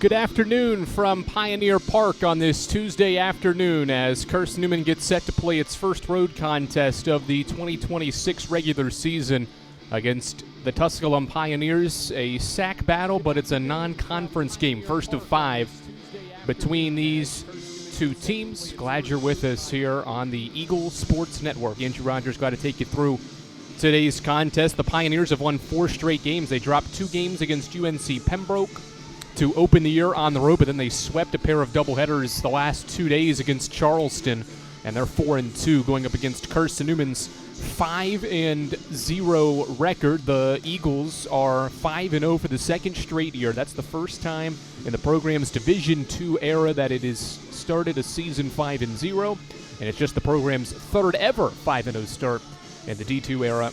Good afternoon from Pioneer Park on this Tuesday afternoon as Carson-Newman gets set to play its first road contest of the 2026 regular season against the Tusculum Pioneers. A sack battle, but it's a non-conference game, first of 5 between these two teams. Glad you're with us here on the Eagle Sports Network. Andrew Rogers got to take you through today's contest. The Pioneers have won 4 straight games. They dropped 2 games against UNC Pembroke to open the year on the road, but then they swept a pair of doubleheaders the last 2 days against Charleston, and they're 4-2 going up against Carson-Newman's 5-0 record. The Eagles are 5-0 for the second straight year. That's the first time in the program's Division II era that it has started a season 5-0, and it's just the program's third ever 5-0 start in the D2 era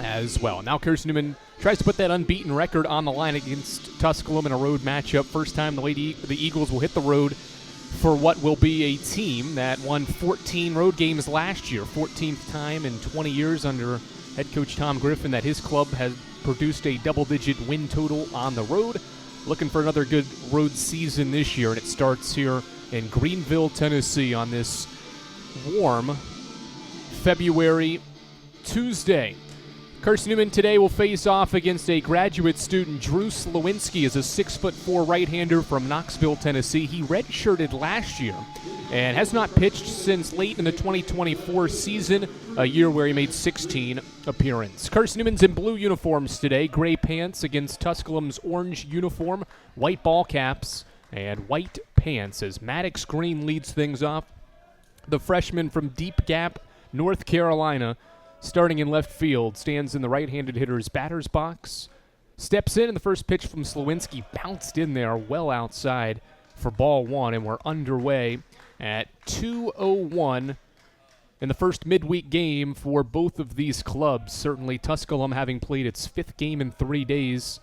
as well. Now Carson-Newman tries to put that unbeaten record on the line against Tusculum in a road matchup. First time the Eagles will hit the road for what will be a team that won 14 road games last year. 14th time in 20 years under head coach Tom Griffin that his club has produced a double-digit win total on the road. Looking for another good road season this year, and it starts here in Greenville, Tennessee on this warm February Tuesday. Carson-Newman today will face off against a graduate student. Drew Slowinski is a 6'4" right-hander from Knoxville, Tennessee. He redshirted last year and has not pitched since late in the 2024 season, a year where he made 16 appearances. Carson-Newman's in blue uniforms today, gray pants against Tusculum's orange uniform, white ball caps, and white pants as Maddox Green leads things off. The freshman from Deep Gap, North Carolina, starting in left field, stands in the right-handed hitter's batter's box, steps in, and the first pitch from Slowinski bounced in there well outside for ball 1, and we're underway at 2:01 in the first midweek game for both of these clubs. Certainly Tusculum, having played its 5th game in 3 days,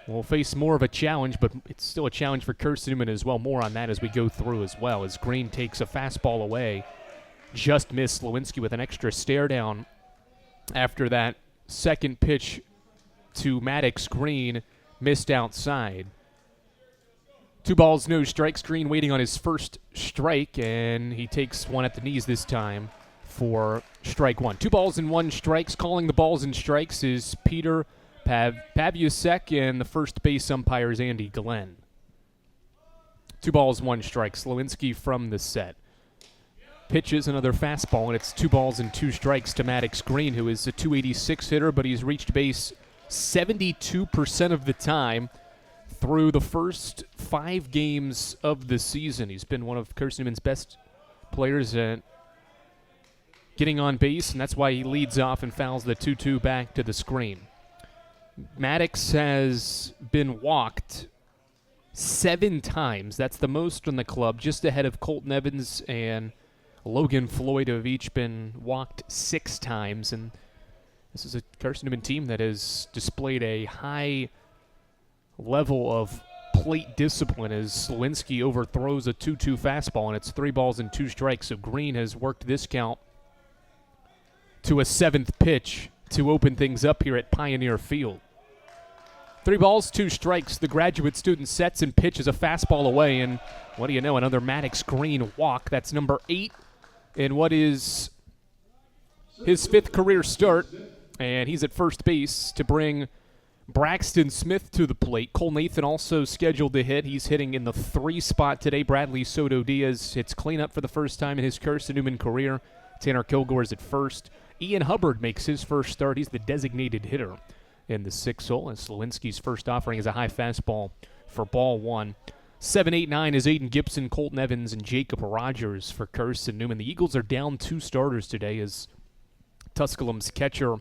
will face more of a challenge, but it's still a challenge for Carson-Newman as well. More on that as we go through as well, as Green takes a fastball away. Just missed Slowinski with an extra stare down after that second pitch to Maddox Green missed outside. 2 balls, no strikes. Green waiting on his first strike, and he takes one at the knees this time for strike 1. 2 balls and 1 strikes. Calling the balls and strikes is Peter Paviusek, and the first base umpire is Andy Glenn. 2 balls, 1 strike. Slowinski from the set. Pitches another fastball, and it's 2 balls and 2 strikes to Maddox Green, who is a .286 hitter, but he's reached base 72% of the time through the first 5 games of the season. He's been one of Carson-Newman's best players at getting on base, and that's why he leads off and fouls the 2-2 back to the screen. Maddox has been walked 7 times. That's the most in the club, just ahead of Colton Evans and Logan Floyd, have each been walked 6 times, and this is a Carson-Newman team that has displayed a high level of plate discipline as Slowinski overthrows a 2-2 fastball, and it's 3 balls and 2 strikes. So Green has worked this count to a 7th pitch to open things up here at Pioneer Field. 3 balls, 2 strikes. The graduate student sets and pitches a fastball away, and what do you know, another Maddox Green walk. That's number 8 in what is his 5th career start, and he's at first base to bring Braxton Smith to the plate. Cole Nathan also scheduled to hit. He's hitting in the 3 spot today. Bradley Soto Diaz hits cleanup for the first time in his Carson-Newman career. Tanner Kilgore's at first. Ian Hubbard makes his first start. He's the designated hitter in the 6th hole, and Slowinski's first offering is a high fastball for ball 1. 7, 8, 9 is Aiden Gibson, Colton Evans, and Jacob Rogers for Carson-Newman. The Eagles are down 2 starters today as Tusculum's catcher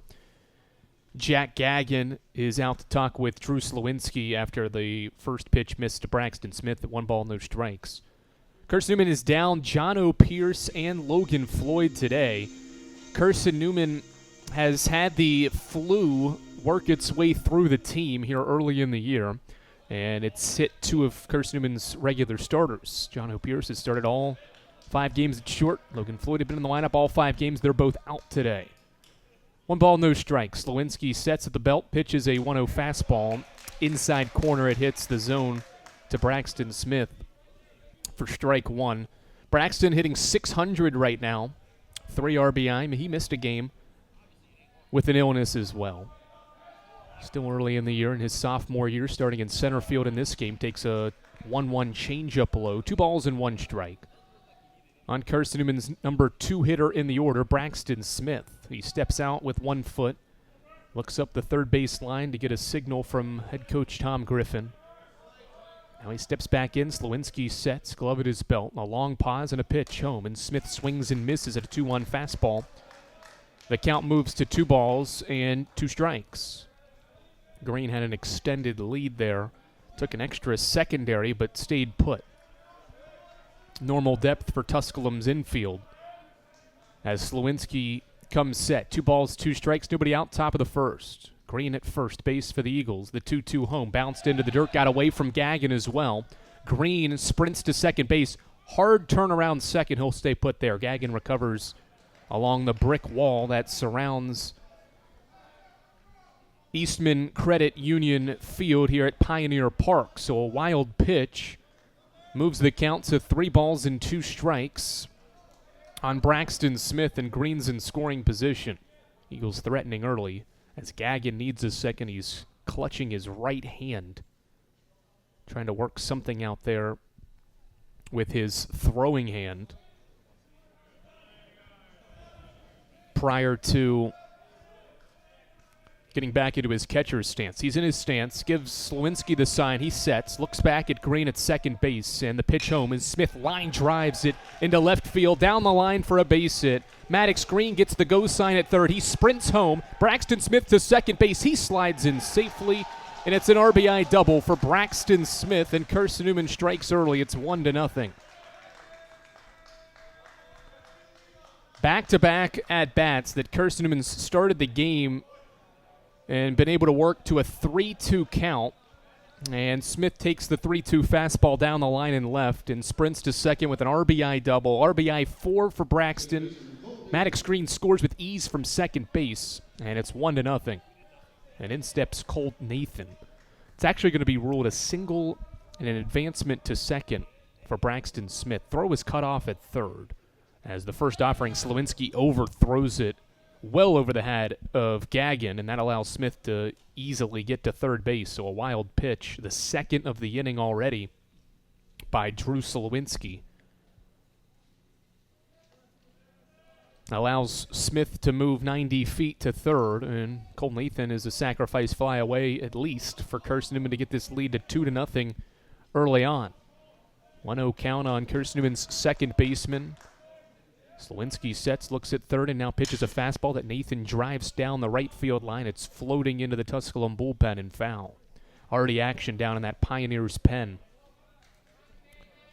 Jack Gagnon is out to talk with Drew Slowinski after the first pitch missed to Braxton Smith at 1 ball, no strikes. Carson-Newman is down John O'Pierce and Logan Floyd today. Carson-Newman has had the flu work its way through the team here early in the year, and it's hit 2 of Carson-Newman's regular starters. John O'Pierce has started all 5 games at short. Logan Floyd had been in the lineup all 5 games. They're both out today. 1 ball, no strikes. Slowinski sets at the belt, pitches a 1-0 fastball. Inside corner, it hits the zone to Braxton Smith for strike one. Braxton hitting .600 right now, 3 RBI. He missed a game with an illness as well. Still early in the year in his sophomore year, starting in center field in this game. Takes a 1-1 changeup low. 2 balls and 1 strike. On Carson-Newman's number 2 hitter in the order, Braxton Smith. He steps out with 1 foot, looks up the third base line to get a signal from head coach Tom Griffin. Now he steps back in. Slawinski sets, glove at his belt. A long pause and a pitch home, and Smith swings and misses at a 2-1 fastball. The count moves to 2 balls and 2 strikes. Green had an extended lead there. Took an extra secondary, but stayed put. Normal depth for Tusculum's infield. As Slawinski comes set. 2 balls, 2 strikes, nobody out, top of the first. Green at first base for the Eagles. The 2-2 home. Bounced into the dirt, got away from Gagnon as well. Green sprints to second base. Hard turnaround second. He'll stay put there. Gagnon recovers along the brick wall that surrounds Eastman Credit Union Field here at Pioneer Park. So a wild pitch moves the count to 3 balls and 2 strikes on Braxton Smith, and Green's in scoring position. Eagles threatening early as Gagnon needs a second. He's clutching his right hand, trying to work something out there with his throwing hand prior to getting back into his catcher's stance. He's in his stance, gives Slawinski the sign. He sets, looks back at Green at second base, and the pitch home is Smith line drives it into left field, down the line for a base hit. Maddox Green gets the go sign at third. He sprints home. Braxton Smith to second base. He slides in safely, and it's an RBI double for Braxton Smith, and Carson-Newman strikes early. It's 1-0. Back-to-back at-bats that Carson-Newman started the game and been able to work to a 3-2 count. And Smith takes the 3-2 fastball down the line and left and sprints to second with an RBI double. RBI 4 for Braxton. Maddox Green scores with ease from second base, and it's 1-0. And in steps Colt Nathan. It's actually going to be ruled a single and an advancement to second for Braxton Smith. Throw is cut off at third as the first offering, Slawinski overthrows it well over the head of Gagnon, and that allows Smith to easily get to third base. So a wild pitch, the second of the inning already by Drew Slawinski. Allows Smith to move 90 feet to third, and Cole Nathan is a sacrifice fly away at least for Carson-Newman to get this lead to 2-0 early on. 1-0 count on Carson-Newman's second baseman. Slawinski sets, looks at third, and now pitches a fastball that Nathan drives down the right field line. It's floating into the Tusculum bullpen and foul. Already action down in that Pioneers pen.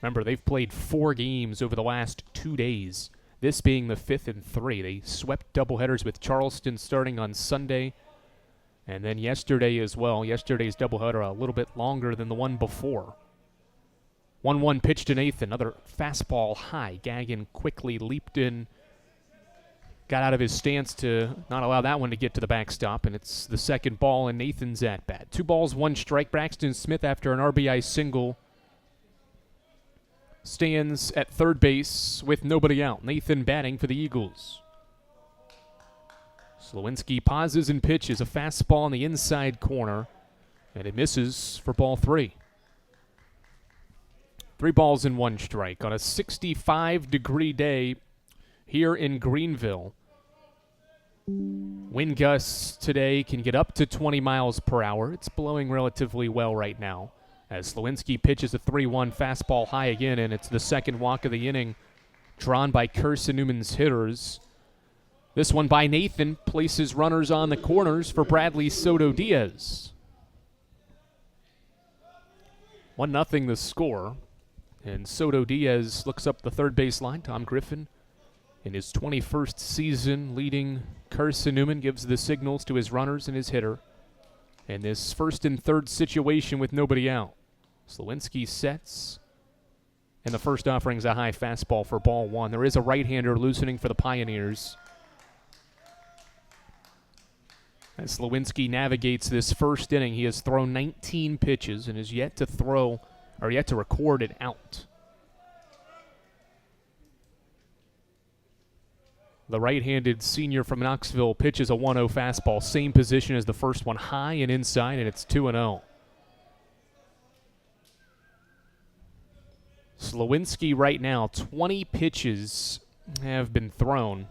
Remember, they've played 4 games over the last 2 days, this being the 5th and 3. They swept doubleheaders with Charleston starting on Sunday, and then yesterday as well. Yesterday's doubleheader a little bit longer than the one before. 1-1 pitch to Nathan, another fastball high. Gagnon quickly leaped in, got out of his stance to not allow that one to get to the backstop, and it's the second ball and Nathan's at bat. 2 balls, 1 strike. Braxton Smith, after an RBI single, stands at third base with nobody out. Nathan batting for the Eagles. Slawinski pauses and pitches a fastball in the inside corner, and it misses for ball 3. 3 balls and 1 strike on a 65-degree day here in Greenville. Wind gusts today can get up to 20 miles per hour. It's blowing relatively well right now as Slawinski pitches a 3-1 fastball high again, and it's the second walk of the inning drawn by Carson-Newman's hitters. This one by Nathan places runners on the corners for Bradley Soto Diaz. 1-0 the score. And Soto Diaz looks up the third base line. Tom Griffin, in his 21st season leading Carson-Newman, gives the signals to his runners and his hitter. In this first and third situation with nobody out, Slawinski sets, and the first offering is a high fastball for ball 1. There is a right-hander loosening for the Pioneers. As Slawinski navigates this first inning, he has thrown 19 pitches and is yet to throw or yet to record an out. The right-handed senior from Knoxville pitches a 1-0 fastball, same position as the first one, high and inside, and it's 2-0. Slowinski right now, 20 pitches have been thrown,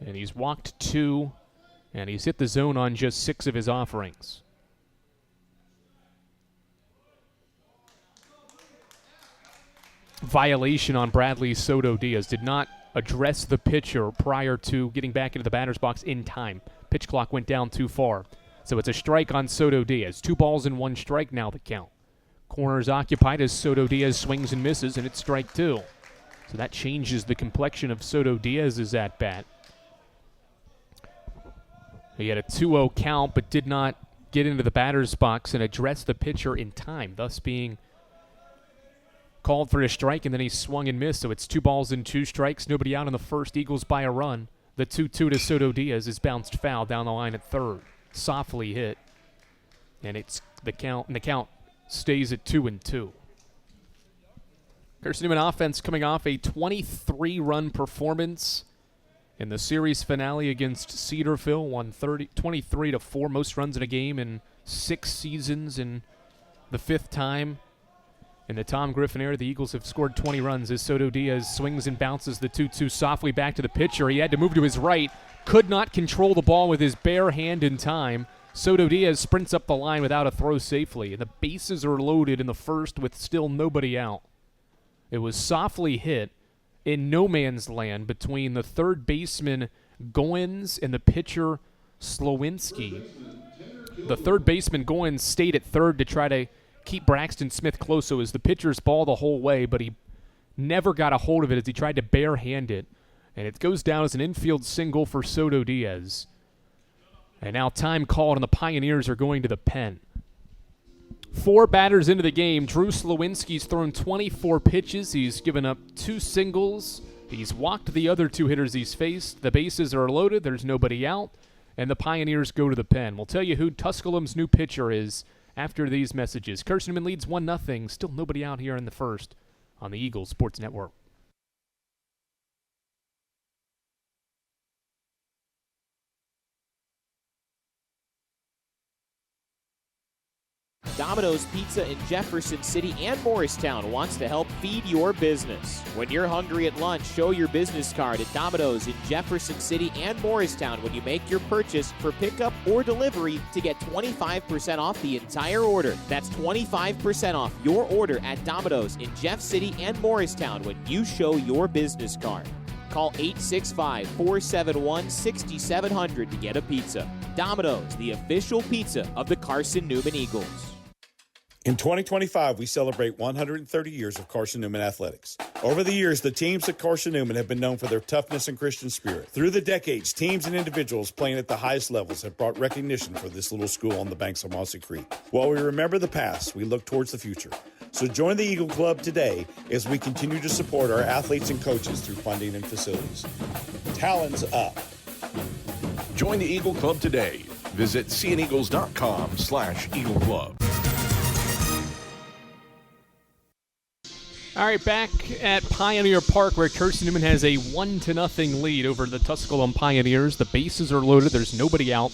and he's walked 2, and he's hit the zone on just 6 of his offerings. Violation on Bradley Soto Diaz. Did not address the pitcher prior to getting back into the batter's box in time. Pitch clock went down too far. So it's a strike on Soto Diaz. 2 balls and 1 strike now the count. Corner is occupied as Soto Diaz swings and misses, and it's strike 2. So that changes the complexion of Soto Diaz's at-bat. He had a 2-0 count, but did not get into the batter's box and address the pitcher in time, thus being called for a strike, and then he swung and missed. So it's 2 balls and 2 strikes. Nobody out in the first. Eagles by a run. The 2-2 to Soto Diaz is bounced foul down the line at third. Softly hit. And it's the count stays at 2-2. Carson-Newman offense coming off a 23-run performance in the series finale against Cedarville, won 23-4, most runs in a game in 6 seasons, and the 5th time in the Tom Griffin era the Eagles have scored 20 runs as Soto Diaz swings and bounces the 2-2 softly back to the pitcher. He had to move to his right, could not control the ball with his bare hand in time. Soto Diaz sprints up the line without a throw safely, and the bases are loaded in the first with still nobody out. It was softly hit in no man's land between the third baseman Goins and the pitcher Slowinski. The third baseman Goins stayed at third to try to keep Braxton Smith close, so it was the pitcher's ball the whole way, but he never got a hold of it as he tried to barehand it, and it goes down as an infield single for Soto Diaz. And now time called, and the Pioneers are going to the pen. 4 batters into the game. Drew Slowinski's thrown 24 pitches. He's given up 2 singles. He's walked the other 2 hitters he's faced. The bases are loaded. There's nobody out. And the Pioneers go to the pen. We'll tell you who Tusculum's new pitcher is after these messages. Carson-Newman leads 1-0. Still nobody out here in the first on the Eagles Sports Network. Domino's Pizza in Jefferson City and Morristown wants to help feed your business. When you're hungry at lunch, show your business card at Domino's in Jefferson City and Morristown when you make your purchase for pickup or delivery to get 25% off the entire order. That's 25% off your order at Domino's in Jeff City and Morristown when you show your business card. Call 865-471-6700 to get a pizza. Domino's, the official pizza of the Carson-Newman Eagles. In 2025, we celebrate 130 years of Carson-Newman athletics. Over the years, the teams at Carson-Newman have been known for their toughness and Christian spirit. Through the decades, teams and individuals playing at the highest levels have brought recognition for this little school on the banks of Mossy Creek. While we remember the past, we look towards the future. So join the Eagle Club today as we continue to support our athletes and coaches through funding and facilities. Talons up. Join the Eagle Club today. Visit cneagles.com/Eagle Club. All right, back at Pioneer Park where Carson-Newman has a 1-0 lead over the Tusculum Pioneers. The bases are loaded. There's nobody out.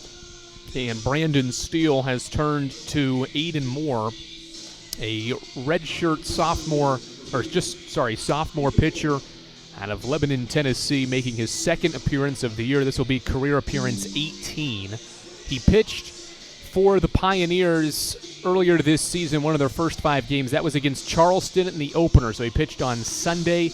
And Brandon Steele has turned to Aiden Moore, a redshirt sophomore pitcher out of Lebanon, Tennessee, making his 2nd appearance of the year. This will be career appearance 18. He pitched for the Pioneers earlier this season, one of their first 5 games. That was against Charleston in the opener. So he pitched on Sunday,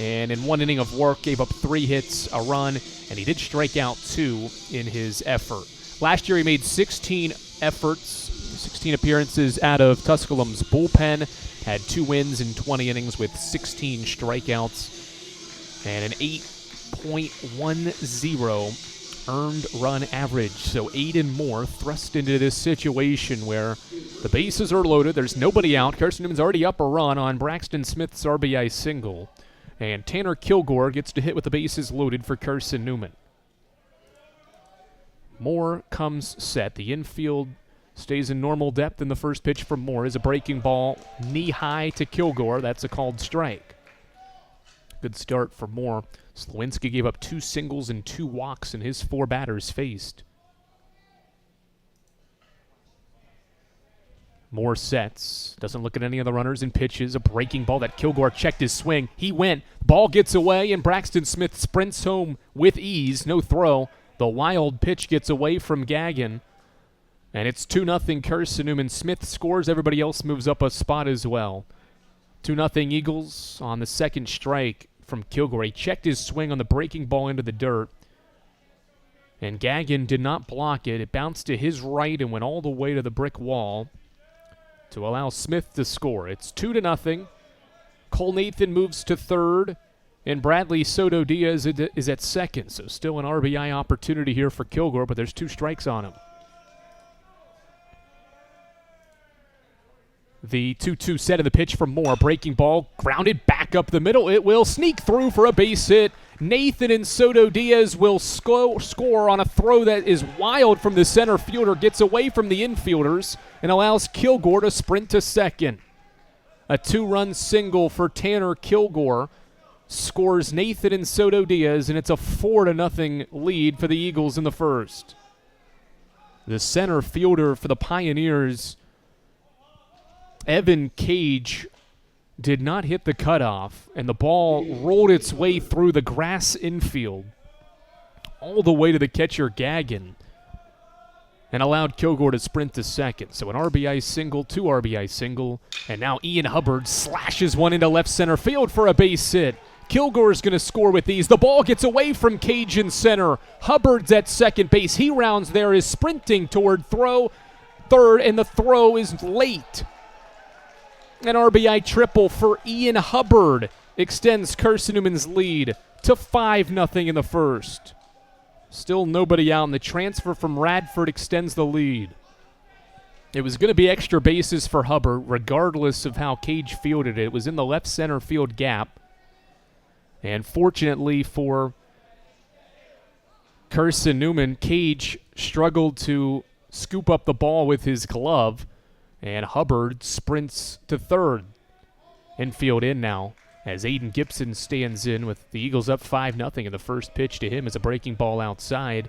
and in 1 inning of work, gave up 3 hits, a run, and he did strike out 2 in his effort. Last year he made 16 appearances out of Tusculum's bullpen, had 2 wins in 20 innings with 16 strikeouts, and an 8.10 earned run average. So Aiden Moore thrust into this situation where the bases are loaded. There's nobody out. Carson-Newman's already up a run on Braxton Smith's RBI single. And Tanner Kilgore gets to hit with the bases loaded for Carson-Newman. Moore comes set. The infield Stays in normal depth, and the first pitch from Moore is a breaking ball knee-high to Kilgore. That's a called strike. Good start for Moore. Slowinski gave up 2 singles and 2 walks in his 4 batters faced. Moore sets, doesn't look at any of the runners and pitches. A breaking ball that Kilgore checked his swing. He went, ball gets away, and Braxton Smith sprints home with ease. No throw. The wild pitch gets away from Gagnon. And it's 2-0 Carson-Newman. Smith scores. Everybody else moves up a spot as well. 2-0 Eagles on the second strike from Kilgore. He checked his swing on the breaking ball into the dirt. And Gagnon did not block it. It bounced to his right and went all the way to the brick wall to allow Smith to score. It's 2-0. Cole Nathan moves to third. And Bradley Soto Diaz is at second. So still an RBI opportunity here for Kilgore, but there's 2 strikes on him. The 2-2 set of the pitch from Moore. Breaking ball, grounded back up the middle. It will sneak through for a base hit. Nathan and Soto Diaz will score on a throw that is wild from the center fielder. Gets away from the infielders and allows Kilgore to sprint to second. A 2-run single for Tanner Kilgore scores Nathan and Soto Diaz, and it's a 4-0 lead for the Eagles in the first. The center fielder for the Pioneers, Evan Cage, did not hit the cutoff, and the ball rolled its way through the grass infield all the way to the catcher Gagnon and allowed Kilgore to sprint to second. So an RBI single, 2 RBI single, and now Ian Hubbard slashes one into left center field for a base hit. Kilgore's going to score with these. The ball gets away from Cage in center. Hubbard's at second base. He rounds there, is sprinting toward third, and the throw is late. An RBI triple for Ian Hubbard extends Carson-Newman's lead to 5-0 in the first. Still nobody out, and the transfer from Radford extends the lead. It was going to be extra bases for Hubbard, regardless of how Cage fielded it. It was in the left center field gap. And fortunately for Carson-Newman, Cage struggled to scoop up the ball with his glove, and Hubbard sprints to third. Infield in now as Aiden Gibson stands in with the Eagles up 5-0, and the first pitch to him is a breaking ball outside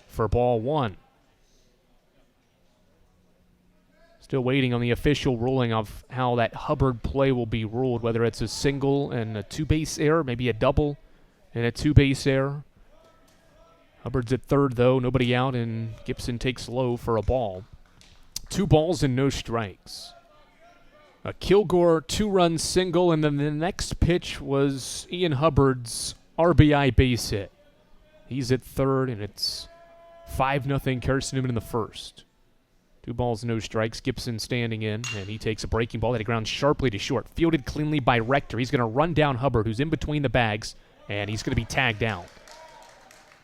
for ball 1. Still waiting on the official ruling of how that Hubbard play will be ruled, whether it's a single and a 2-base error, maybe a double and a 2-base error. Hubbard's at third, though, nobody out, and Gibson takes low for a ball. 2 balls and no strikes. A Kilgore 2-run single, and then the next pitch was Ian Hubbard's RBI base hit. He's at third, and it's 5-0 Carson-Newman in the first. 2 balls, no strikes. Gibson standing in, and he takes a breaking ball that he grounds sharply to short. Fielded cleanly by Rector. He's going to run down Hubbard, who's in between the bags, and he's going to be tagged out.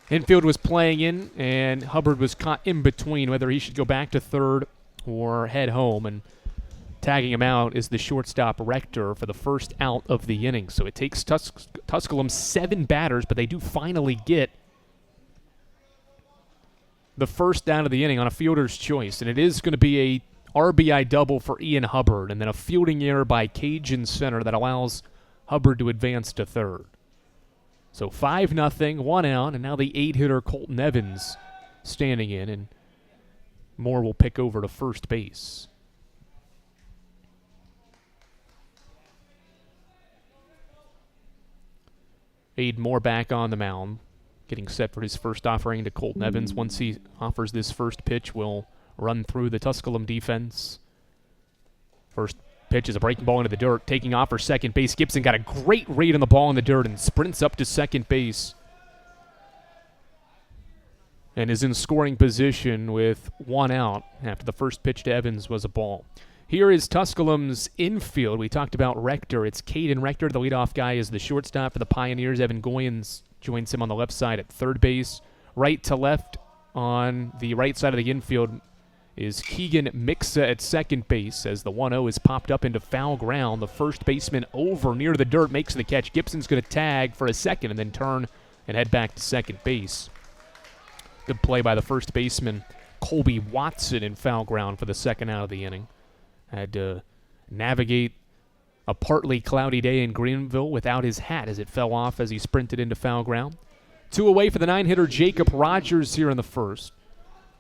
Infield was playing in, and Hubbard was caught in between whether he should go back to third or head home, and tagging him out is the shortstop Rector for the first out of the inning. So it takes Tusculum 7 batters, but they do finally get the first out of the inning on a fielder's choice, and it is going to be a RBI double for Ian Hubbard, and then a fielding error by Cage in center that allows Hubbard to advance to third. So 5-0, 1 out, and now the 8-hitter Colton Evans standing in, and Moore will pick over to first base. Aiden Moore back on the mound, getting set for his first offering to Colton Evans. Once he offers this first pitch, will run through the Tusculum defense. First pitch is a breaking ball into the dirt, taking off for second base. Gibson got a great read on the ball in the dirt and sprints up to second base, and is in scoring position with 1 out after the first pitch to Evans was a ball. Here is Tusculum's infield. We talked about Rector. It's Caden Rector. The leadoff guy is the shortstop for the Pioneers. Evan Goyens joins him on the left side at third base. Right to left on the right side of the infield is Keegan Mixa at second base as the 1-0 is popped up into foul ground. The first baseman over near the dirt makes the catch. Gibson's going to tag for a second and then turn and head back to second base. Good play by the first baseman, Colby Watson in foul ground for the second out of the inning. Had to navigate a partly cloudy day in Greenville without his hat as it fell off as he sprinted into foul ground. 2 away for the 9-hitter Jacob Rogers here in the first.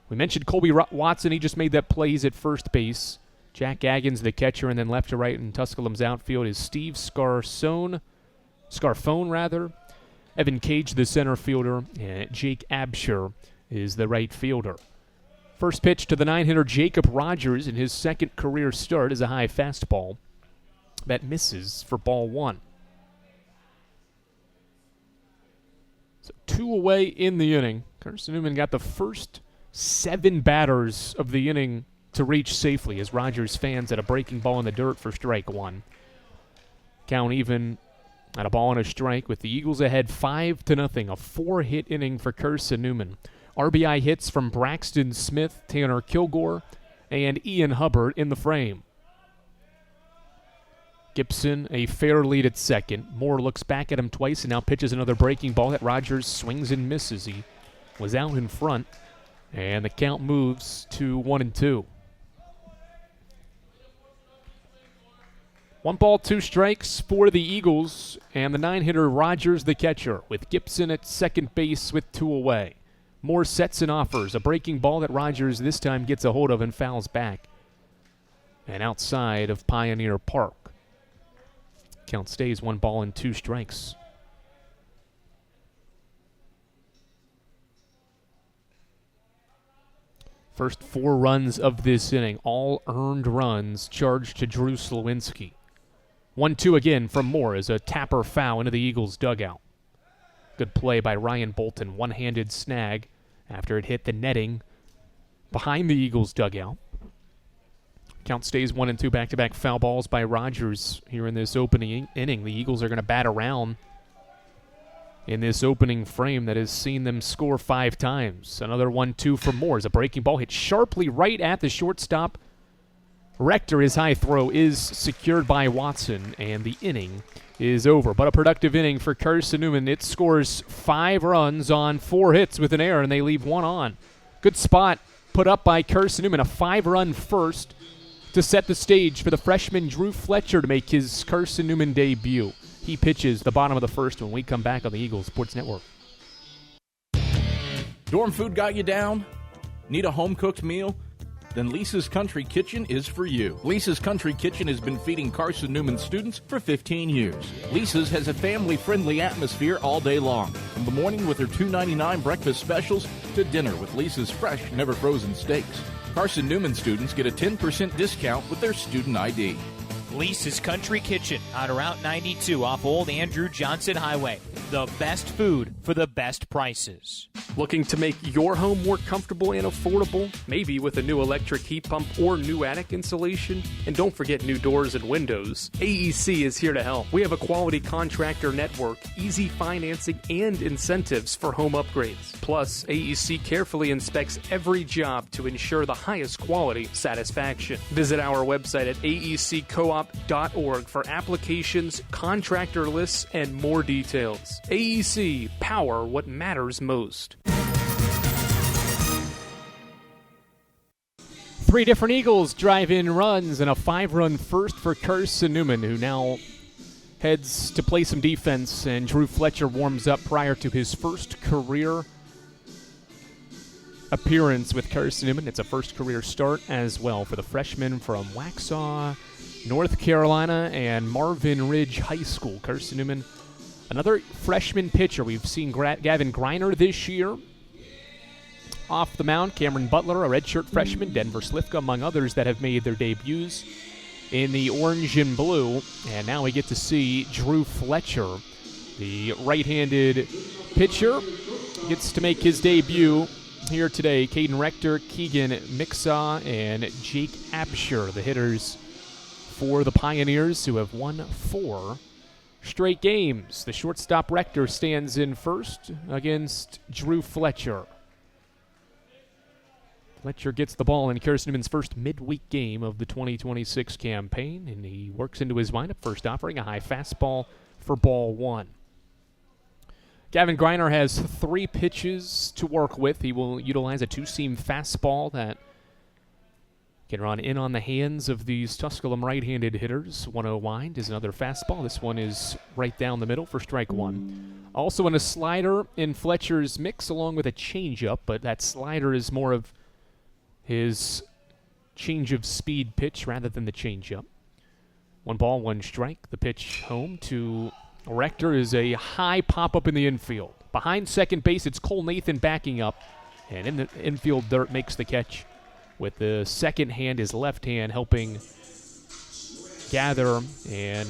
We mentioned Colby Watson. He just made that play. He's at first base. Jack Aggins, the catcher, and then left to right in Tusculum's outfield is Steve Scarfone, Evan Cage, the center fielder, and Jake Absher is the right fielder. First pitch to the 9-hitter Jacob Rogers in his second career start is a high fastball that misses for ball 1. So 2 away in the inning. Carson-Newman got the first 7 batters of the inning to reach safely as Rogers fans at a breaking ball in the dirt for strike 1. Count even at a ball and a strike with the Eagles ahead 5-0. A 4-hit inning for Carson-Newman. RBI hits from Braxton Smith, Tanner Kilgore, and Ian Hubbard in the frame. Gibson a fair lead at second. Moore looks back at him twice and now pitches another breaking ball that Rogers swings and misses. He was out in front, and the count moves to 1-2. 1 ball, 2 strikes for the Eagles, and the 9-hitter Rogers the catcher with Gibson at second base with 2 away. Moore sets and offers a breaking ball that Rogers this time gets a hold of and fouls back and outside of Pioneer Park. Count stays 1 ball and 2 strikes. First 4 runs of this inning, all earned runs charged to Drew Slowinski. 1-2 again from Moore as a tapper foul into the Eagles' dugout. Good play by Ryan Bolton, one-handed snag after it hit the netting behind the Eagles' dugout. Count stays 1-2, back-to-back foul balls by Rogers here in this opening inning. The Eagles are going to bat around in this opening frame that has seen them score 5 times. Another 1-2 from Moore as a breaking ball hit sharply right at the shortstop. Rector, his high throw is secured by Watson, and the inning is over. But a productive inning for Carson-Newman. It scores 5 runs on 4 hits with an error, and they leave 1 on. Good spot put up by Carson-Newman, a 5-run first to set the stage for the freshman Drew Fletcher to make his Carson-Newman debut. He pitches the bottom of the first when we come back on the Eagles Sports Network. Dorm food got you down? Need a home-cooked meal? Then Lisa's Country Kitchen is for you. Lisa's Country Kitchen has been feeding Carson-Newman students for 15 years. Lisa's has a family-friendly atmosphere all day long, from the morning with their $2.99 breakfast specials to dinner with Lisa's fresh, never-frozen steaks. Carson-Newman students get a 10% discount with their student ID. Lisa's Country Kitchen on Route 92 off Old Andrew Johnson Highway. The best food for the best prices. Looking to make your home more comfortable and affordable? Maybe with a new electric heat pump or new attic insulation? And don't forget new doors and windows. AEC is here to help. We have a quality contractor network, easy financing, and incentives for home upgrades. Plus, AEC carefully inspects every job to ensure the highest quality satisfaction. Visit our website at aeccoop.org for applications, contractor lists, and more details. AEC, power what matters most. 3 different Eagles drive in runs and a 5-run first for Carson-Newman, who now heads to play some defense, and Drew Fletcher warms up prior to his first career appearance with Carson-Newman. It's a first career start as well for the freshman from Waxhaw, North Carolina, and Marvin Ridge High School. Carson-Newman, another freshman pitcher. We've seen Gavin Greiner this year off the mound. Cameron Butler, a redshirt freshman. Denver Slifka, among others that have made their debuts in the orange and blue. And now we get to see Drew Fletcher, the right-handed pitcher, gets to make his debut here today. Caden Rector, Keegan Mixaw, and Jake Absher, the hitters for the Pioneers, who have won 4 straight games. The shortstop Rector stands in first against Drew Fletcher. Fletcher gets the ball in Carson-Newman's first midweek game of the 2026 campaign, and he works into his windup, first offering a high fastball for ball 1. Gavin Greiner has 3 pitches to work with. He will utilize a 2-seam fastball that can run in on the hands of these Tusculum right-handed hitters. 1-0 wind is another fastball. This one is right down the middle for strike 1. Also in a slider in Fletcher's mix along with a changeup, but that slider is more of his change of speed pitch rather than the changeup. 1 ball, 1 strike. The pitch home to Rector is a high pop-up in the infield. Behind second base, it's Cole Nathan backing up, and in the infield dirt makes the catch with the second hand, his left hand, helping gather and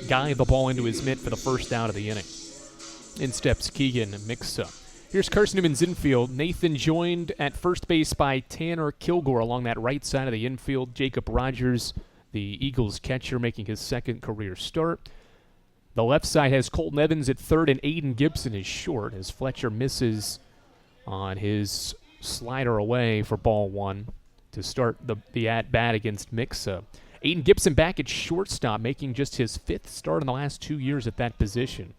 guide the ball into his mitt for the first out of the inning. In steps Keegan Mixa. Here's Carson-Newman's infield. Nathan joined at first base by Tanner Kilgore along that right side of the infield. Jacob Rogers, the Eagles catcher, making his second career start. The left side has Colton Evans at third, and Aiden Gibson is short as Fletcher misses on his slider away for ball 1 to start the at-bat against Mixa. Aiden Gibson back at shortstop, making just his 5th start in the last 2 years at that position.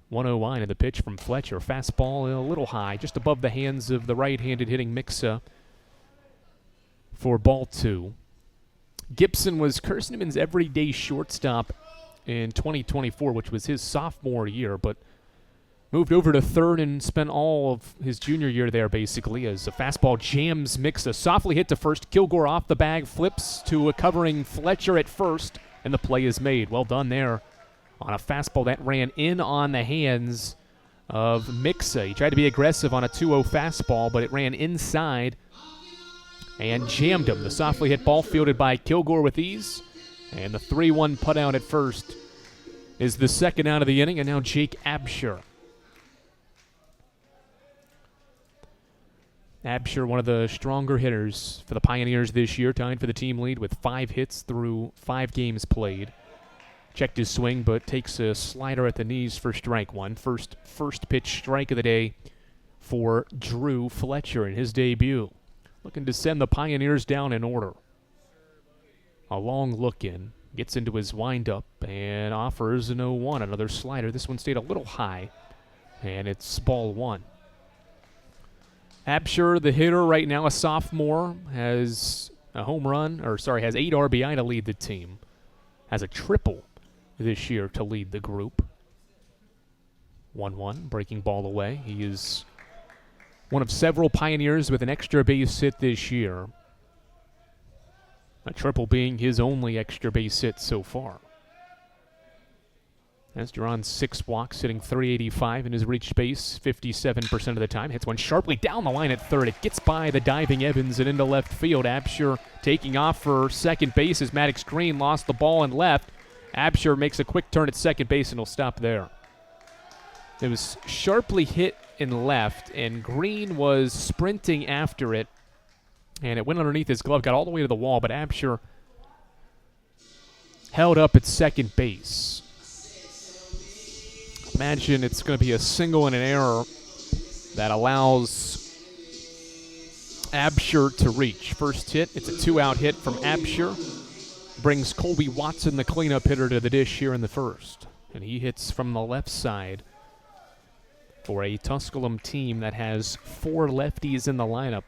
1-0 line of the pitch from Fletcher. Fastball a little high, just above the hands of the right-handed hitting Mixa for ball 2. Gibson was Carson-Newman's everyday shortstop in 2024, which was his sophomore year, but moved over to third and spent all of his junior year there, basically, as a fastball jams Mixa. Softly hit to first. Kilgore off the bag, flips to a covering Fletcher at first, and the play is made. Well done there on a fastball that ran in on the hands of Mixa. He tried to be aggressive on a 2-0 fastball, but it ran inside and jammed him. The softly hit ball fielded by Kilgore with ease, and the 3-1 put out at first is the second out of the inning, and now Jake Absher. Absher, one of the stronger hitters for the Pioneers this year, tied for the team lead with 5 hits through 5 games played. Checked his swing, but takes a slider at the knees for strike 1. First pitch strike of the day for Drew Fletcher in his debut. Looking to send the Pioneers down in order. A long look in, gets into his windup, and offers an 0-1. Another slider. This one stayed a little high, and it's ball 1. Absher, the hitter right now, a sophomore, has a home run, has 8 RBI to lead the team. Has a triple this year to lead the group. 1-1, breaking ball away. He is one of several Pioneers with an extra base hit this year. A triple being his only extra base hit so far. Has drawn 6 walks, hitting .385 and has reached base 57% of the time. Hits one sharply down the line at third. It gets by the diving Evans and into left field. Absher taking off for second base as Maddox Green lost the ball and left. Absher makes a quick turn at second base and he'll stop there. It was sharply hit in left, and Green was sprinting after it, and it went underneath his glove, got all the way to the wall, but Absher held up at second base. Imagine it's going to be a single and an error that allows Absher to reach. First hit, it's a 2-out hit from Absher. Brings Colby Watson, the cleanup hitter, to the dish here in the first. And he hits from the left side for a Tusculum team that has 4 lefties in the lineup.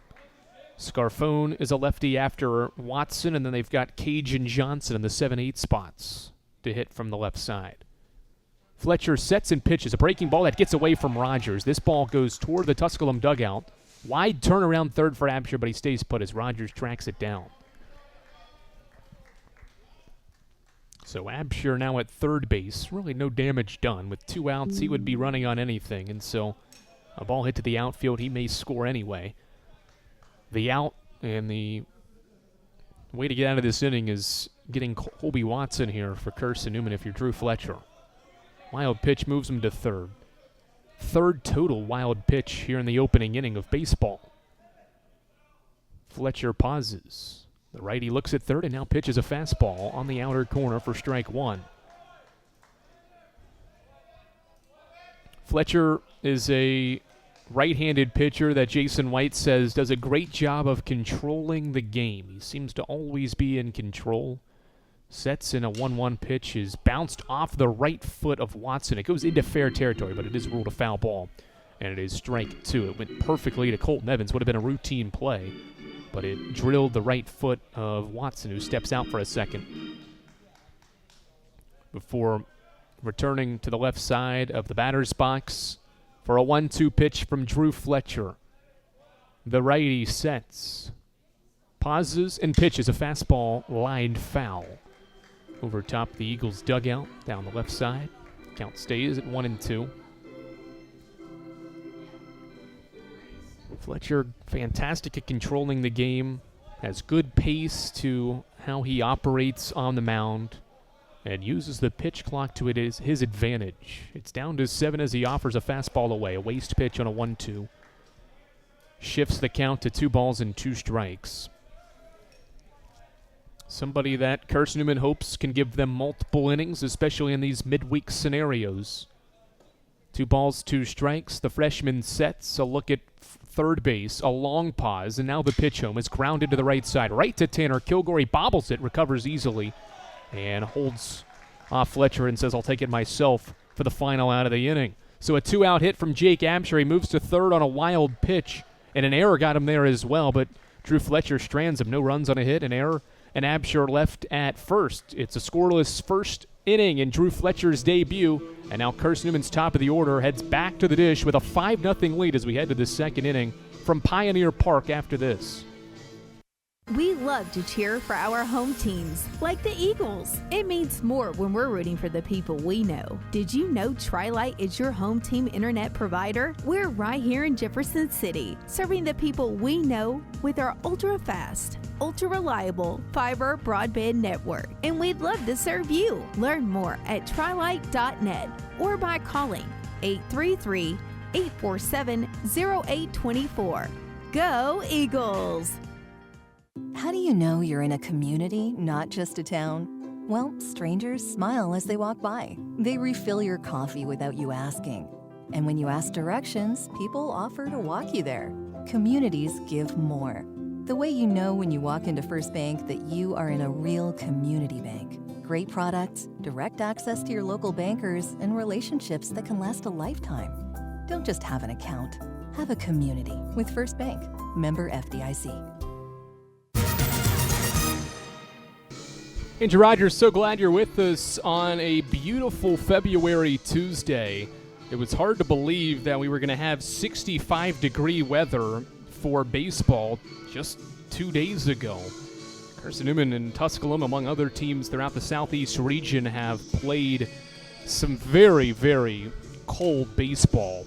Scarfone is a lefty after Watson, and then they've got Cage and Johnson in the 7-8 spots to hit from the left side. Fletcher sets and pitches. A breaking ball that gets away from Rogers. This ball goes toward the Tusculum dugout. Wide turnaround third for Absher, but he stays put as Rogers tracks it down. So Absher now at third base. Really no damage done. With 2 outs, he would be running on anything. And so a ball hit to the outfield, he may score anyway. The out and the way to get out of this inning is getting Colby Watson here for Carson-Newman if you're Drew Fletcher. Wild pitch moves him to third. Third total wild pitch here in the opening inning of baseball. Fletcher pauses. The righty looks at third and now pitches a fastball on the outer corner for strike 1. Fletcher is a right-handed pitcher that Jason White says does a great job of controlling the game. He seems to always be in control. Sets in a 1-1 pitch, is bounced off the right foot of Watson. It goes into fair territory, but it is ruled a foul ball, and it is strike 2. It went perfectly to Colton Evans. Would have been a routine play, but it drilled the right foot of Watson, who steps out for a second before returning to the left side of the batter's box for a 1-2 pitch from Drew Fletcher. The righty sets, pauses, and pitches a fastball lined foul. Over top the Eagles' dugout, down the left side. Count stays at 1-2. Fletcher, fantastic at controlling the game, has good pace to how he operates on the mound, and uses the pitch clock to his advantage. It's down to 7 as he offers a fastball away, a waste pitch on a 1-2. Shifts the count to 2-2 strikes. Somebody that Carson-Newman hopes can give them multiple innings, especially in these midweek scenarios. 2-2 strikes. The freshman sets a look at third base, a long pause, and now the pitch home is grounded to the right side. Right to Tanner Kilgore. He bobbles it, recovers easily, and holds off Fletcher and says, "I'll take it myself," for the final out of the inning. So a 2-out hit from Jake Absher. He moves to third on a wild pitch, and an error got him there as well, but Drew Fletcher strands him. No runs on a hit, an error, and Absher left at first. It's a scoreless first inning in Drew Fletcher's debut, and now Carson-Newman's top of the order heads back to the dish with a 5-0 lead as we head to the second inning from Pioneer Park after this. We love to cheer for our home teams, like the Eagles. It means more when we're rooting for the people we know. Did you know Tri-Lite is your home team internet provider? We're right here in Jefferson City, serving the people we know with our ultra-fast, ultra-reliable fiber broadband network. And we'd love to serve you. Learn more at trilite.net or by calling 833-847-0824. Go Eagles! How do you know you're in a community, not just a town? Well, strangers smile as they walk by. They refill your coffee without you asking. And when you ask directions, people offer to walk you there. Communities give more. The way you know when you walk into First Bank that you are in a real community bank. Great products, direct access to your local bankers, and relationships that can last a lifetime. Don't just have an account. Have a community with First Bank. Member FDIC. Andrew Rogers, so glad you're with us on a beautiful February Tuesday. It was hard to believe that we were going to have 65-degree weather for baseball just 2 days ago. Carson-Newman and Tusculum, among other teams throughout the southeast region, have played some very, very cold baseball.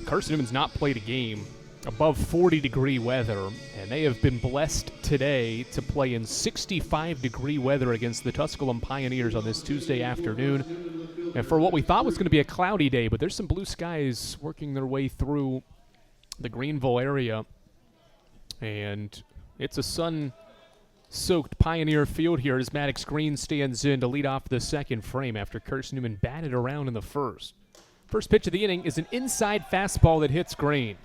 Carson-Newman's not played a game above 40-degree weather, and they have been blessed today to play in 65-degree weather against the Tusculum Pioneers on this Tuesday afternoon. And for what we thought was going to be a cloudy day, but there's some blue skies working their way through the Greenville area, and it's a sun-soaked Pioneer field here as Maddox Green stands in to lead off the second frame after Carson-Newman batted around in the first. First pitch of the inning is an inside fastball that hits Green.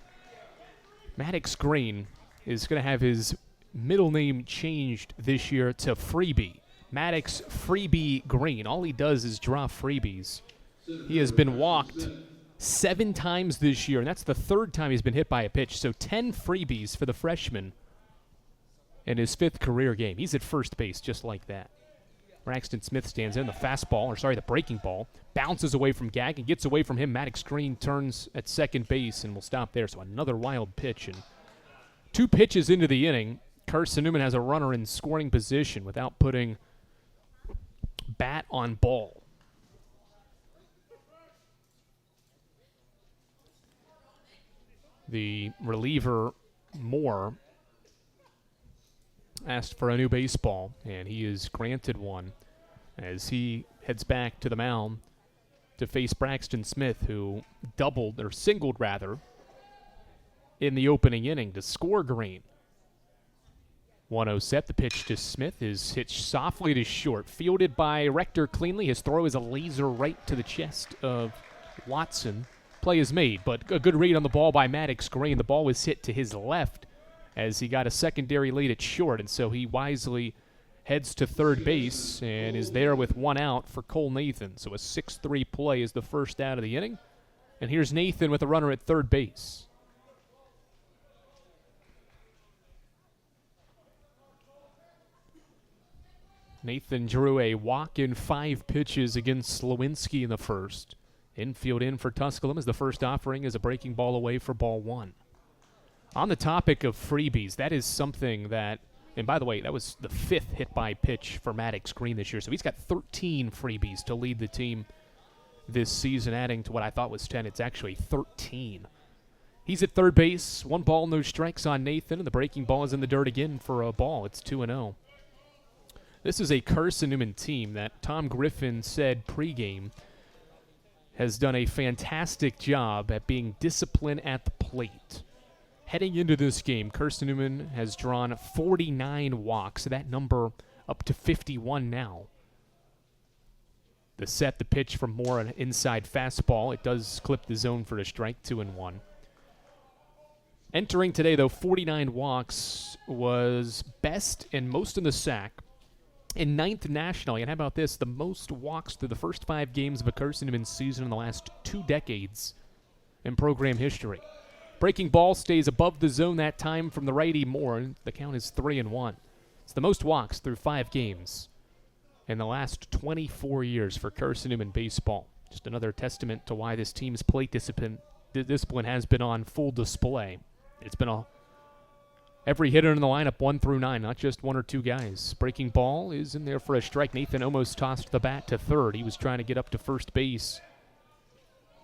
Maddox Green is going to have his middle name changed this year to Freebie. Maddox Freebie Green. All he does is draw freebies. He has been walked 7 times this year, and that's the 3rd time he's been hit by a pitch. So 10 freebies for the freshman in his 5th career game. He's at first base just like that. Braxton Smith stands in. The breaking ball, bounces away from Gag and gets away from him. Maddox Green turns at second base and will stop there. So another wild pitch. And 2 pitches into the inning, Carson-Newman has a runner in scoring position without putting bat on ball. The reliever, Moore, asked for a new baseball, and he is granted one as he heads back to the mound to face Braxton Smith, who singled in the opening inning to score Green. 1-0 set. The pitch to Smith is hit softly to short, fielded by Rector cleanly. His throw is a laser right to the chest of Watson. Play is made, but a good read on the ball by Maddox Green. The ball was hit to his left as he got a secondary lead at short, and so he wisely heads to third base and is there with one out for Cole Nathan. So a 6-3 play is the first out of the inning. And here's Nathan with a runner at third base. Nathan drew a walk in 5 pitches against Lewinsky in the first. Infield in for Tusculum as the first offering is a breaking ball away for ball 1. On the topic of freebies, that is something that, and by the way, that was the 5th hit by pitch for Maddox Green this year, so he's got 13 freebies to lead the team this season, adding to what I thought was 10. It's actually 13. He's at third base, 1 ball, no strikes on Nathan, and the breaking ball is in the dirt again for a ball. It's 2-0. This is a Carson-Newman team that Tom Griffin said pregame has done a fantastic job at being disciplined at the plate. Heading into this game, Carson-Newman has drawn 49 walks, that number up to 51 now. The set, the pitch from Moore, an inside fastball. It does clip the zone for a strike, 2-1. Entering today, though, 49 walks was best and most in the sack. In 9th nationally, and how about this, the most walks through the first 5 games of a Carson-Newman season in the last 2 decades in program history. Breaking ball stays above the zone that time from the righty Moore, and the count is 3-1. It's the most walks through 5 games in the last 24 years for Carson-Newman baseball. Just another testament to why this team's plate discipline has been on full display. It's been every hitter in the lineup 1 through 9, not just 1 or 2 guys. Breaking ball is in there for a strike. Nathan almost tossed the bat to third. He was trying to get up to first base,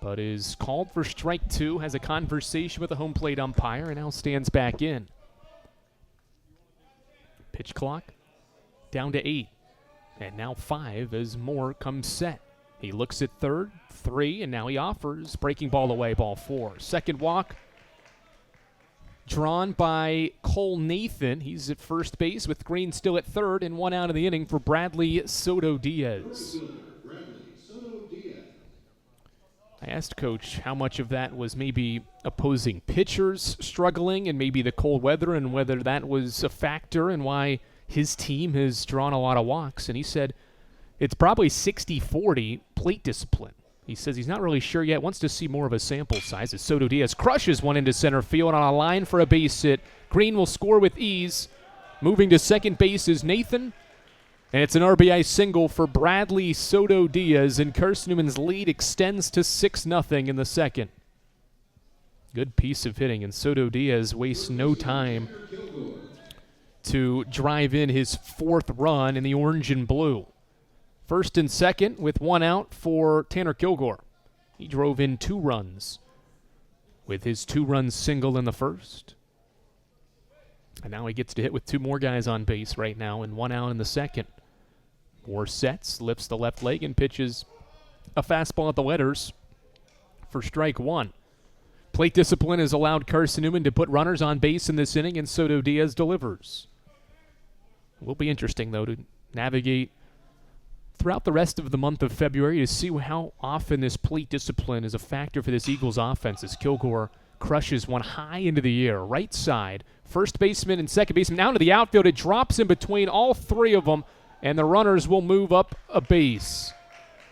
but is called for strike 2, has a conversation with the home plate umpire, and now stands back in. Pitch clock down to 8, and now 5 as Moore comes set. He looks at third, 3, and now he offers. Breaking ball away, ball 4. Second walk drawn by Cole Nathan. He's at first base with Green still at third, and 1 out of the inning for Bradley Soto Diaz. I asked Coach how much of that was maybe opposing pitchers struggling and maybe the cold weather, and whether that was a factor in why his team has drawn a lot of walks. And he said it's probably 60-40 plate discipline. He says he's not really sure yet, wants to see more of a sample size as Soto Diaz crushes one into center field on a line for a base hit. Green will score with ease. Moving to second base is Nathan, and it's an RBI single for Bradley Soto Diaz, and Carson-Newman's lead extends to 6-0 in the second. Good piece of hitting, and Soto Diaz wastes no time to drive in his 4th run in the orange and blue. First and second with 1 out for Tanner Kilgore. He drove in 2 runs with his 2-run single in the first. And now he gets to hit with 2 more guys on base right now and 1 out in the second. Moore sets, lifts the left leg, and pitches a fastball at the letters for strike 1. Plate discipline has allowed Carson-Newman to put runners on base in this inning, and Soto Diaz delivers. It will be interesting, though, to navigate throughout the rest of the month of February to see how often this plate discipline is a factor for this Eagles offense as Kilgore crushes one high into the air, right side. First baseman and second baseman down to the outfield. It drops in between all 3 of them, and the runners will move up a base.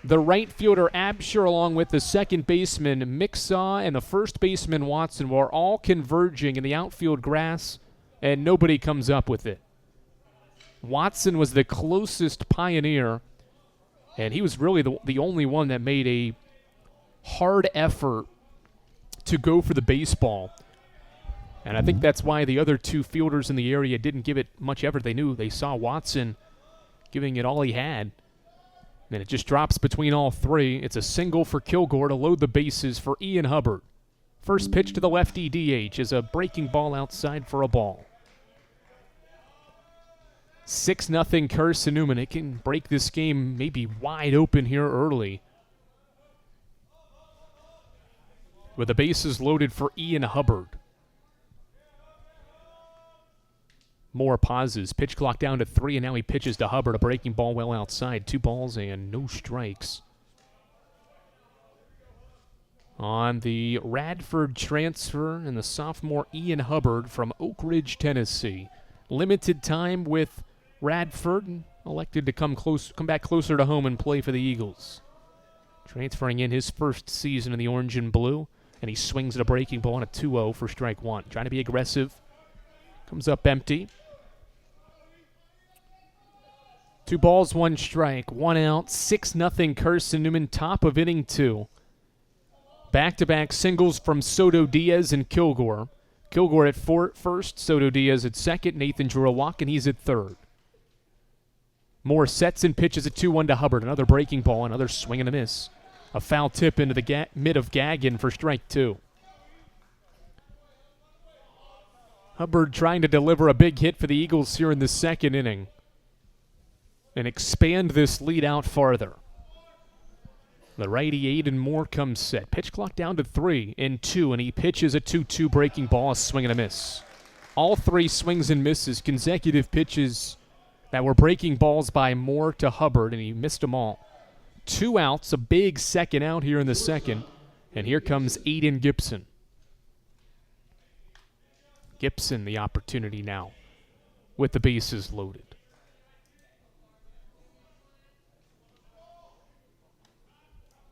The right fielder Absher along with the second baseman Mixaw and the first baseman Watson were all converging in the outfield grass, and nobody comes up with it. Watson was the closest pioneer, and he was really the only one that made a hard effort to go for the baseball. And I think that's why the other 2 fielders in the area didn't give it much effort. They knew they saw Watson giving it all he had. And it just drops between all 3. It's a single for Kilgore to load the bases for Ian Hubbard. First pitch to the lefty DH is a breaking ball outside for a ball. 6-0 Carson-Newman. It can break this game maybe wide open here early. With the bases loaded for Ian Hubbard. Moore pauses. Pitch clock down to 3, and now he pitches to Hubbard. A breaking ball well outside. 2 balls and no strikes. On the Radford transfer and the sophomore Ian Hubbard from Oak Ridge, Tennessee. Limited time with Radford and elected to come back closer to home and play for the Eagles. Transferring in his first season in the orange and blue, and he swings at a breaking ball on a 2-0 for strike one. Trying to be aggressive. Comes up empty. 2 balls, 1 strike, 1 out, 6-0 Carson-Newman, top of inning 2. Back-to-back singles from Soto Diaz and Kilgore. Kilgore at first, Soto Diaz at second, Nathan drew a walk, and he's at third. Moore sets and pitches a 2-1 to Hubbard. Another breaking ball, another swing and a miss. A foul tip into the mid of Gagnon for strike 2. Hubbard trying to deliver a big hit for the Eagles here in the second inning and expand this lead out farther. The righty Aiden Moore comes set. Pitch clock down to 3-2, and he pitches a 2-2 breaking ball, a swing and a miss. All 3 swings and misses, consecutive pitches that were breaking balls by Moore to Hubbard, and he missed them all. 2 outs, a big second out here in the second, and here comes Aiden Gibson. Gibson the opportunity now with the bases loaded.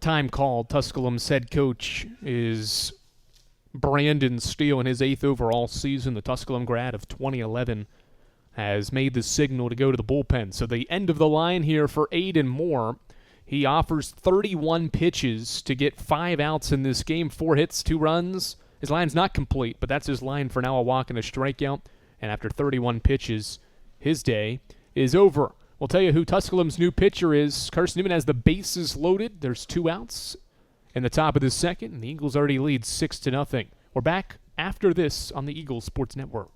Time called. Tusculum's head coach is Brandon Steele in his 8th overall season. The Tusculum grad of 2011 has made the signal to go to the bullpen. So the end of the line here for Aiden Moore. He offers 31 pitches to get 5 outs in this game, 4 hits, 2 runs. His line's not complete, but that's his line for now, a walk and a strikeout. And after 31 pitches, his day is over. We'll tell you who Tusculum's new pitcher is. Carson-Newman has the bases loaded. There's 2 outs in the top of the second, and the Eagles already lead 6-0. We're back after this on the Eagles Sports Network.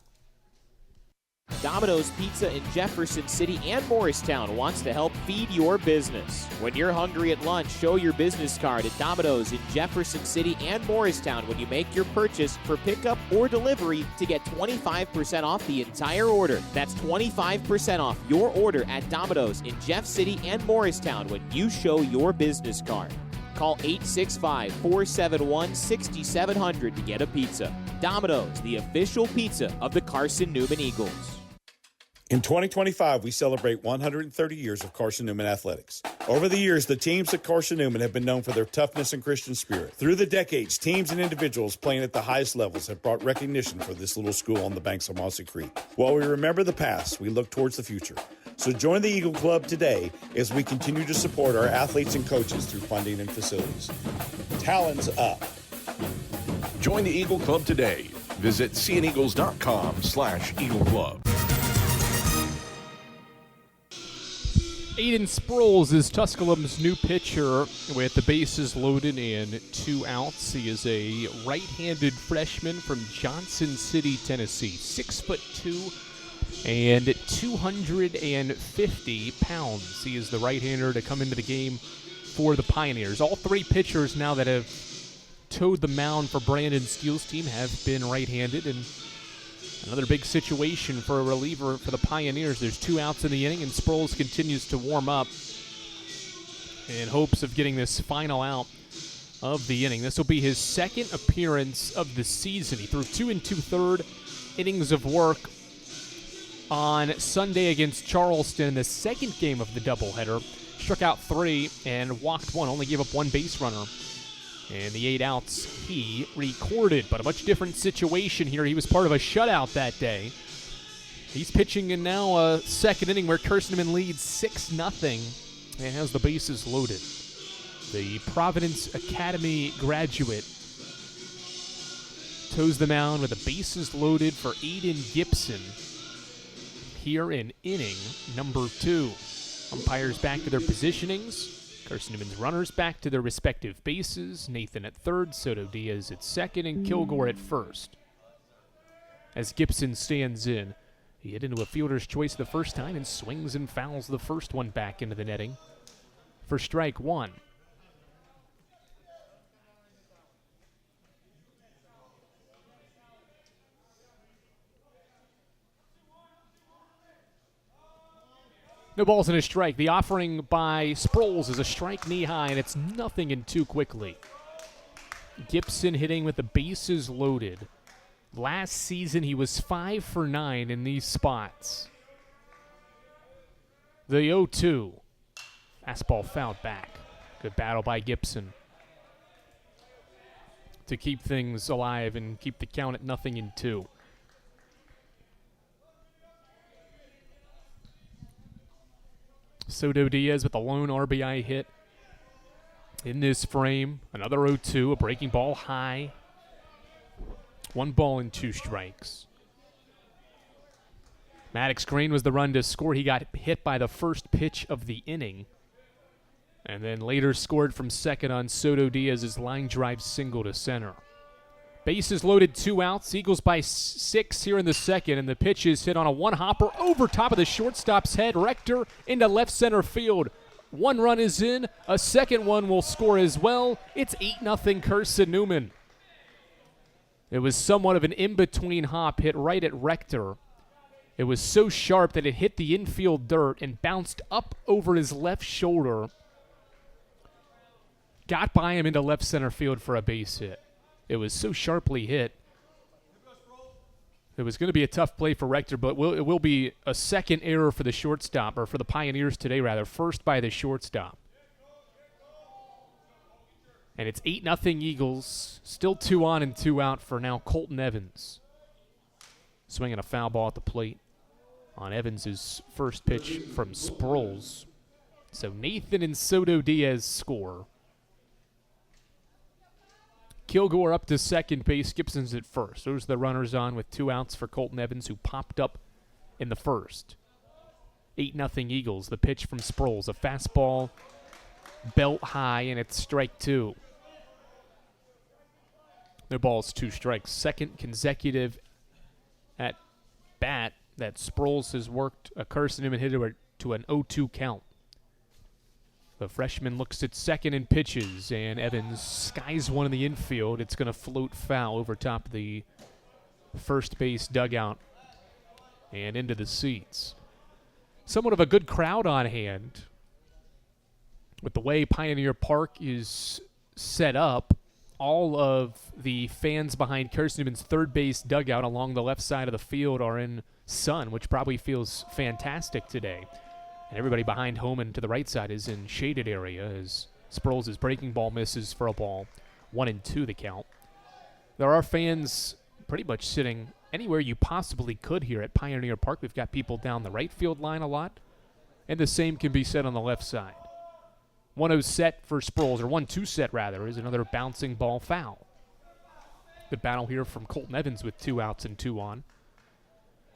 Domino's Pizza in Jefferson City and Morristown wants to help feed your business. When you're hungry at lunch, show your business card at Domino's in Jefferson City and Morristown when you make your purchase for pickup or delivery to get 25% off the entire order. That's 25% off your order at Domino's in Jeff City and Morristown when you show your business card. Call 865-471-6700 to get a pizza. Domino's, the official pizza of the Carson-Newman Eagles. In 2025, we celebrate 130 years of Carson-Newman athletics. Over the years, the teams at Carson-Newman have been known for their toughness and Christian spirit. Through the decades, teams and individuals playing at the highest levels have brought recognition for this little school on the banks of Mossy Creek. While we remember the past, we look towards the future. So join the Eagle Club today as we continue to support our athletes and coaches through funding and facilities. Talons up. Join the Eagle Club today. Visit seeandeagles.com/Eagle Club. Aiden Sproles is Tusculum's new pitcher with the bases loaded and 2 outs. He is a right-handed freshman from Johnson City, Tennessee. 6'2" and 250 pounds. He is the right-hander to come into the game for the Pioneers. All 3 pitchers now that have towed the mound for Brandon Steele's team have been right-handed, and another big situation for a reliever for the Pioneers. There's 2 outs in the inning, and Sproles continues to warm up in hopes of getting this final out of the inning. This will be his 2nd appearance of the season. He threw 2 2/3 innings of work on Sunday against Charleston in the 2nd game of the doubleheader. Struck out 3 and walked 1, only gave up 1 base runner. And the 8 outs he recorded, but a much different situation here. He was part of a shutout that day. He's pitching in now a 2nd inning where Carson-Newman leads 6-0 and has the bases loaded. The Providence Academy graduate toes the mound with the bases loaded for Aiden Gibson here in inning number 2. Umpires back to their positionings. Carson-Newman's runners back to their respective bases. Nathan at 3rd, Soto Diaz at 2nd, and Kilgore at 1st. As Gibson stands in, he hit into a fielder's choice the first time and swings and fouls the first one back into the netting for strike 1. No balls and a strike. The offering by Sproles is a strike knee high, and it's 0-2 quickly. Gibson hitting with the bases loaded. Last season, he was 5 for 9 in these spots. The 0-2. Fastball fouled back. Good battle by Gibson to keep things alive and keep the count at 0-2. Soto Diaz with a lone RBI hit in this frame. Another 0-2, a breaking ball high. 1 ball and 2 strikes. Maddox Green was the run to score. He got hit by the first pitch of the inning, and then later scored from second on Soto Diaz's line drive single to center. Bases loaded, 2 outs. Eagles by 6 here in the second, and the pitch is hit on a one-hopper over top of the shortstop's head. Rector into left center field. 1 run is in. A second one will score as well. It's 8-0 Carson-Newman. It was somewhat of an in-between hop hit right at Rector. It was so sharp that it hit the infield dirt and bounced up over his left shoulder. Got by him into left center field for a base hit. It was so sharply hit. It was going to be a tough play for Rector, but it will be a second error for the shortstop, or for the Pioneers today, rather. First by the shortstop. And it's 8-0 Eagles. Still 2 on and 2 out for now Colton Evans. Swinging a foul ball at the plate on Evans' first pitch from Sproles. So Nathan and Soto Diaz score. Kilgore up to second base. Gibson's at first. Those are the runners on with 2 outs for Colton Evans, who popped up in the first. 8-0 Eagles. The pitch from Sproles. A fastball, belt high, and it's strike 2. Their ball's 2 strikes. Second consecutive at bat that Sproles has worked a Carson-Newman hitter to an 0-2 count. The freshman looks at second and pitches, and Evans skies one in the infield. It's going to float foul over top of the first base dugout and into the seats. Somewhat of a good crowd on hand. With the way Pioneer Park is set up, all of the fans behind Carson-Newman's third base dugout along the left side of the field are in sun, which probably feels fantastic today. And everybody behind home and to the right side is in shaded area as Sproles' breaking ball misses for a ball. 1-2 the count. There are fans pretty much sitting anywhere you possibly could here at Pioneer Park. We've got people down the right field line a lot, and the same can be said on the left side. 1-0 set for Sproles, or 1-2 set rather, is another bouncing ball foul. Good battle here from Colton Evans with 2 outs and 2 on.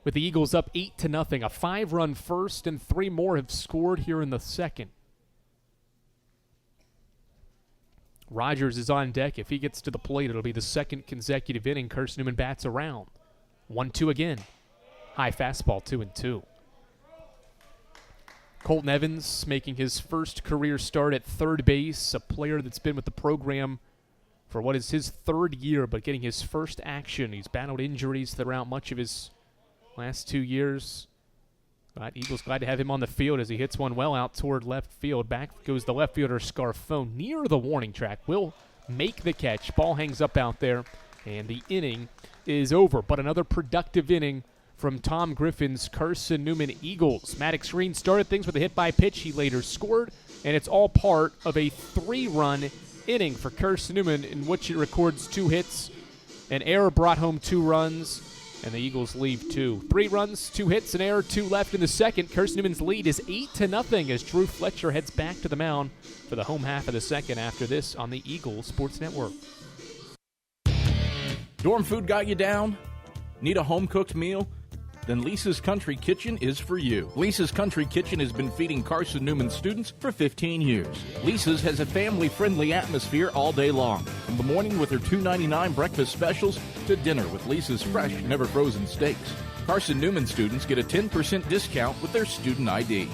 With the Eagles up 8-0, a 5-run first, and 3 more have scored here in the second. Rogers is on deck. If he gets to the plate, it'll be the second consecutive inning Carson-Newman bats around. 1-2 again. High fastball, 2-2. Colton Evans making his first career start at third base, a player that's been with the program for what is his 3rd year, but getting his first action. He's battled injuries throughout much of his last 2 years. But Eagles glad to have him on the field as he hits one well out toward left field. Back goes the left fielder Scarfone near the warning track. Will make the catch. Ball hangs up out there, and the inning is over. But another productive inning from Tom Griffin's Carson-Newman Eagles. Maddox Green started things with a hit by pitch. He later scored, and it's all part of a 3-run inning for Carson-Newman in which it records 2 hits. An error brought home 2 runs, and the Eagles leave 2. 3 runs, 2 hits, an error, 2 left in the second. Carson-Newman's lead is 8-0 as Drew Fletcher heads back to the mound for the home half of the second after this on the Eagles Sports Network. Dorm food got you down? Need a home-cooked meal? Then Lisa's Country Kitchen is for you. Lisa's Country Kitchen has been feeding Carson-Newman students for 15 years. Lisa's has a family-friendly atmosphere all day long, from the morning with her $2.99 breakfast specials to dinner with Lisa's fresh, never-frozen steaks. Carson-Newman students get a 10% discount with their student ID.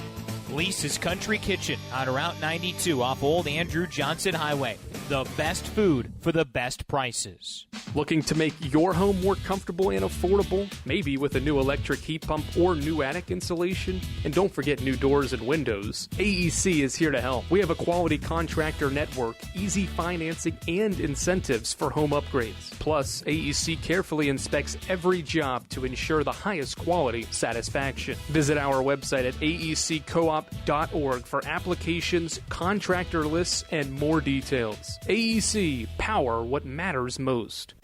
Lisa's Country Kitchen on Route 92 off Old Andrew Johnson Highway. The best food for the best prices. Looking to make your home more comfortable and affordable? Maybe with a new electric heat pump or new attic insulation? And don't forget new doors and windows. AEC is here to help. We have a quality contractor network, easy financing, and incentives for home upgrades. Plus, AEC carefully inspects every job to ensure the highest quality satisfaction. Visit our website at aeccoop.com AECshop.org for applications, contractor lists, and more details. AEC, power what matters most.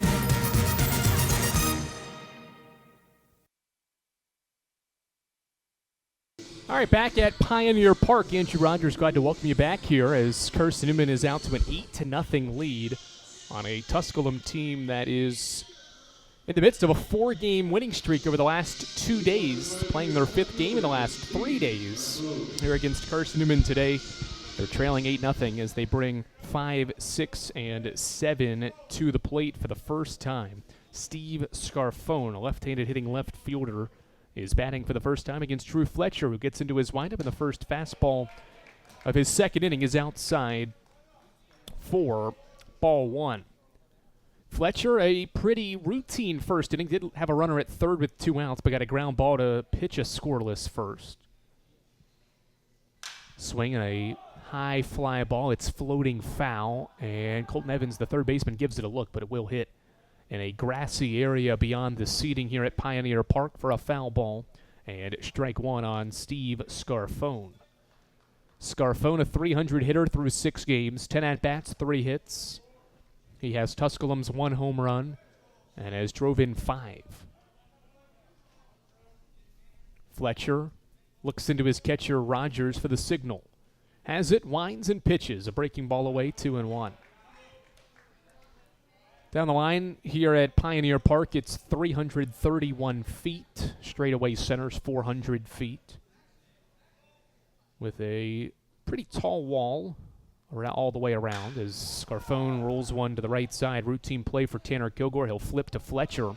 All right, back at Pioneer Park, Andrew Rogers, glad to welcome you back here as Carson-Newman is out to an 8-0 lead on a Tusculum team that is in the midst of a 4-game winning streak over the last 2 days, playing their 5th game in the last 3 days. Here against Carson-Newman today, they're trailing 8-0 as they bring 5, 6, and 7 to the plate for the first time. Steve Scarfone, a left-handed hitting left fielder, is batting for the first time against Drew Fletcher, who gets into his windup, and the first fastball of his second inning is outside for ball 1. Fletcher, a pretty routine first inning, did have a runner at third with 2 outs, but got a ground ball to pitch a scoreless first. Swing and a high fly ball. It's floating foul, and Colton Evans, the third baseman, gives it a look, but it will hit in a grassy area beyond the seating here at Pioneer Park for a foul ball, and strike 1 on Steve Scarfone. Scarfone, a 300 hitter through 6 games, 10 at-bats, 3 hits. He has Tusculum's 1 home run and has drove in 5. Fletcher looks into his catcher Rogers for the signal. Has it, winds and pitches, a breaking ball away, 2-1. Down the line here at Pioneer Park, it's 331 feet. Straightaway center's 400 feet. With a pretty tall wall all the way around as Scarfone rolls one to the right side. Routine play for Tanner Kilgore. He'll flip to Fletcher.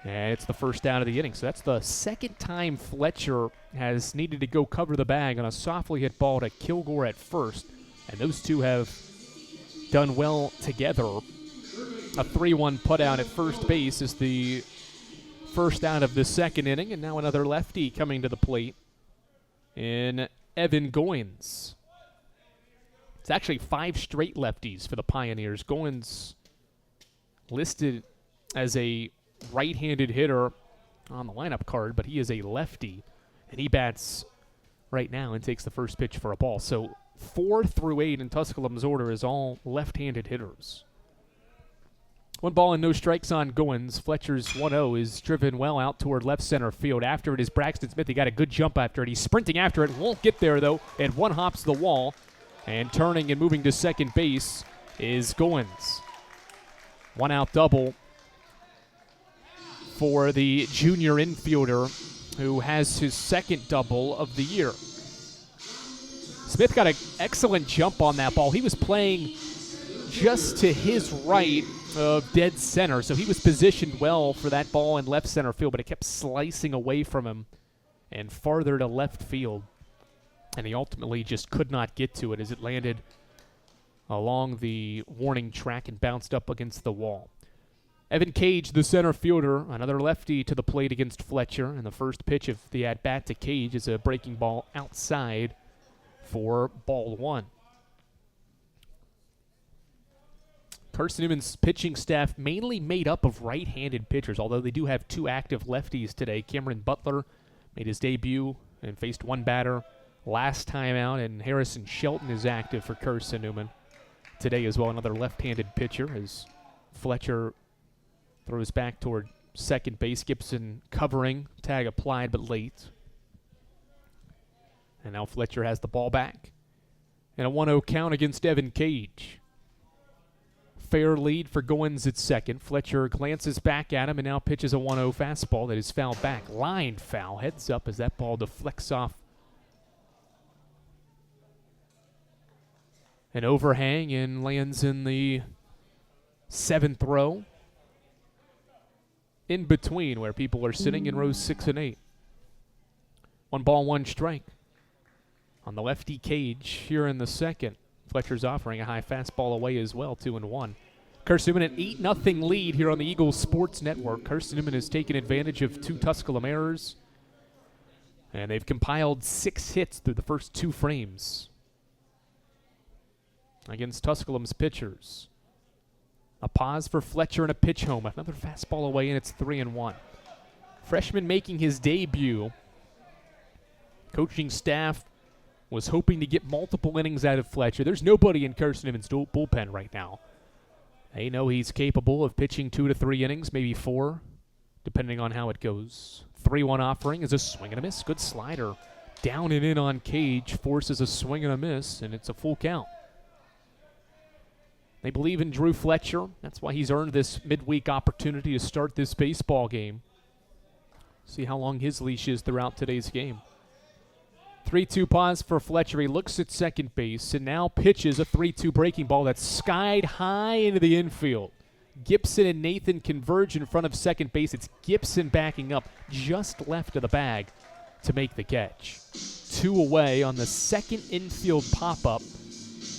And it's the first out of the inning. So that's the second time Fletcher has needed to go cover the bag on a softly hit ball to Kilgore at first. And those two have done well together. A 3-1 putout at first base is the first out of the second inning, and now another lefty coming to the plate in Evan Goins. It's actually 5 straight lefties for the Pioneers. Goins listed as a right-handed hitter on the lineup card, but he is a lefty, and he bats right now and takes the first pitch for a ball. So 4 through 8 in Tusculum's order is all left-handed hitters. 1 ball and no strikes on Goins. Fletcher's 1-0 is driven well out toward left center field. After it is Braxton Smith. He got a good jump after it. He's sprinting after it. Won't get there, though. And 1 hops the wall. And turning and moving to second base is Goins. 1 out double for the junior infielder who has his second double of the year. Smith got an excellent jump on that ball. He was playing just to his right of dead center, so he was positioned well for that ball in left center field, but it kept slicing away from him and farther to left field, and he ultimately just could not get to it as it landed along the warning track and bounced up against the wall. Evan Cage, the center fielder, another lefty to the plate against Fletcher, and the first pitch of the at-bat to Cage is a breaking ball outside for ball 1. Carson-Newman's pitching staff mainly made up of right-handed pitchers, although they do have 2 active lefties today. Cameron Butler made his debut and faced 1 batter last time out, and Harrison Shelton is active for Carson-Newman today as well, another left-handed pitcher as Fletcher throws back toward second base. Gibson covering, tag applied but late. And now Fletcher has the ball back. And a 1-0 count against Evan Cage. Fair lead for Goins at second. Fletcher glances back at him and now pitches a 1-0 fastball that is fouled back. Line foul. Heads up as that ball deflects off an overhang and lands in the 7th row. In between where people are sitting in rows 6 and 8. 1 ball, 1 strike. On the lefty Cage here in the second. Fletcher's offering a high fastball away as well, 2-1. Carson-Newman an 8-0 lead here on the Eagles Sports Network. Carson-Newman has taken advantage of 2 Tusculum errors, and they've compiled 6 hits through the first 2 frames against Tusculum's pitchers. A pause for Fletcher and a pitch home. Another fastball away, and it's 3-1. Freshman making his debut Coaching staff was hoping to get multiple innings out of Fletcher. There's nobody in Carson-Newman's bullpen right now. They know he's capable of pitching 2 to 3 innings, maybe 4, depending on how it goes. 3-1 offering is a swing and a miss. Good slider. Down and in on Cage, forces a swing and a miss, and it's a full count. They believe in Drew Fletcher. That's why he's earned this midweek opportunity to start this baseball game. See how long his leash is throughout today's game. 3-2 pause for Fletcher. He looks at second base and now pitches a 3-2 breaking ball that's skied high into the infield. Gibson and Nathan converge in front of second base. It's Gibson backing up just left of the bag to make the catch. 2 away on the second infield pop-up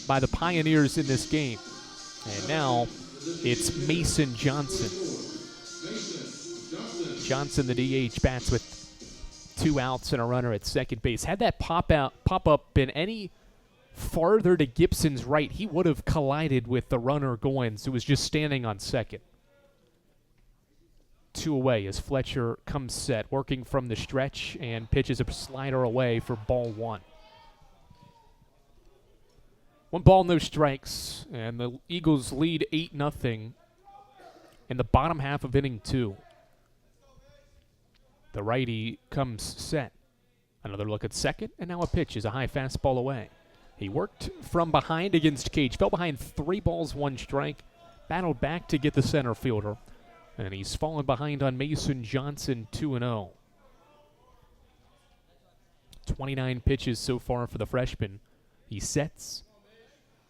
by the Pioneers in this game. And now it's Mason Johnson. Johnson, the DH, bats with 2 outs and a runner at second base. Had that pop-up been any farther to Gibson's right, he would have collided with the runner Goins, who was just standing on second. 2 away as Fletcher comes set, working from the stretch and pitches a slider away for ball 1. 1 ball, no strikes, and the Eagles lead 8-0 in the bottom half of inning 2. The righty comes set. Another look at second, and now a pitch is a high fastball away. He worked from behind against Cage, fell behind 3 balls, 1 strike, battled back to get the center fielder, and he's fallen behind on Mason Johnson, 2-0. 29 pitches so far for the freshman. He sets,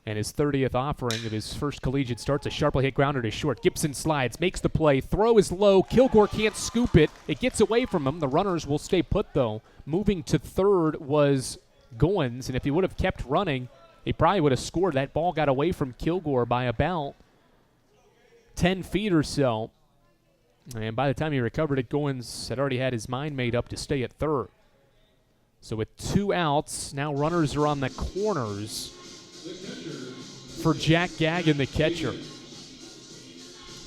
and his 30th offering of his first collegiate starts, a sharply hit grounder to short. Gibson slides, makes the play. Throw is low. Kilgore can't scoop it. It gets away from him. The runners will stay put, though. Moving to third was Goins, and if he would have kept running, he probably would have scored. That ball got away from Kilgore by about 10 feet or so. And by the time he recovered it, Goins had already had his mind made up to stay at third. So with 2 outs, now runners are on the corners for Jack Gagan, the catcher.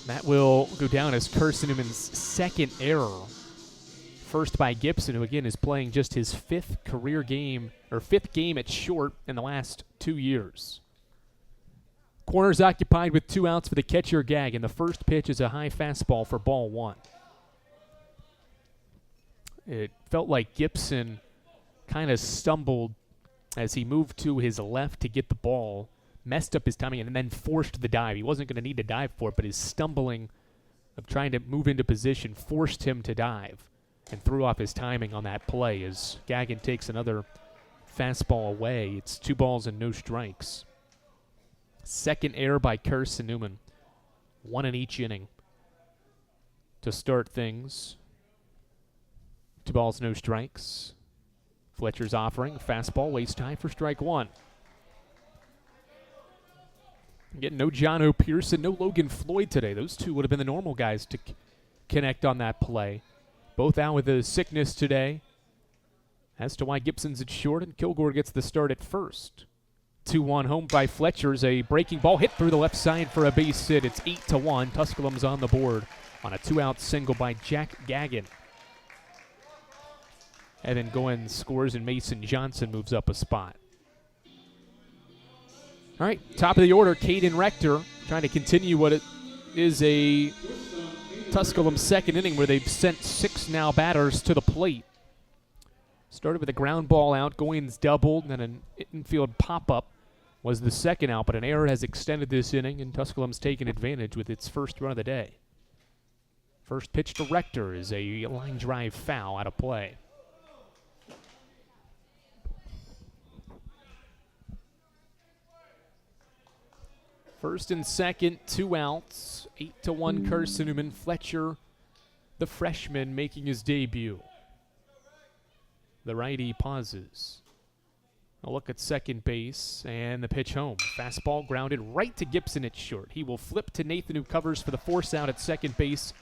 That will go down as Carson-Newman's second error. First by Gibson, who again is playing just his 5th career game, or 5th game at short in the last 2 years. Corners occupied with 2 outs for the catcher Gagan. The first pitch is a high fastball for ball 1. It felt like Gibson kind of stumbled as he moved to his left to get the ball, messed up his timing, and then forced the dive. He wasn't going to need to dive for it, but his stumbling of trying to move into position forced him to dive and threw off his timing on that play as Gagan takes another fastball away. It's 2 balls and no strikes. Second error by Carson-Newman. 1 in each inning to start things. 2 balls, no strikes. Fletcher's offering, fastball, waist high for strike 1. Again, no John O. Pearson, no Logan Floyd today. Those 2 would have been the normal guys to connect on that play. Both out with a sickness today. As to why Gibson's at short and Kilgore gets the start at first. 2-1 home by Fletcher's a breaking ball hit through the left side for a base hit. It's 8-1. Tusculum's on the board on a 2-out single by Jack Gagan. Evan Goins scores and Mason Johnson moves up a spot. All right, top of the order, Caden Rector trying to continue what it is a Tusculum second inning where they've sent 6 now batters to the plate. Started with a ground ball out, Goins doubled, and an infield pop-up was the second out, but an error has extended this inning, and Tusculum's taken advantage with its first run of the day. First pitch to Rector is a line drive foul out of play. First and second, 2 outs, 8-1 Carson-Newman. Fletcher, the freshman, making his debut. The righty pauses. A look at second base, and the pitch home. Fastball grounded right to Gibson at short. He will flip to Nathan, who covers for the force out at second base,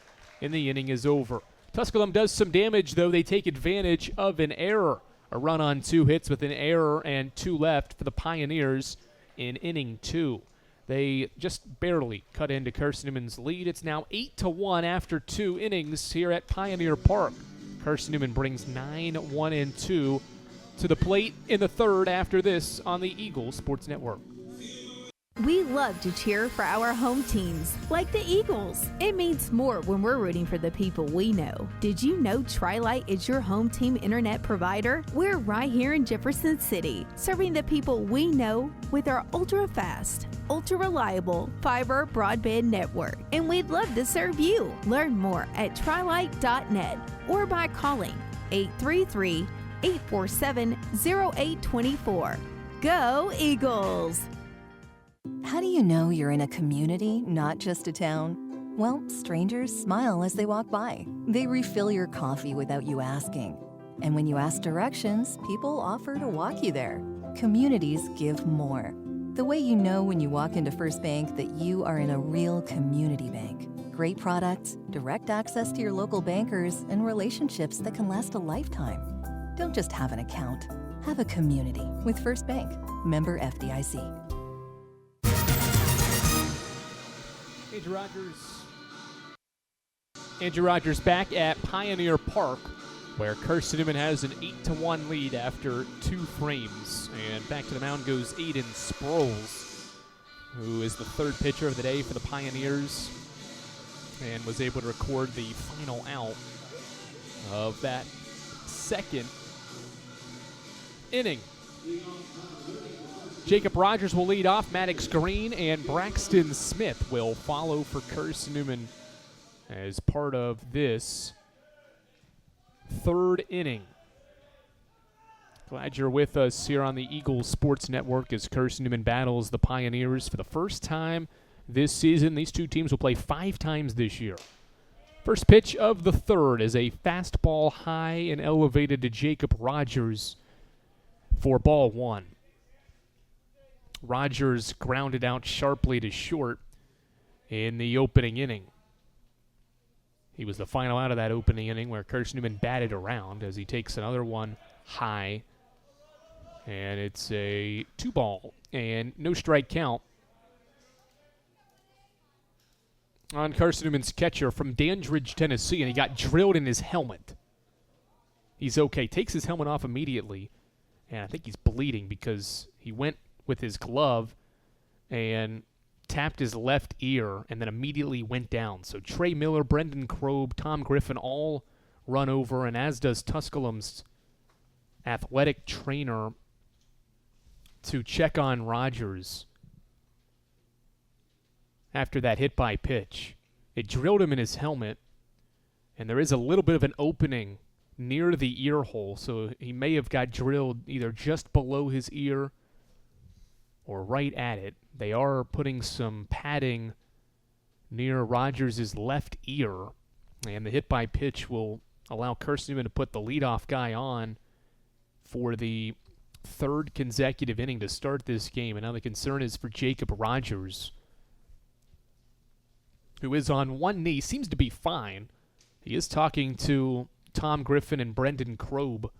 and the inning is over. Tusculum does some damage, though. They take advantage of an error. A run on 2 hits with an error and 2 left for the Pioneers in inning 2. They just barely cut into Carson-Newman's lead. It's now 8-1 after 2 innings here at Pioneer Park. Carson-Newman brings 9-1-2 to the plate in the third after this on the Eagles Sports Network. We love to cheer for our home teams, like the Eagles. It means more when we're rooting for the people we know. Did you know Tri-Lite is your home team internet provider? We're right here in Jefferson City, serving the people we know with our ultra-fast, ultra-reliable fiber broadband network. And we'd love to serve you. Learn more at trilite.net or by calling 833-847-0824. Go Eagles! How do you know you're in a community, not just a town? Well, strangers smile as they walk by. They refill your coffee without you asking. And when you ask directions, people offer to walk you there. Communities give more. The way you know when you walk into First Bank that you are in a real community bank. Great products, direct access to your local bankers, and relationships that can last a lifetime. Don't just have an account. Have a community with First Bank. Member FDIC. Andrew Rogers back at Pioneer Park, where Carson-Newman has an 8-1 lead after 2 frames. And back to the mound goes Aiden Sproles, who is the third pitcher of the day for the Pioneers and was able to record the final out of that second inning. Jacob Rogers will lead off. Maddox Green and Braxton Smith will follow for Carson-Newman as part of this third inning. Glad you're with us here on the Eagles Sports Network as Carson-Newman battles the Pioneers for the first time this season. These two teams will play 5 times this year. First pitch of the third is a fastball high and elevated to Jacob Rogers for ball 1. Rogers grounded out sharply to short in the opening inning. He was the final out of that opening inning where Carson-Newman batted around as he takes another one high. And it's a 2-ball and no strike count on Carson-Newman's catcher from Dandridge, Tennessee, and he got drilled in his helmet. He's okay. Takes his helmet off immediately, and I think he's bleeding because he went with his glove and tapped his left ear and then immediately went down. So Trey Miller, Brendan Kroeb, Tom Griffin all run over, and as does Tusculum's athletic trainer to check on Rogers after that hit by pitch. It drilled him in his helmet, and there is a little bit of an opening near the ear hole, so he may have got drilled either just below his ear or right at it. They are putting some padding near Rogers' left ear, and the hit by pitch will allow Carson-Newman to put the leadoff guy on for the third consecutive inning to start this game. And now the concern is for Jacob Rogers, who is on one knee, seems to be fine. He is talking to Tom Griffin and Brendan Kroeb.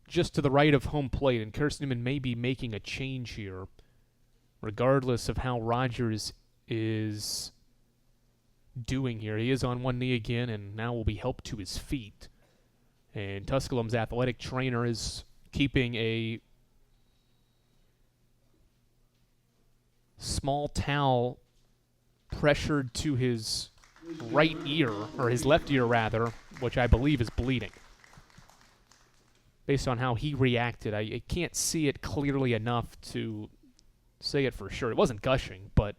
Just to the right of home plate, and Carson-Newman may be making a change here, regardless of how Rogers is doing here. He is on one knee again, and now will be helped to his feet. And Tusculum's athletic trainer is keeping a small towel pressured to his right ear, or his left ear rather, which I believe is bleeding. Based on how he reacted, I can't see it clearly enough to say it for sure. It wasn't gushing, but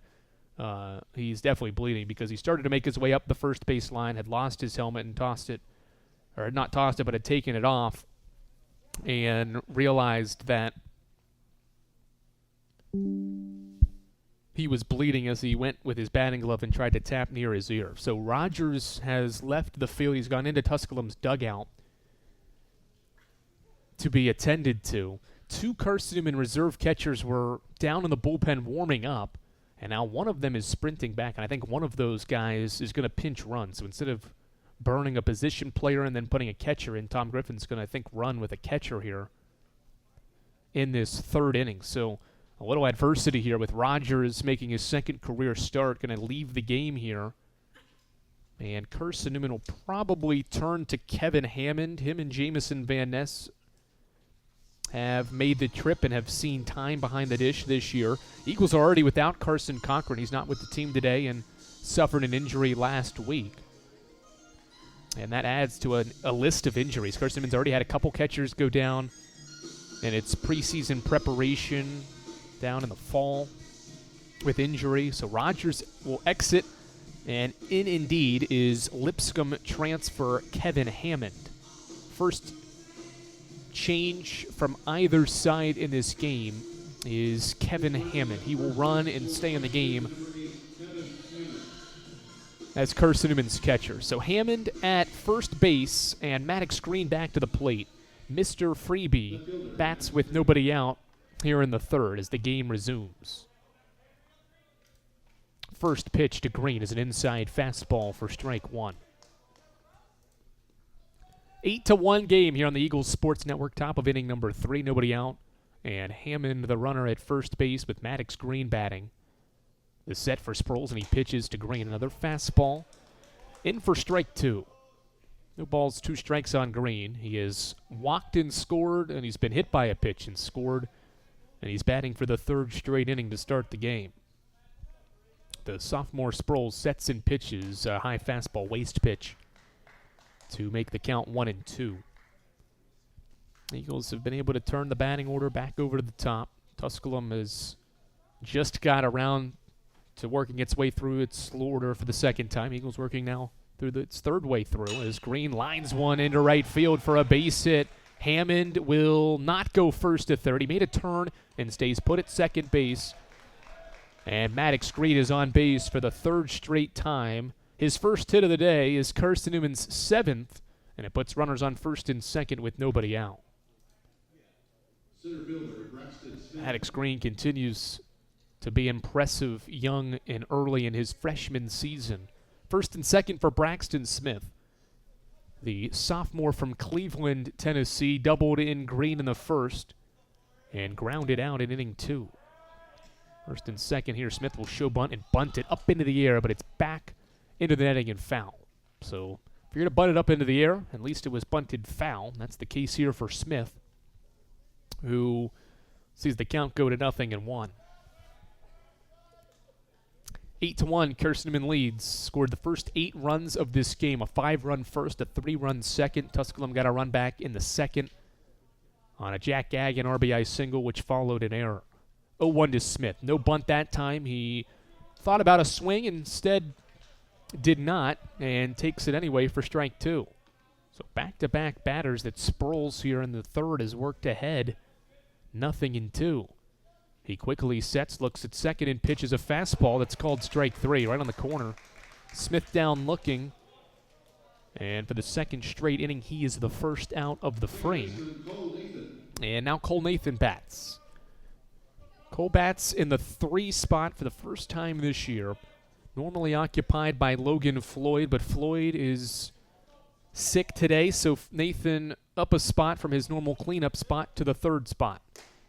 he's definitely bleeding because he started to make his way up the first base line, had lost his helmet and tossed it, or had not tossed it, but had taken it off, and realized that he was bleeding as he went with his batting glove and tried to tap near his ear. So Rogers has left the field. He's gone into Tusculum's dugout to be attended to. 2 Carson-Newman reserve catchers were down in the bullpen warming up, and now one of them is sprinting back, and I think one of those guys is going to pinch run. So instead of burning a position player and then putting a catcher in, Tom Griffin's going to, I think, run with a catcher here in this third inning. So a little adversity here with Rogers making his second career start, going to leave the game here And Carson-Newman will probably turn to Kevin Hammond. Him and Jamison Van Ness have made the trip and have seen time behind the dish this year. Eagles are already without Carson Cochran. He's not with the team today and suffered an injury last week. And that adds to a list of injuries. Carson-Newman's already had a couple catchers go down, and it's preseason preparation down in the fall with injury. So Rogers will exit, and in indeed is Lipscomb transfer Kevin Hammond. First change from either side in this game is Kevin Hammond. He will run and stay in the game as Carson-Newman's catcher. So Hammond at first base and Maddox Green back to the plate. Mr. Freebie bats with nobody out here in the third as the game resumes. First pitch to Green is an inside fastball for strike one. 8-1 game here on the Eagles Sports Network. Top of inning number 3, nobody out. And Hammond, the runner at first base with Maddox Green batting. The set for Sproles, and he pitches to Green. Another fastball. In for strike 2. No balls, 2 strikes on Green. He has walked and scored, and he's been hit by a pitch and scored. And he's batting for the 3rd straight inning to start the game. The sophomore Sproles sets and pitches a high fastball waist pitch to make the count 1-2. Eagles have been able to turn the batting order back over to the top. Tusculum has just got around to working its way through its slow order for the second time. Eagles working now through its third way through as Green lines one into right field for a base hit. Hammond will not go first to third. He made a turn and stays put at second base. And Maddox Green is on base for the 3rd straight time. His first hit of the day is Carson-Newman's 7th, and it puts runners on first and second with nobody out. Maddox Green continues to be impressive young and early in his freshman season. First and second for Braxton Smith. The sophomore from Cleveland, Tennessee, doubled in Green in the first and grounded out in inning 2. First and second here, Smith will show bunt and bunt it up into the air, but it's back into the netting and foul. So if you're going to bunt it up into the air, at least it was bunted foul. That's the case here for Smith, who sees the count go to 0-1. 8-1, Carson-Newman leads. Scored the first 8 runs of this game. A 5-run first, a 3-run second. Tusculum got a run back in the second on a Jack Gagnon RBI single, which followed an error. 0-1 to Smith. No bunt that time. He thought about a swing, instead did not, and takes it anyway for strike 2. So back-to-back batters that Sproles here in the third has worked ahead. 0-2. He quickly sets, looks at second, and pitches a fastball that's called strike 3 right on the corner. Smith down looking. And for the 2nd straight inning, he is the first out of the frame. And now Cole Nathan bats. Cole bats in the 3 spot for the first time this year. Normally occupied by Logan Floyd, but Floyd is sick today, so Nathan up a spot from his normal cleanup spot to the 3rd spot.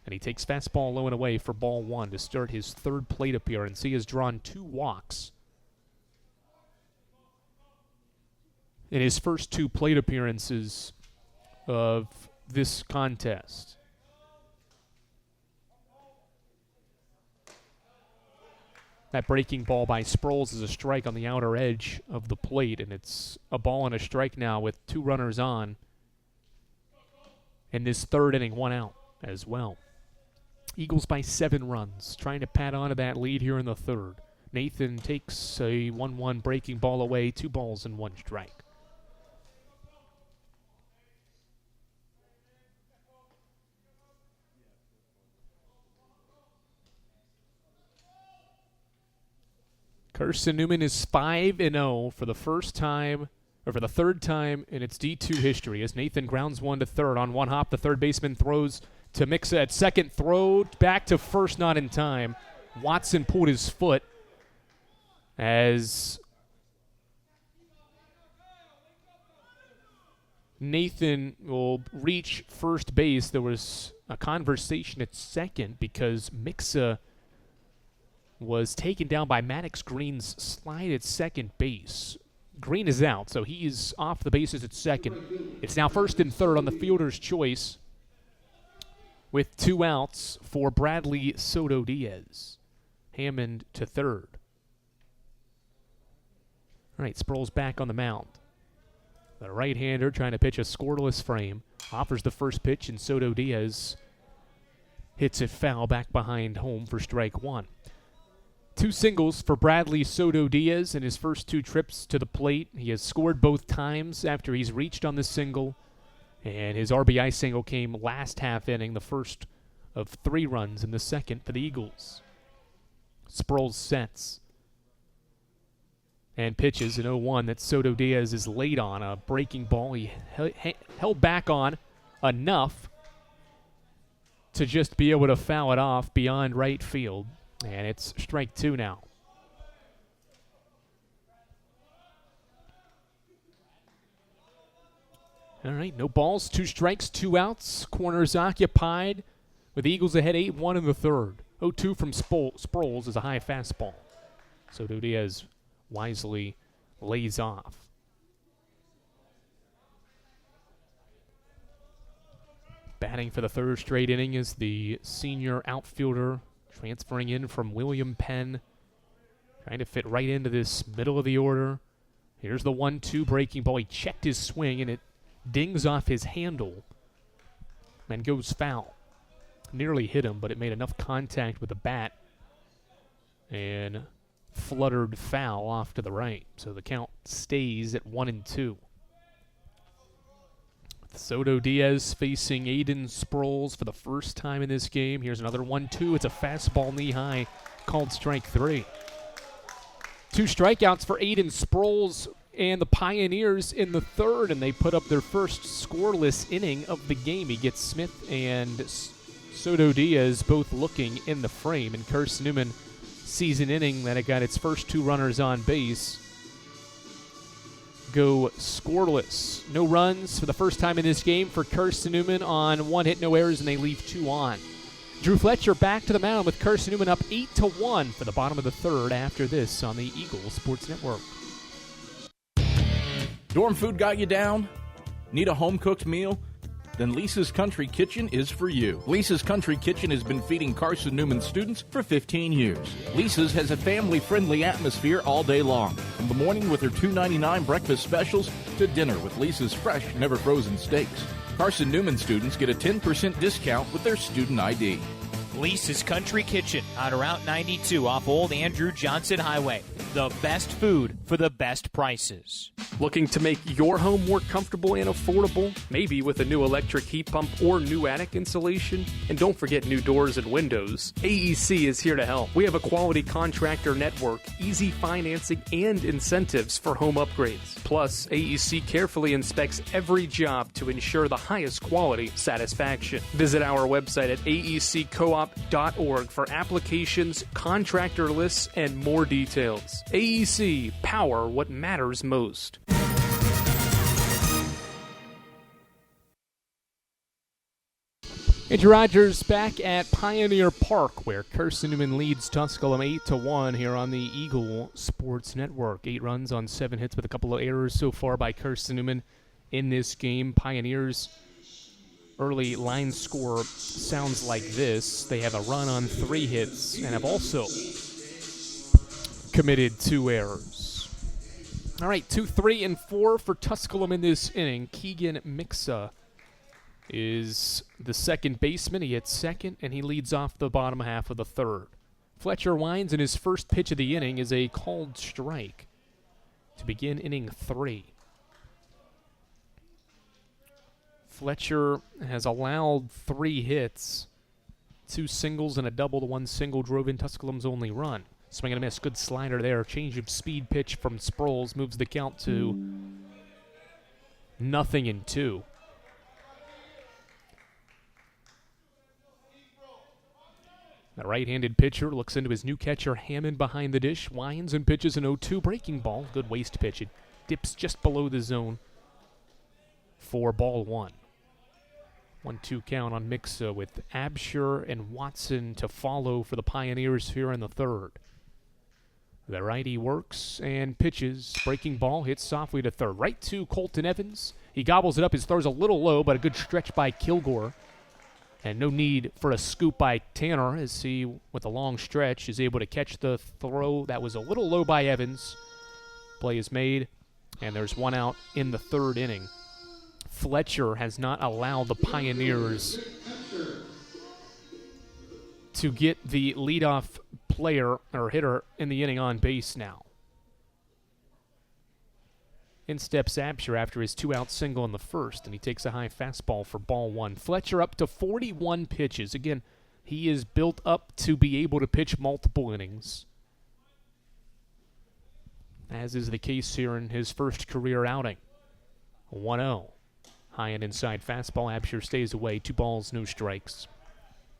And he takes fastball low and away for ball 1 to start his 3rd plate appearance. He has drawn 2 walks in his first 2 plate appearances of this contest. That breaking ball by Sproles is a strike on the outer edge of the plate, and it's a ball and a strike now with 2 runners on. In this 3rd inning, 1 out as well. Eagles by 7 runs, trying to pat onto that lead here in the 3rd. Nathan takes a 1-1 breaking ball away, 2 balls and 1 strike. Carson-Newman is 5-0 for the first time, or for the 3rd time in its D2 history, as Nathan grounds 1 to 3rd. On 1 hop, the 3rd baseman throws to Mixa at second, throw back to first, not in time. Watson pulled his foot as Nathan will reach first base. There was a conversation at second because Mixa was taken down by Maddox Green's slide at second base. Green is out, so he's off the bases at second. It's now first and third on the fielder's choice with 2 outs for Bradley Soto Diaz. Hammond to third. All right, Sproles back on the mound. The right-hander trying to pitch a scoreless frame. Offers the first pitch, and Soto Diaz hits it foul back behind home for strike 1. 2 singles for Bradley Soto Diaz in his first 2 trips to the plate. He has scored both times after he's reached on the single, and his RBI single came last half inning, the first of 3 runs in the second for the Eagles. Sproles sets and pitches an 0-1 that Soto Diaz is late on. A breaking ball he held back on enough to just be able to foul it off beyond right field. And it's strike 2 now. All right, no balls, 2 strikes, 2 outs. Corners occupied with the Eagles ahead 8-1 in the third. 0-2 from Sproles is a high fastball. Soto Diaz wisely lays off. Batting for the third straight inning is the senior outfielder transferring in from William Penn. Trying to fit right into this middle of the order. Here's the 1-2 breaking ball. He checked his swing, and it dings off his handle and goes foul. Nearly hit him, but it made enough contact with the bat and fluttered foul off to the right. So the count stays at 1-2. Soto Diaz facing Aiden Sproles for the first time in this game. Here's another 1-2. It's a fastball knee-high, called strike 3. 2 strikeouts for Aiden Sproles and the Pioneers in the third, and they put up their first scoreless inning of the game. He gets Smith and Soto Diaz both looking in the frame, and Carson-Newman sees an inning that it got its first 2 runners on base go scoreless. No runs for the first time in this game for Carson-Newman on 1 hit, no errors, and they leave 2 on. Drew Fletcher back to the mound with Carson-Newman up 8-1 for the bottom of the third after this on the Eagle Sports Network. Dorm food got you down? Need a home-cooked meal? Then Lisa's Country Kitchen is for you. Lisa's Country Kitchen has been feeding Carson-Newman students for 15 years. Lisa's has a family-friendly atmosphere all day long, from the morning with her $2.99 breakfast specials to dinner with Lisa's fresh, never-frozen steaks. Carson-Newman students get a 10% discount with their student ID. Lisa's Country Kitchen on Route 92 off Old Andrew Johnson Highway. The best food for the best prices. Looking to make your home more comfortable and affordable? Maybe with a new electric heat pump or new attic insulation? And don't forget new doors and windows. AEC is here to help. We have a quality contractor network, easy financing, and incentives for home upgrades. Plus, AEC carefully inspects every job to ensure the highest quality satisfaction. Visit our website at aeccoop.org for applications, contractor lists, and more details. AEC, power what matters most. Andrew Rogers back at Pioneer Park, where Carson-Newman leads Tusculum 8-1 here on the Eagle Sports Network. 8 runs on 7 hits with a couple of errors so far by Carson-Newman in this game. Pioneers' early line score sounds like this. They have a run on 3 hits and have also committed 2 errors. All right, 2, 3, and 4 for Tusculum in this inning. Keegan Mixa is the second baseman. He hits second, and he leads off the bottom half of the third. Fletcher winds, and his first pitch of the inning is a called strike to begin inning 3. Fletcher has allowed 3 hits, 2 singles and a double. The 1 single drove in Tusculum's only run. Swing and a miss. Good slider there. Change of speed pitch from Sproles moves the count to 0-2. The right-handed pitcher looks into his new catcher, Hammond, behind the dish. Winds and pitches an 0-2 breaking ball. Good waist pitch. It dips just below the zone for ball 1. 1-2 count on Mixa with Absher and Watson to follow for the Pioneers here in the third. The righty works and pitches. Breaking ball hits softly to third. Right to Colton Evans. He gobbles it up. His throw's a little low, but a good stretch by Kilgore. And no need for a scoop by Tanner as he, with a long stretch, is able to catch the throw that was a little low by Evans. Play is made, and there's one out in the third inning. Fletcher has not allowed the Pioneers to get the leadoff player or hitter in the inning on base now. In steps Absher after his 2-out single in the first, and he takes a high fastball for ball one. Fletcher up to 41 pitches. Again, he is built up to be able to pitch multiple innings, as is the case here in his first career outing. 1-0. High and inside fastball. Absher stays away. 2 balls, no strikes.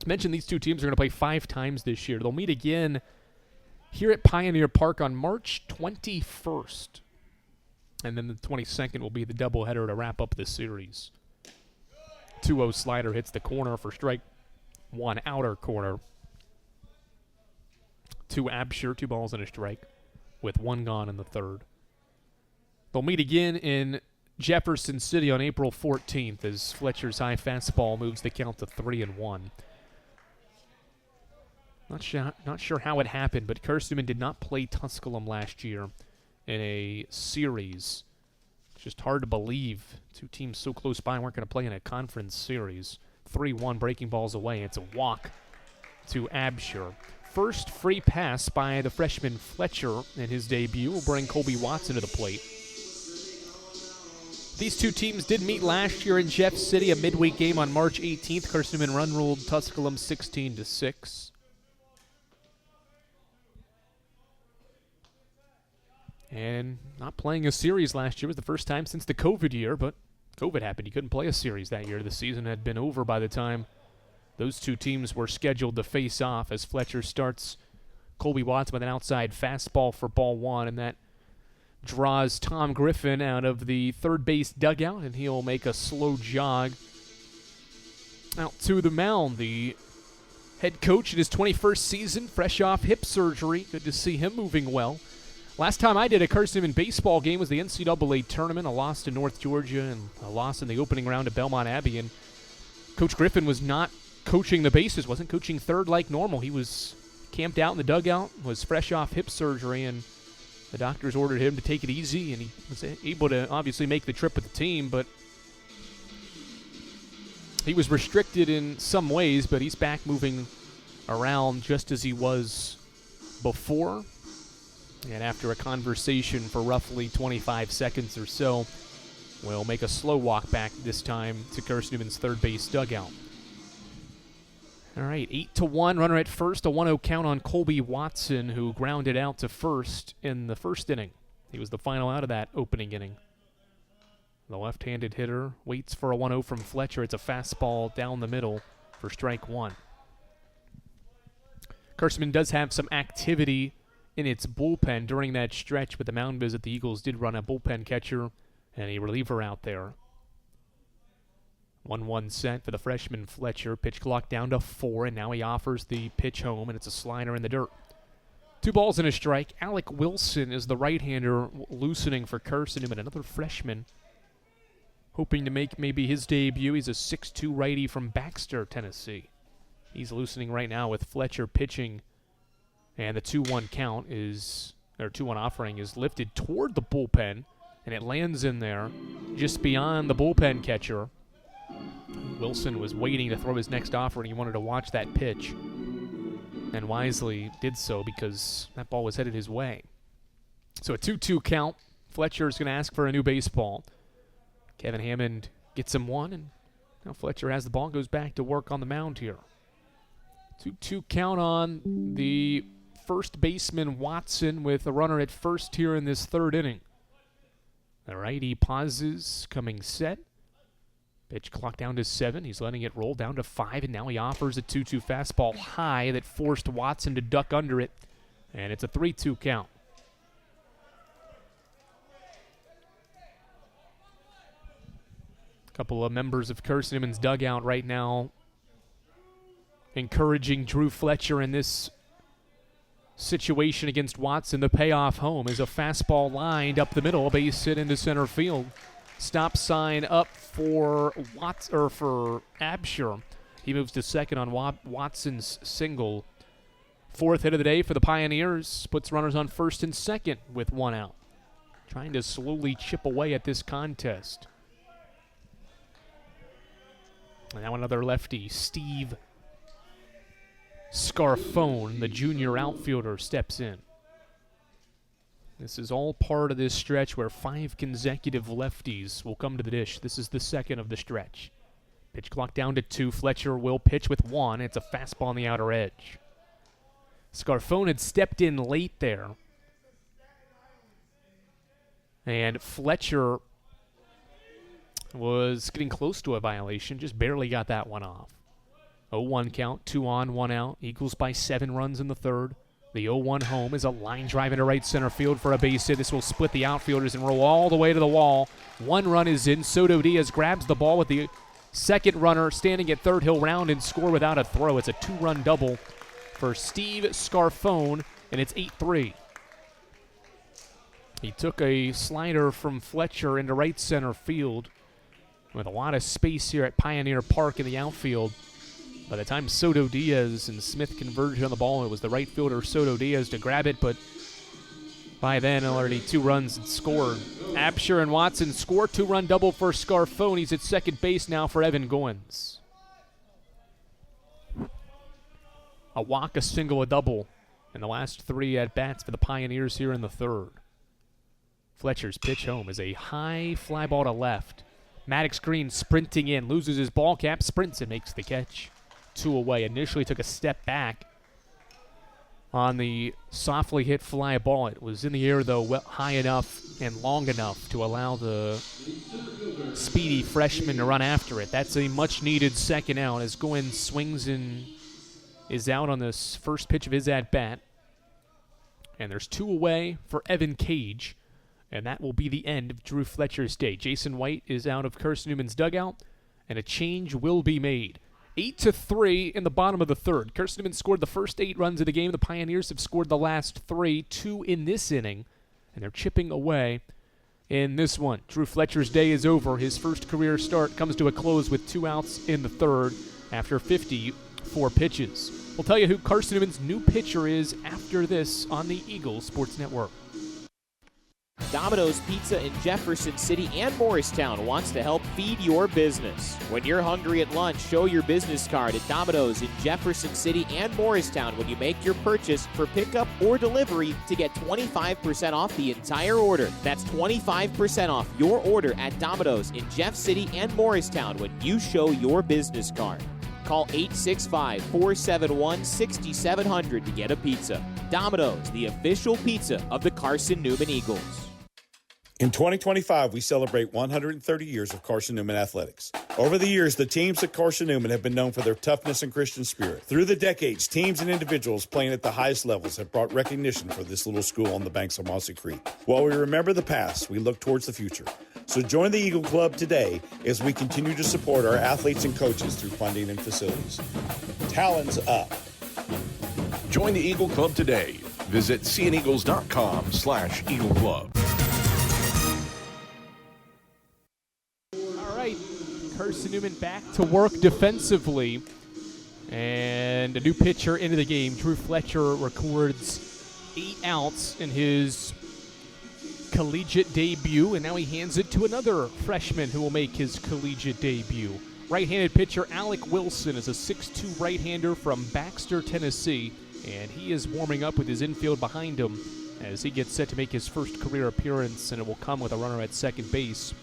I mentioned these two teams are going to play 5 times this year. They'll meet again here at Pioneer Park on March 21st. And then the 22nd will be the doubleheader to wrap up the series. 2-0 slider hits the corner for strike one, outer corner. To Absher, 2 balls and a strike, with 1 gone in the third. They'll meet again in Jefferson City on April 14th as Fletcher's high fastball moves the count to 3-1. Not sure how it happened, but Carson-Newman did not play Tusculum last year in a series. It's just hard to believe 2 teams so close by weren't going to play in a conference series. 3-1, breaking balls away. It's a walk to Absher. First free pass by the freshman Fletcher in his debut will bring Colby Watson to the plate. These 2 teams did meet last year in Jeff City, a midweek game on March 18th. Carson-Newman run-ruled Tusculum 16-6. And not playing a series last year was the first time since the COVID year, but COVID happened. You couldn't play a series that year. The season had been over by the time those 2 teams were scheduled to face off as Fletcher starts Colby Watson with an outside fastball for ball one, and that draws Tom Griffin out of the third base dugout, and he'll make a slow jog out to the mound. The head coach in his 21st season, fresh off hip surgery. Good to see him moving well. Last time I did a Carson-Newman baseball game was the NCAA tournament, a loss to North Georgia and a loss in the opening round at Belmont Abbey. And Coach Griffin was not coaching the bases, wasn't coaching third like normal. He was camped out in the dugout, was fresh off hip surgery, and the doctors ordered him to take it easy, and he was able to obviously make the trip with the team, but he was restricted in some ways, but he's back moving around just as he was before. And after a conversation for roughly 25 seconds or so, we'll make a slow walk back this time to Carson-Newman's third base dugout. All right, 8-1, runner at first, a 1-0 count on Colby Watson, who grounded out to first in the first inning. He was the final out of that opening inning. The left-handed hitter waits for a 1-0 from Fletcher. It's a fastball down the middle for strike one. Carson-Newman does have some activity in its bullpen during that stretch with the mound visit. The Eagles did run a bullpen catcher and a reliever out there. 1-1 set for the freshman Fletcher. Pitch clock down to 4, and now he offers the pitch home, and it's a slider in the dirt. 2 balls and a strike. Alec Wilson is the right-hander loosening for Carson-Newman, another freshman hoping to make maybe his debut. He's a 6'2 righty from Baxter, Tennessee. He's loosening right now with Fletcher pitching. And the 2-1 count is, or 2-1 offering is lifted toward the bullpen, and it lands in there just beyond the bullpen catcher. Wilson was waiting to throw his next offer, and he wanted to watch that pitch, and wisely did so because that ball was headed his way. So a 2-2 count. Fletcher is going to ask for a new baseball. Kevin Hammond gets him one, and now Fletcher has the ball, goes back to work on the mound here. 2-2 count on the first baseman Watson with a runner at first here in this third inning. The righty pauses, coming set. Pitch clock down to 7. He's letting it roll down to 5, and now he offers a 2-2 fastball high that forced Watson to duck under it, and it's a 3-2 count. A couple of members of Carson-Newman's dugout right now encouraging Drew Fletcher in this situation against Watson. The payoff home is a fastball lined up the middle, base hit into center field. Stop sign up for for Absher. He moves to second on Watson's single. Fourth hit of the day for the Pioneers. Puts runners on first and second with one out. Trying to slowly chip away at this contest. And now another lefty, Steve Scarfone, the junior outfielder, steps in. This is all part of this stretch where 5 consecutive lefties will come to the dish. This is the second of the stretch. Pitch clock down to 2. Fletcher will pitch with 1. It's a fastball on the outer edge. Scarfone had stepped in late there. And Fletcher was getting close to a violation, just barely got that one off. 0-1 count, 2 on, 1 out. Eagles by 7 runs in the third. The 0-1 home is a line drive into right center field for a base hit. This will split the outfielders and roll all the way to the wall. 1 run is in. Soto Diaz grabs the ball with the second runner standing at third. He'll round and score without a throw. It's a 2-run double for Steve Scarfone, and it's 8-3. He took a slider from Fletcher into right center field with a lot of space here at Pioneer Park in the outfield. By the time Soto Diaz and Smith converged on the ball, it was the right fielder Soto Diaz to grab it, but by then already 2 runs had scored. Absher and Watson score. 2-run double for Scarfone. He's at second base now for Evan Goins. A walk, a single, a double in the last 3 at-bats for the Pioneers here in the third. Fletcher's pitch home is a high fly ball to left. Maddox Green sprinting in, loses his ball cap, sprints and makes the catch. 2 away. Initially took a step back on the softly hit fly ball. It was in the air, though, high enough and long enough to allow the speedy freshman to run after it. That's a much-needed second out as Goins swings and is out on this first pitch of his at-bat. And there's 2 away for Evan Cage, and that will be the end of Drew Fletcher's day. Jason White is out of Carson-Newman's dugout, and a change will be made. 8-3 in the bottom of the third. Carson-Newman scored the first 8 runs of the game. The Pioneers have scored the last 3, 2 in this inning, and they're chipping away in this one. Drew Fletcher's day is over. His first career start comes to a close with 2 outs in the third after 54 pitches. We'll tell you who Carson-Newman's new pitcher is after this on the Eagles Sports Network. Domino's Pizza in Jefferson City and Morristown wants to help feed your business. When you're hungry at lunch, show your business card at Domino's in Jefferson City and Morristown when you make your purchase for pickup or delivery to get 25% off the entire order. That's 25% off your order at Domino's in Jeff City and Morristown when you show your business card. Call 865-471-6700 to get a pizza. Domino's, the official pizza of the Carson-Newman Eagles. In 2025, we celebrate 130 years of Carson-Newman athletics. Over the years, the teams at Carson-Newman have been known for their toughness and Christian spirit. Through the decades, teams and individuals playing at the highest levels have brought recognition for this little school on the banks of Mossy Creek. While we remember the past, we look towards the future. So join the Eagle Club today as we continue to support our athletes and coaches through funding and facilities. Talons up. Join the Eagle Club today. Visit cneagles.com/Eagle Club. Carson-Newman back to work defensively. And a new pitcher into the game. Drew Fletcher records 8 outs in his collegiate debut, and now he hands it to another freshman who will make his collegiate debut. Right-handed pitcher Alec Wilson is a 6'2 right-hander from Baxter, Tennessee, and he is warming up with his infield behind him as he gets set to make his first career appearance, and it will come with a runner at second base.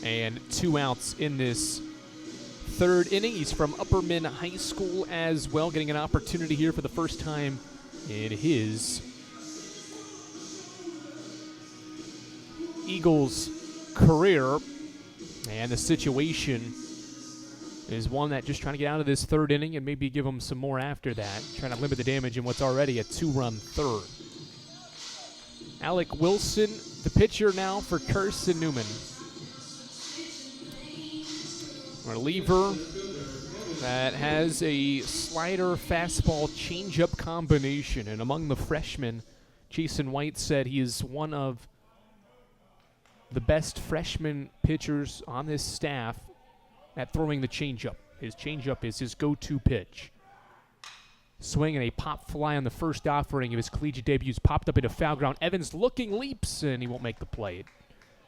And 2 outs in this third inning. He's from Upperman High School as well, getting an opportunity here for the first time in his Eagles career. And the situation is one that just trying to get out of this third inning and maybe give him some more after that, trying to limit the damage in what's already a 2-run third. Alec Wilson, the pitcher now for Carson-Newman. Reliever that has a slider, fastball, changeup combination. And among the freshmen, Jason White said he is one of the best freshman pitchers on this staff at throwing the changeup. His changeup is his go-to pitch. Swing and a pop fly on the first offering of his collegiate debuts, popped up into foul ground. Evans looking, leaps, and he won't make the play. It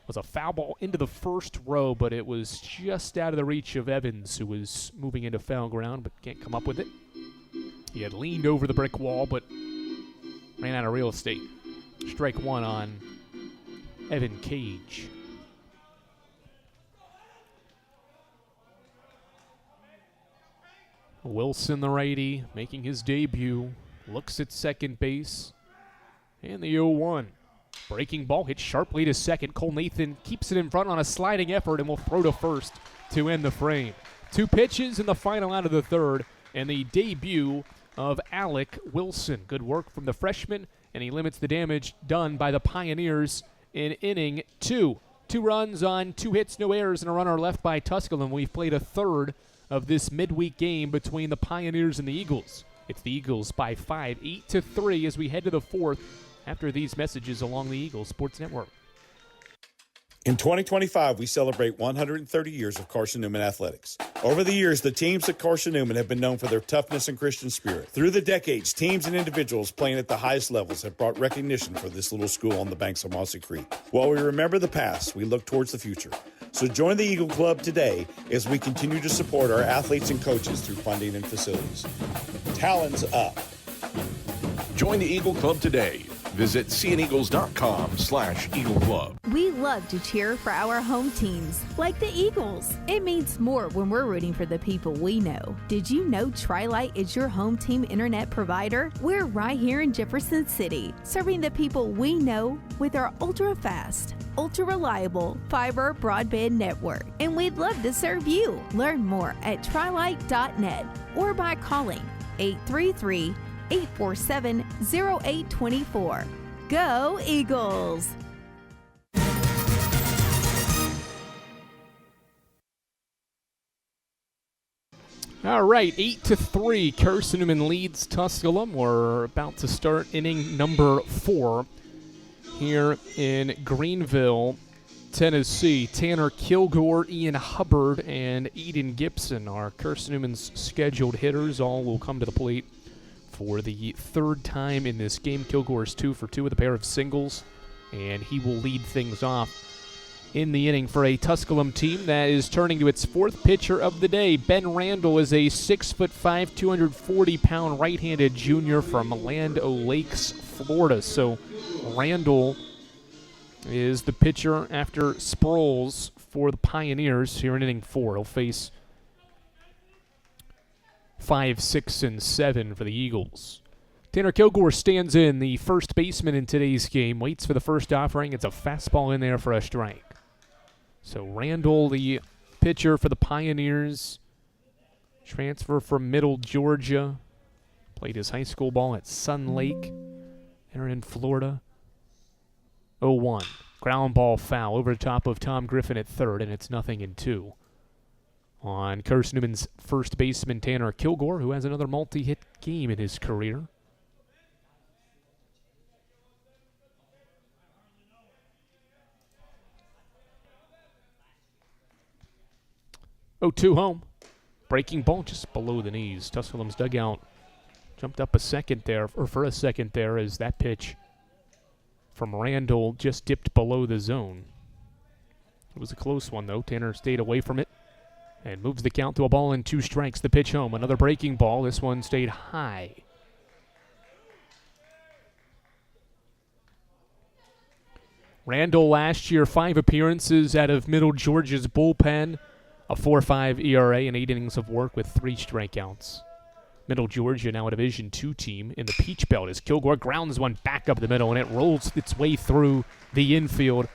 was a foul ball into the first row, but it was just out of the reach of Evans, who was moving into foul ground, but can't come up with it. He had leaned over the brick wall, but ran out of real estate. Strike one on Evan Cage. Wilson, the righty, making his debut, looks at second base, and the 0-1. Breaking ball hit sharply to second. Cole Nathan keeps it in front on a sliding effort and will throw to first to end the frame. 2 pitches in the final out of the third, and the debut of Alec Wilson. Good work from the freshman, and he limits the damage done by the Pioneers in inning 2. 2 runs on 2 hits, no errors, and a runner left by Tusculum. We've played a third of this midweek game between the Pioneers and the Eagles. It's the Eagles by 5, 8-3 as we head to the fourth after these messages along the Eagles Sports Network. In 2025, we celebrate 130 years of Carson-Newman athletics. Over the years, the teams at Carson-Newman have been known for their toughness and Christian spirit. Through the decades, teams and individuals playing at the highest levels have brought recognition for this little school on the banks of Mossy Creek. While we remember the past, we look towards the future. So join the Eagle Club today as we continue to support our athletes and coaches through funding and facilities. Talons up. Join the Eagle Club today. Visit seeaneagles.com/Eagle Club. We love to cheer for our home teams, like the Eagles. It means more when we're rooting for the people we know. Did you know Tri-Lite is your home team internet provider? We're right here in Jefferson City, serving the people we know with our ultra-fast, ultra-reliable fiber broadband network. And we'd love to serve you. Learn more at trilite.net or by calling 833-847-0824. Go Eagles! All right, 8-3. Carson-Newman leads Tusculum. We're about to start inning number 4 here in Greenville, Tennessee. Tanner Kilgore, Ian Hubbard, and Eden Gibson are Carson-Newman's scheduled hitters. All will come to the plate for the third time in this game. Kilgore is 2 for 2 with a pair of singles, and he will lead things off in the inning for a Tusculum team that is turning to its 4th pitcher of the day. Ben Randall is a 6'5", 240-pound right-handed junior from Land O'Lakes, Florida. So Randall is the pitcher after Sproles for the Pioneers here in inning 4. He'll face 5, 6, and 7 for the Eagles. Tanner Kilgore stands in, the first baseman in today's game. Waits for the first offering. It's a fastball in there for a strike. So Randall, the pitcher for the Pioneers, transfer from Middle Georgia. Played his high school ball at Sun Lake. They're in Florida. 0-1. Ground ball foul over the top of Tom Griffin at third, and it's 0-2. On Carson-Newman's first baseman, Tanner Kilgore, who has another multi-hit game in his career. Oh, 2 home. Breaking ball just below the knees. Tusculum's dugout jumped up a second there, or for a second there, as that pitch from Randall just dipped below the zone. It was a close one, though. Tanner stayed away from it and moves the count to a ball and 2 strikes. The pitch home. Another breaking ball. This one stayed high. Randall last year, 5 appearances out of Middle Georgia's bullpen. A 4.5 ERA and 8 innings of work with 3 strikeouts. Middle Georgia now a Division II team in the Peach Belt as Kilgore grounds one back up the middle, and it rolls its way through the infield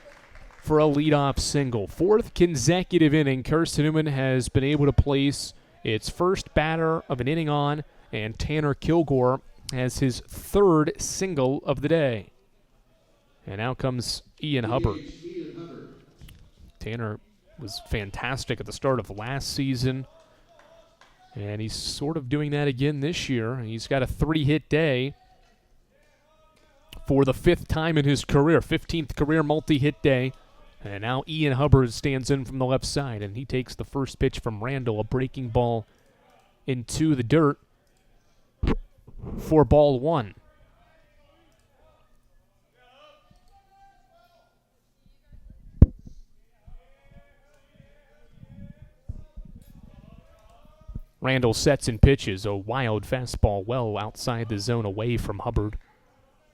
for a leadoff single. 4th consecutive inning, Carson-Newman has been able to place its first batter of an inning on, and Tanner Kilgore has his 3rd single of the day. And now comes Ian Hubbard. Tanner was fantastic at the start of last season. And he's sort of doing that again this year. He's got a 3-hit day for the 5th time in his career, 15th career multi-hit day. And now Ian Hubbard stands in from the left side, and he takes the first pitch from Randall, a breaking ball into the dirt for ball 1. Randall sets and pitches a wild fastball well outside the zone away from Hubbard.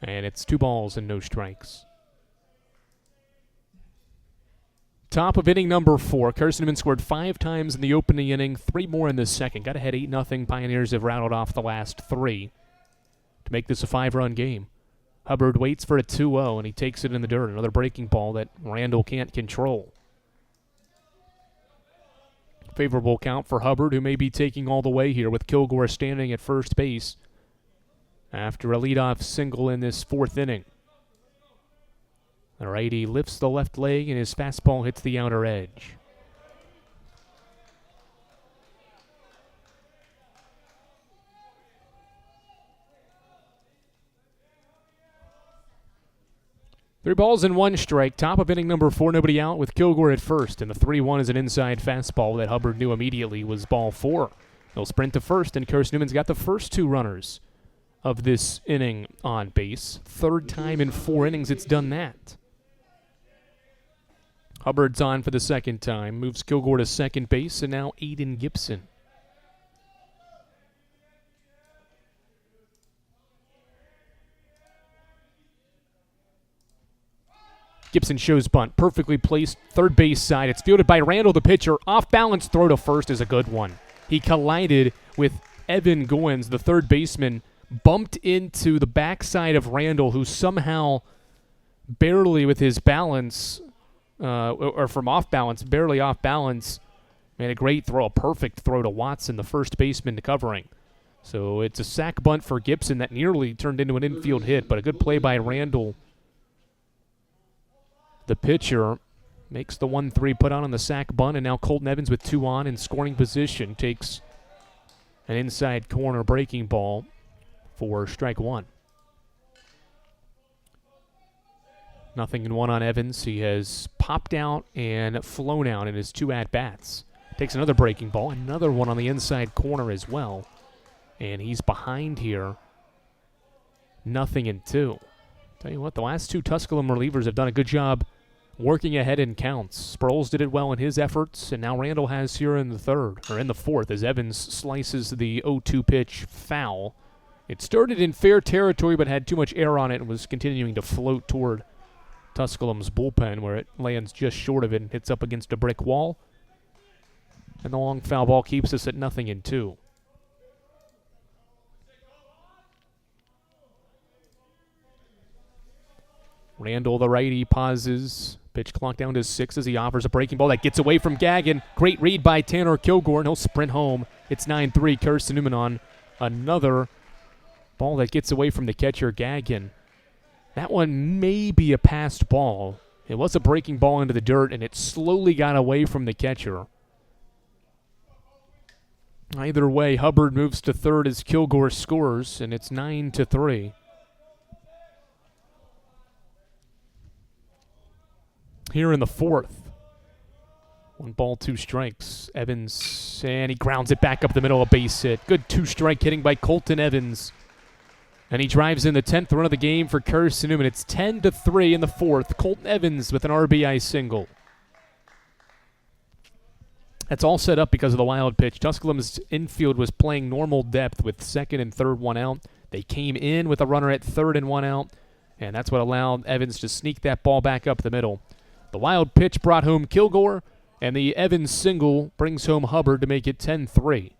And it's 2 balls and no strikes. Top of inning number 4. Carson-Newman scored 5 times in the opening inning, 3 more in the second. Got ahead 8-0. Pioneers have rattled off the last 3 to make this a 5-run game. Hubbard waits for a 2-0, and he takes it in the dirt. Another breaking ball that Randall can't control. Favorable count for Hubbard, who may be taking all the way here with Kilgore standing at first base after a leadoff single in this 4th inning. The righty lifts the left leg, and his fastball hits the outer edge. Three balls and 1 strike. Top of inning number 4, nobody out with Kilgore at first. And the 3-1 is an inside fastball that Hubbard knew immediately was ball 4. He'll sprint to first, and Carson-Newman's got the first 2 runners of this inning on base. 3rd time in 4 innings it's done that. Hubbard's on for the 2nd time. Moves Kilgore to second base, and now Aiden Gibson. Gibson shows bunt. Perfectly placed, third base side. It's fielded by Randall, the pitcher. Off balance throw to first is a good one. He collided with Evan Goins, the third baseman, bumped into the backside of Randall, who somehow barely with his balance, or from off balance, barely off balance, made a great throw, a perfect throw to Watson, the first baseman, to covering. So it's a sac bunt for Gibson that nearly turned into an infield hit, but a good play by Randall. The pitcher makes the 1-3 put on the sac bunt, and now Colton Evans with 2 on in scoring position takes an inside corner breaking ball for strike 1. 0-1 on Evans. He has popped out and flown out in his 2 at-bats. Takes another breaking ball, another one on the inside corner as well. And he's behind here. 0-2. Tell you what, the last 2 Tusculum relievers have done a good job working ahead in counts. Sproles did it well in his efforts, and now Randall has here in the 4th, as Evans slices the 0-2 pitch foul. It started in fair territory but had too much air on it and was continuing to float toward Tusculum's bullpen, where it lands just short of it and hits up against a brick wall. And the long foul ball keeps us at 0-2. Randall, the righty, pauses. Pitch clock down to 6 as he offers a breaking ball that gets away from Gagnon. Great read by Tanner Kilgore, and he'll sprint home. It's 9-3. Carson-Newman on another ball that gets away from the catcher, Gagnon. That one may be a passed ball. It was a breaking ball into the dirt, and it slowly got away from the catcher. Either way, Hubbard moves to 3rd as Kilgore scores, and it's 9-3. Here in the 4th. 1 ball, 2 strikes. Evans, and he grounds it back up the middle, a base hit. Good 2-strike hitting by Colton Evans. And he drives in the 10th run of the game for Carson-Newman. It's 10-3 in the 4th. Colton Evans with an RBI single. That's all set up because of the wild pitch. Tusculum's infield was playing normal depth with 2nd and 3rd, 1 out. They came in with a runner at 3rd and 1 out, and that's what allowed Evans to sneak that ball back up the middle. The wild pitch brought home Kilgore, and the Evans single brings home Hubbard to make it 10-3.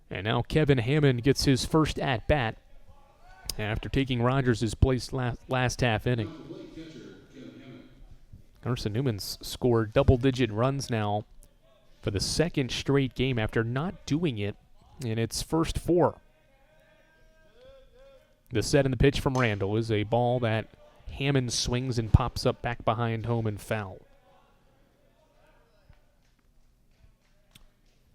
And now Kevin Hammond gets his first at-bat after taking Rogers' place last half inning. Carson-Newman's scored double-digit runs now for the 2nd straight game after not doing it in its first 4. The set and the pitch from Randall is a ball that Hammond swings and pops up back behind home and foul.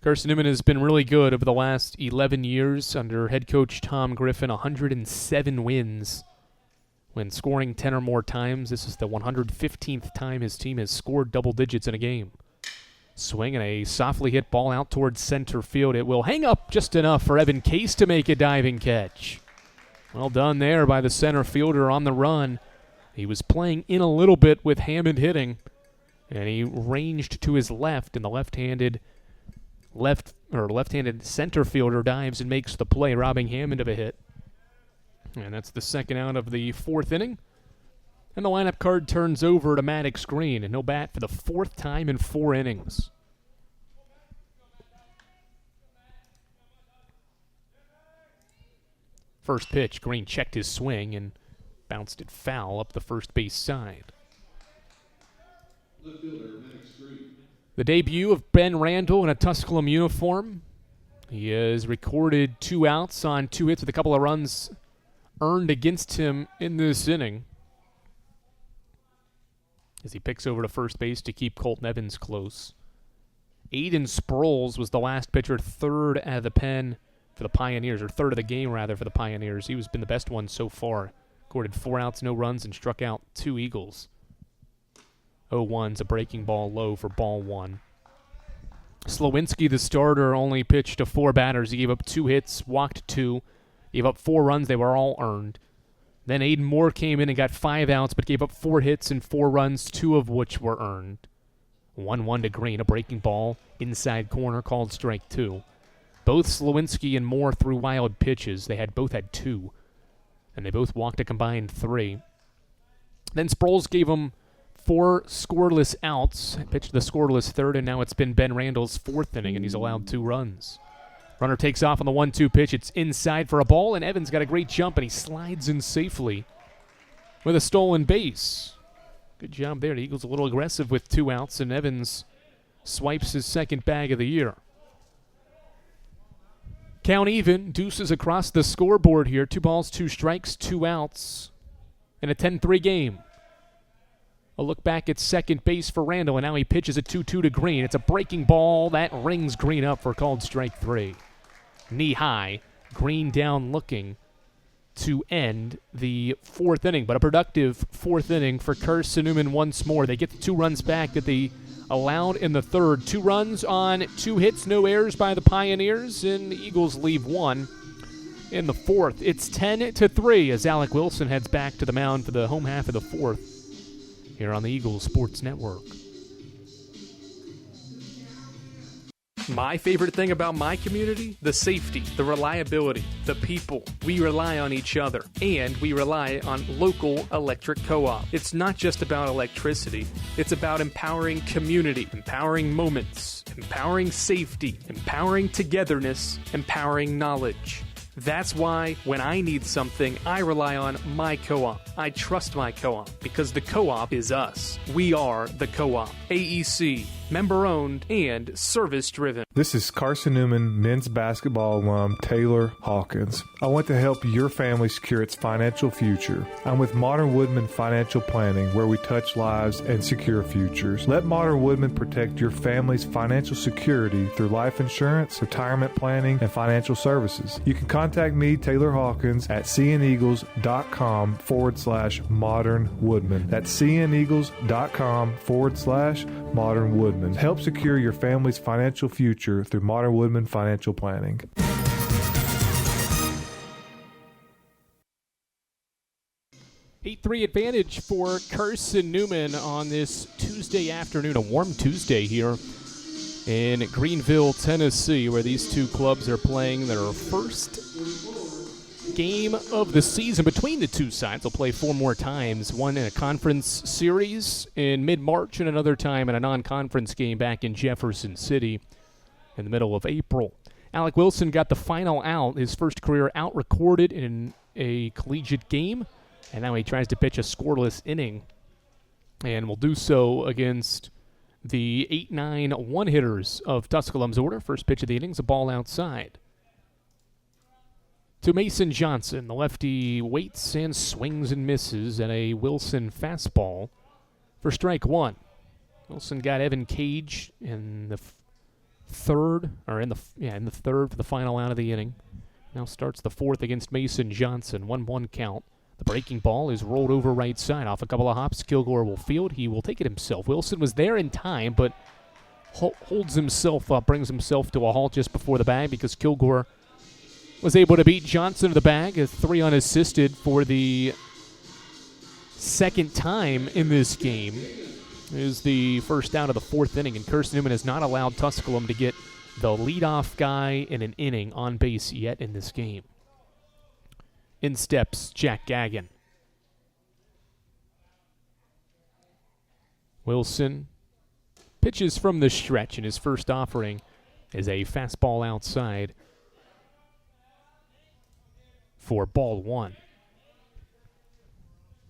Carson-Newman has been really good over the last 11 years under head coach Tom Griffin, 107 wins when scoring 10 or more times. This is the 115th time his team has scored double digits in a game. Swing and a softly hit ball out towards center field. It will hang up just enough for Evan Case to make a diving catch. Well done there by the center fielder on the run. He was playing in a little bit with Hammond hitting, and he ranged to his left, and the left-handed center fielder dives and makes the play, robbing Hammond of a hit. And that's the second out of the fourth inning. And the lineup card turns over to Maddox Green, and he'll bat for the fourth time in 4 innings. First pitch, Green checked his swing and bounced it foul up the first base side. The debut of Ben Randall in a Tusculum uniform. He has recorded 2 outs on 2 hits with a couple of runs earned against him in this inning, as he picks over to first base to keep Colton Evans close. Aiden Sproles was the last pitcher, third out of the pen for the Pioneers, or third of the game, rather, for the Pioneers. He has been the best one so far. Recorded 4 outs, no runs, and struck out 2 Eagles. 0-1's a breaking ball low for ball 1. Slowinski, the starter, only pitched to 4 batters. He gave up 2 hits, walked 2, gave up 4 runs. They were all earned. Then Aiden Moore came in and got 5 outs, but gave up 4 hits and 4 runs, 2 of which were earned. 1-1 to Green, a breaking ball, inside corner, called strike 2. Both Slowinski and Moore threw wild pitches. They both had 2, and they both walked a combined 3. Then Sproles gave them 4 scoreless outs, pitched the scoreless third, and now it's been Ben Randall's 4th inning, and he's allowed 2 runs. Runner takes off on the 1-2 pitch. It's inside for a ball, and Evans got a great jump, and he slides in safely with a stolen base. Good job there. The Eagles a little aggressive with 2 outs, and Evans swipes his 2nd bag of the year. Count even. Deuces across the scoreboard here. 2 balls, 2 strikes, 2 outs in a 10-3 game. A look back at second base for Randall, and now he pitches a 2-2 to Green. It's a breaking ball that rings Green up for called strike 3. Knee high, Green down looking to end the 4th inning, but a productive 4th inning for Carson-Newman once more. They get the 2 runs back that they allowed in the 3rd. 2 runs on 2 hits, no errors by the Pioneers, and the Eagles leave 1 in the 4th. It's 10-3 as Alec Wilson heads back to the mound for the home half of the 4th here on the Eagles Sports Network. My favorite thing about my community? The safety, the reliability, the people. We rely on each other, and we rely on local electric co-op. It's not just about electricity. It's about empowering community, empowering moments, empowering safety, empowering togetherness, empowering knowledge. That's why when I need something, I rely on my co-op. I trust my co-op because the co-op is us. We are the co-op. AEC, member-owned and service-driven. This is Carson-Newman men's basketball alum Taylor Hawkins. I want to help your family secure its financial future. I'm with Modern Woodman Financial Planning, where we touch lives and secure futures. Let Modern Woodman protect your family's financial security through life insurance, retirement planning, and financial services. You can contact me, Taylor Hawkins, at cneagles.com/Modern Woodman. That's cneagles.com/Modern Woodman. Help secure your family's financial future through Modern Woodman Financial Planning. Eight 3 advantage for Carson-Newman on this Tuesday afternoon, a warm Tuesday here in Greenville, Tennessee, where these two clubs are playing their first game of the season between the two sides. They'll play 4 more times, one in a conference series in mid-March and another time in a non-conference game back in Jefferson City in the middle of April. Alec Wilson got the final out, his first career out recorded in a collegiate game, and now he tries to pitch a scoreless inning and will do so against the 8-9 one-hitters of Tusculum's order. First pitch of the inning is a ball outside to Mason Johnson. The lefty waits and swings and misses at a Wilson fastball for strike 1. Wilson got Evan Cage in the third for the final out of the inning. Now starts the fourth against Mason Johnson. 1-1 count. The breaking ball is rolled over right side. Off a couple of hops, Kilgore will field. He will take it himself. Wilson was there in time, but holds himself up, brings himself to a halt just before the bag because Kilgore was able to beat Johnson to the bag. A 3 unassisted for the second time in this game. It is the first out of the fourth inning, and Carson-Newman has not allowed Tusculum to get the leadoff guy in an inning on base yet in this game. In steps Jack Gagnon. Wilson pitches from the stretch, and his first offering is a fastball outside for ball one.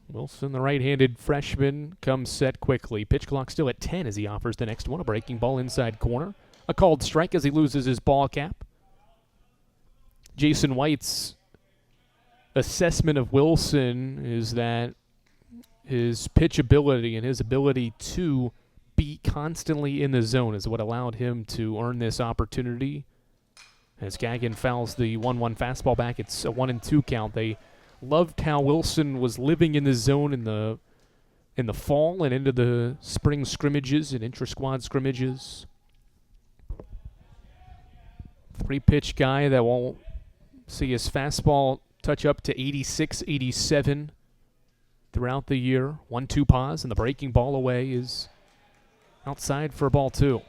Wilson, the right-handed freshman, comes set quickly. Pitch clock still at 10 as he offers the next one. A breaking ball inside corner. A called strike as he loses his ball cap. Jason White's assessment of Wilson is that his pitchability and his ability to be constantly in the zone is what allowed him to earn this opportunity. As Gagnon fouls the 1-1 fastball back, it's a 1-2 count. They loved how Wilson was living in the zone in the fall and into the spring scrimmages and intra-squad scrimmages. 3-pitch guy that will see his fastball touch up to 86, 87 throughout the year. 1-2 pause, and the breaking ball away is outside for ball two.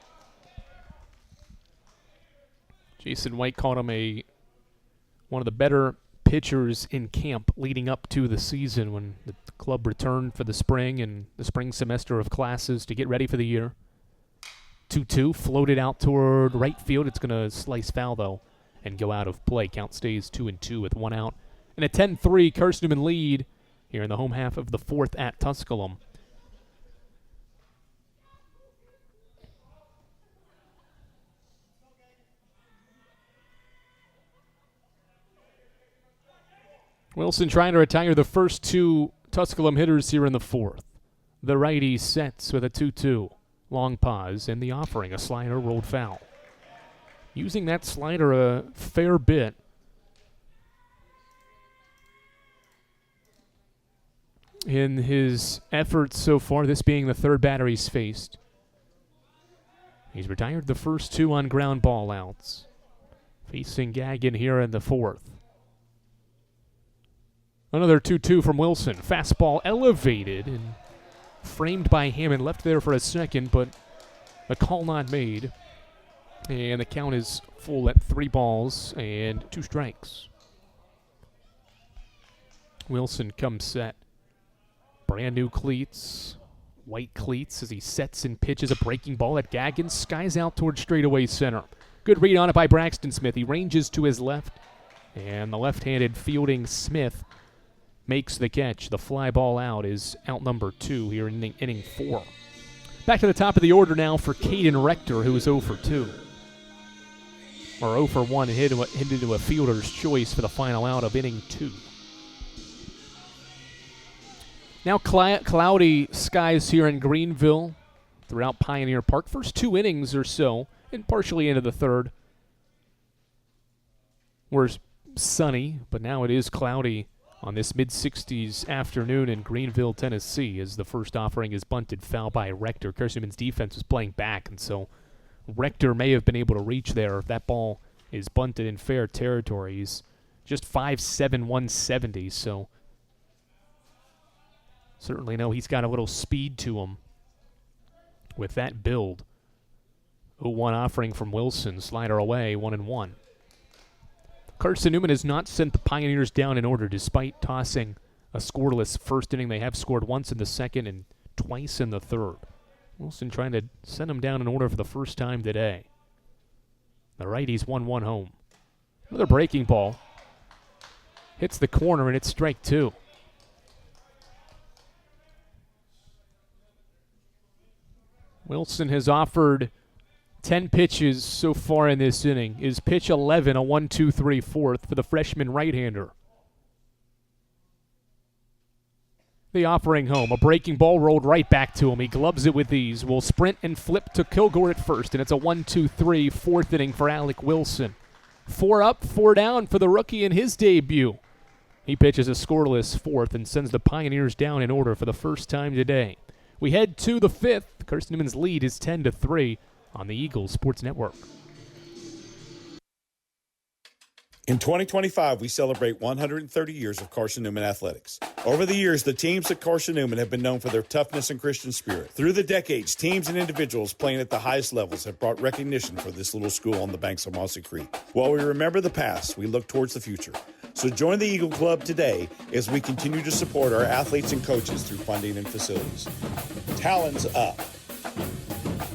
Jason White called him one of the better pitchers in camp leading up to the season when the club returned for the spring and the spring semester of classes to get ready for the year. 2-2, floated out toward right field. It's going to slice foul, though, and go out of play. Count stays 2-2 with one out. And a 10-3 Carson-Newman lead here in the home half of the fourth at Tusculum. Wilson trying to retire the first two Tusculum hitters here in the fourth. The righty sets with a 2-2. Long pause, and the offering, a slider rolled foul. Using that slider a fair bit. In his efforts so far, this being the third batter he's faced. He's retired the first two on ground ball outs. Facing Gagnon here in the fourth. Another 2-2 from Wilson. Fastball elevated and framed by Hammond. Left there for a second, but a call not made. And the count is full at 3 balls and 2 strikes. Wilson comes set. Brand new cleats. White cleats as he sets and pitches a breaking ball at Gagnon. Skies out towards straightaway center. Good read on it by Braxton Smith. He ranges to his left. And the left-handed fielding Smith makes the catch. The fly ball out is out number 2 here in inning 4. Back to the top of the order now for Caden Rector, who is 0 for 2. Or 0 for 1 and hit into a fielder's choice for the final out of inning 2. Now cloudy skies here in Greenville throughout Pioneer Park. First 2 innings or so, and partially into the third, were sunny, but now it is cloudy on this mid-60s afternoon in Greenville, Tennessee, as the first offering is bunted foul by Rector. Carson-Newman's defense was playing back, and so Rector may have been able to reach there if that ball is bunted in fair territory. He's just 5'7", 170, so certainly know he's got a little speed to him with that build. 0-1 offering from Wilson, slider away, 1-1. Carson-Newman has not sent the Pioneers down in order despite tossing a scoreless first inning. They have scored once in the second and twice in the third. Wilson trying to send them down in order for the first time today. The righty's 1-1 home. Another breaking ball. Hits the corner, and it's strike 2. Wilson has offered 10 pitches so far in this inning. Is pitch 11 a 1-2-3 fourth for the freshman right-hander? The offering home. A breaking ball rolled right back to him. He gloves it with ease. Will sprint and flip to Kilgore at first, and it's a 1-2-3 fourth inning for Alec Wilson. 4 up, 4 down for the rookie in his debut. He pitches a scoreless fourth and sends the Pioneers down in order for the first time today. We head to the fifth. Carson-Newman's lead is 10-3 on the Eagles Sports Network. In 2025, we celebrate 130 years of Carson-Newman athletics. Over the years, the teams at Carson-Newman have been known for their toughness and Christian spirit. Through the decades, teams and individuals playing at the highest levels have brought recognition for this little school on the banks of Mossy Creek. While we remember the past, we look towards the future. So join the Eagle Club today as we continue to support our athletes and coaches through funding and facilities. Talons up.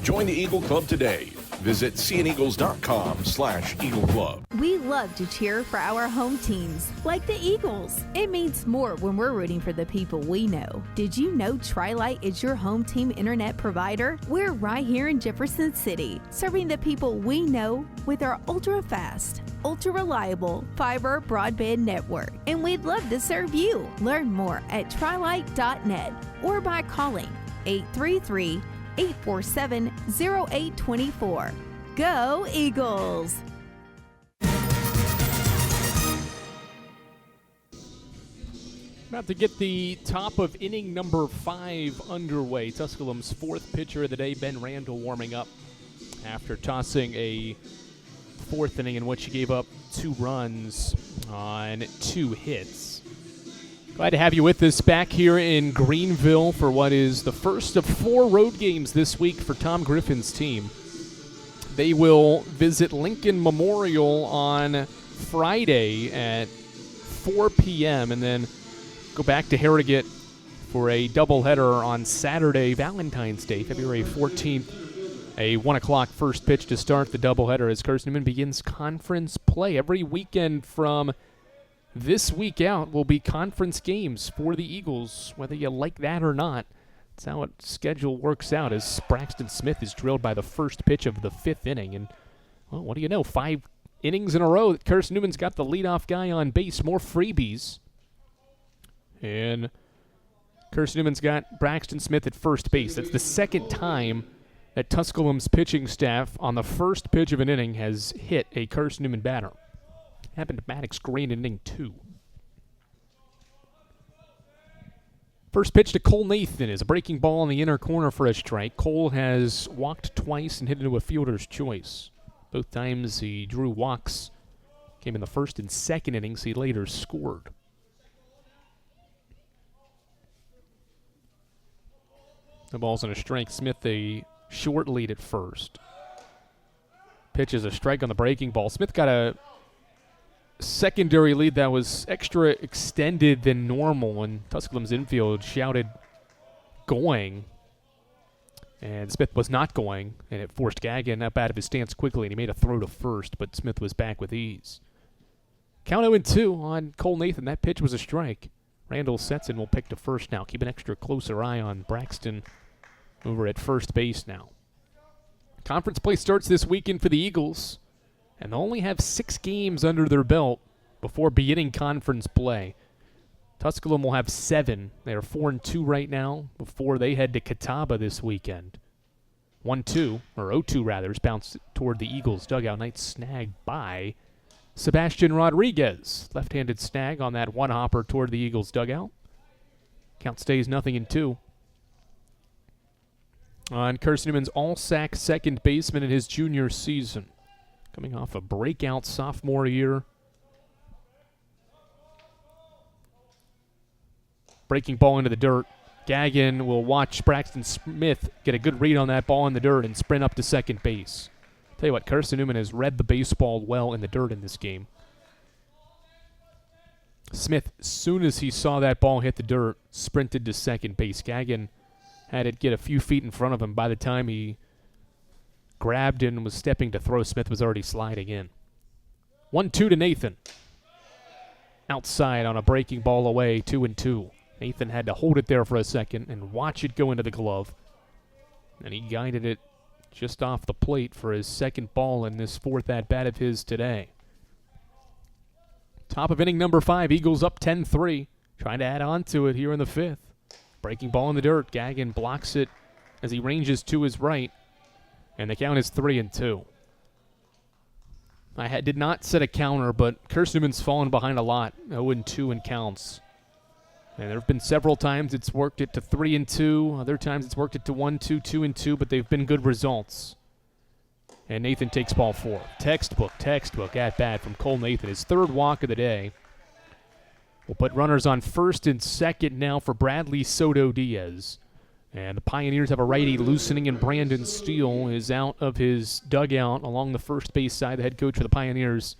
Join the Eagle Club today. Visit seeaneagles.com/Eagle Club. We love to cheer for our home teams, like the Eagles. It means more when we're rooting for the people we know. Did you know Tri-Light is your home team internet provider? We're right here in Jefferson City, serving the people we know with our ultra-fast, ultra-reliable fiber broadband network. And we'd love to serve you. Learn more at trilight.net or by calling 833-847-0824. Go Eagles! About to get the top of inning number 5 underway. Tusculum's fourth pitcher of the day, Ben Randall, warming up after tossing a fourth inning in which he gave up 2 runs on 2 hits. Glad to have you with us back here in Greenville for what is the first of 4 road games this week for Tom Griffin's team. They will visit Lincoln Memorial on Friday at 4 p.m. and then go back to Harrogate for a doubleheader on Saturday, Valentine's Day, February 14th. A 1 o'clock first pitch to start the doubleheader as Carson-Newman begins conference play. Every weekend from this week out will be conference games for the Eagles, whether you like that or not. That's how its schedule works out as Braxton Smith is drilled by the first pitch of the 5th inning. And, well, what do you know, 5 innings in a row that Carson-Newman's got the leadoff guy on base. More freebies. And Carson-Newman's got Braxton Smith at first base. That's the second time that Tusculum's pitching staff on the first pitch of an inning has hit a Carson-Newman batter. Happened to Maddox Green in inning 2. First pitch to Cole Nathan is a breaking ball in the inner corner for a strike. Cole has walked twice and hit into a fielder's choice. Both times he drew walks. Came in the first and second innings. He later scored. The ball's on a strike. Smith a short lead at first. Pitch is a strike on the breaking ball. Smith got a secondary lead that was extra extended than normal, and Tusculum's infield shouted going, and Smith was not going, and it forced Gagnon up out of his stance quickly, and he made a throw to first, but Smith was back with ease. Count 0-2 on Cole Nathan. That pitch was a strike. Randall sets and will pick to first now. Keep an extra closer eye on Braxton over at first base now. Conference play starts this weekend for the Eagles, and they'll only have 6 games under their belt before beginning conference play. Tusculum will have 7. They are 4-2 right now before they head to Catawba this weekend. 1-2, or 0-2 rather, is bounced toward the Eagles dugout. Nice snag by Sebastian Rodriguez. Left-handed snag on that one-hopper toward the Eagles dugout. Count stays 0-2. On Carson-Newman's all-sack second baseman in his junior season. Coming off a breakout sophomore year. Breaking ball into the dirt. Gagnon will watch Braxton Smith get a good read on that ball in the dirt and sprint up to second base. Tell you what, Carson-Newman has read the baseball well in the dirt in this game. Smith, as soon as he saw that ball hit the dirt, sprinted to second base. Gagnon had it get a few feet in front of him. By the time he grabbed and was stepping to throw, Smith was already sliding in. 1-2 to Nathan. Outside on a breaking ball away, 2-2. Nathan had to hold it there for a second and watch it go into the glove. And he guided it just off the plate for his second ball in this fourth at-bat of his today. Top of inning number 5, Eagles up 10-3. Trying to add on to it here in the 5th. Breaking ball in the dirt. Gagnon blocks it as he ranges to his right, and the count is 3-2. I did not set a counter, but Carson-Newman's fallen behind a lot, 0-2 in counts. And there have been several times it's worked it to 3-2. Other times it's worked it to 1-2, 2-2, but they've been good results. And Nathan takes ball 4. Textbook at bat from Cole Nathan. His third walk of the day. We'll put runners on first and second now for Bradley Soto Diaz. And the Pioneers have a righty loosening, and Brandon Steele is out of his dugout along the first base side. The head coach for the Pioneers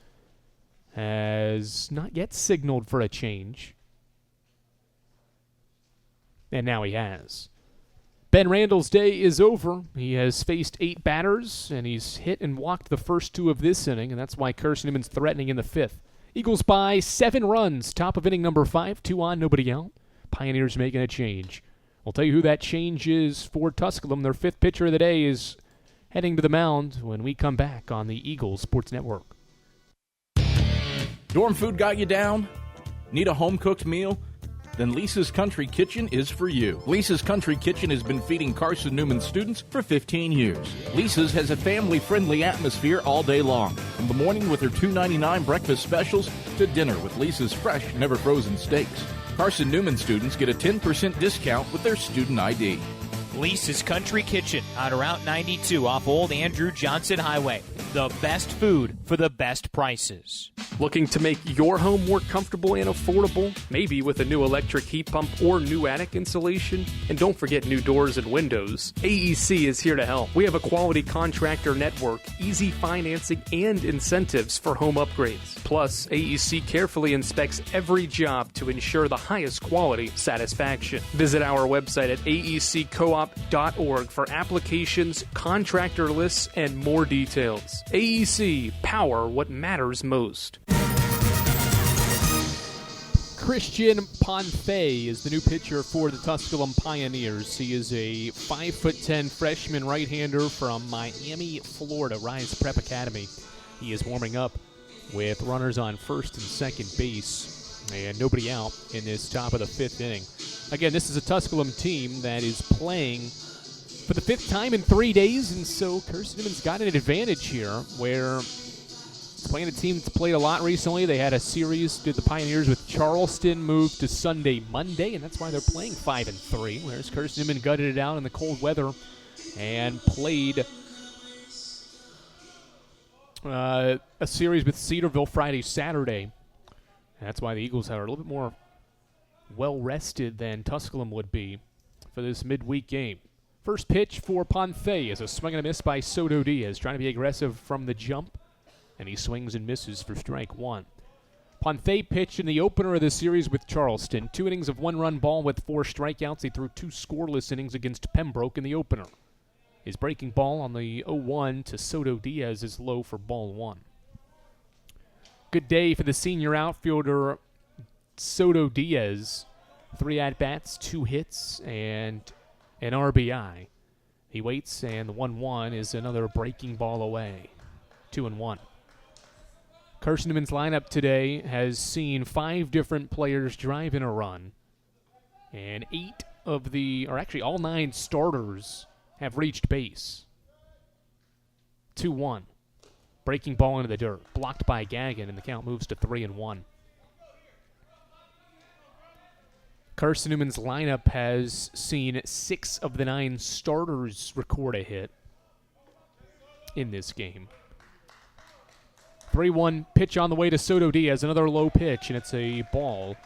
has not yet signaled for a change. And now he has. Ben Randall's day is over. He has faced 8 batters, and he's hit and walked the first 2 of this inning, and that's why Carson-Newman's threatening in the 5th. Eagles by 7 runs. Top of inning number 5. 2 on, nobody out. Pioneers making a change. We'll tell you who that change is for Tusculum. Their 5th pitcher of the day is heading to the mound when we come back on the Eagles Sports Network. Dorm food got you down? Need a home-cooked meal? Then Lisa's Country Kitchen is for you. Lisa's Country Kitchen has been feeding Carson-Newman students for 15 years. Lisa's has a family-friendly atmosphere all day long. From the morning with their $2.99 breakfast specials to dinner with Lisa's fresh, never-frozen steaks. Carson-Newman students get a 10% discount with their student ID. Lisa's Country Kitchen on Route 92 off Old Andrew Johnson Highway. The best food for the best prices. Looking to make your home more comfortable and affordable? Maybe with a new electric heat pump or new attic insulation? And don't forget new doors and windows. AEC is here to help. We have a quality contractor network, easy financing, and incentives for home upgrades. Plus, AEC carefully inspects every job to ensure the highest quality satisfaction. Visit our website at aeccoop.org for applications, contractor lists, and more details. AEC, power what matters most. Christian Ponce is the new pitcher for the Tusculum Pioneers. He is a 5'10" freshman right-hander from Miami, Florida, Rise Prep Academy. He is warming up with runners on first and second base and nobody out in this top of the 5th inning. Again, this is a Tusculum team that is playing for the 5th time in 3 days, and so Carson-Newman's got an advantage here where it's playing a team that's played a lot recently. They had a series, did the Pioneers with Charleston, moved to Sunday, Monday, and that's why they're playing 5-3, whereas Carson-Newman gutted it out in the cold weather and played a series with Cedarville Friday, Saturday. And that's why the Eagles are a little bit more well-rested than Tusculum would be for this midweek game. First pitch for Ponce is a swing and a miss by Soto Diaz, trying to be aggressive from the jump, and he swings and misses for strike 1. Ponce pitched in the opener of the series with Charleston. 2 innings of 1-run ball with 4 strikeouts. He threw 2 scoreless innings against Pembroke in the opener. His breaking ball on the 0-1 to Soto Diaz is low for ball 1. Good day for the senior outfielder Soto Diaz. 3 at-bats, 2 hits, and an RBI. He waits, and the 1-1 is another breaking ball away. 2-1. Carson-Newman's lineup today has seen 5 different players drive in a run, and all 9 starters have reached base. 2-1. Breaking ball into the dirt. Blocked by Gagnon, and the count moves to 3-1. Carson-Newman's lineup has seen 6 of the 9 starters record a hit in this game. 3-1 pitch on the way to Soto Diaz. Another low pitch, and it's a ball.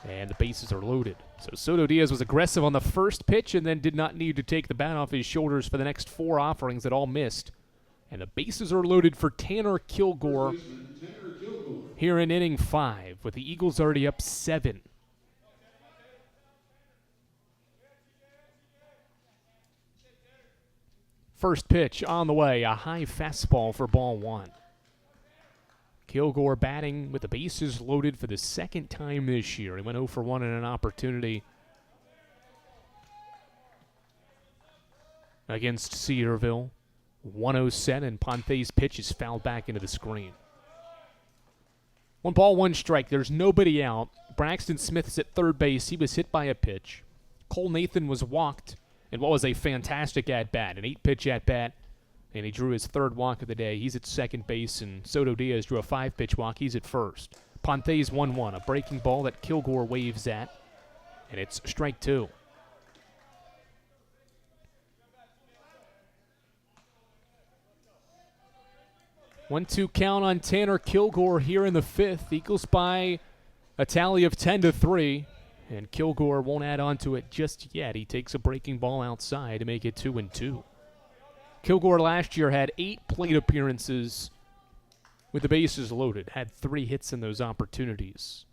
And the bases are loaded. So Soto Diaz was aggressive on the first pitch and then did not need to take the bat off his shoulders for the next 4 offerings that all missed. And the bases are loaded for Tanner Kilgore here in inning 5, with the Eagles already up 7. First pitch on the way, a high fastball for ball 1. Kilgore batting with the bases loaded for the 2nd time this year. He went 0 for 1 in an opportunity against Cedarville. 1-0 set, and Ponce's pitch is fouled back into the screen. 1-1 strike. There's nobody out. Braxton Smith's at third base. He was hit by a pitch. Cole Nathan was walked in what was a fantastic at-bat, an 8-pitch at-bat, and he drew his 3rd walk of the day. He's at second base, and Soto Diaz drew a 5-pitch walk. He's at first. Ponte's 1-1, a breaking ball that Kilgore waves at, and it's strike 2. One-two count on Tanner Kilgore here in the 5th. Eagles by a tally of 10-3, and Kilgore won't add on to it just yet. He takes a breaking ball outside to make it 2-2. Kilgore last year had 8 plate appearances with the bases loaded, had 3 hits in those opportunities.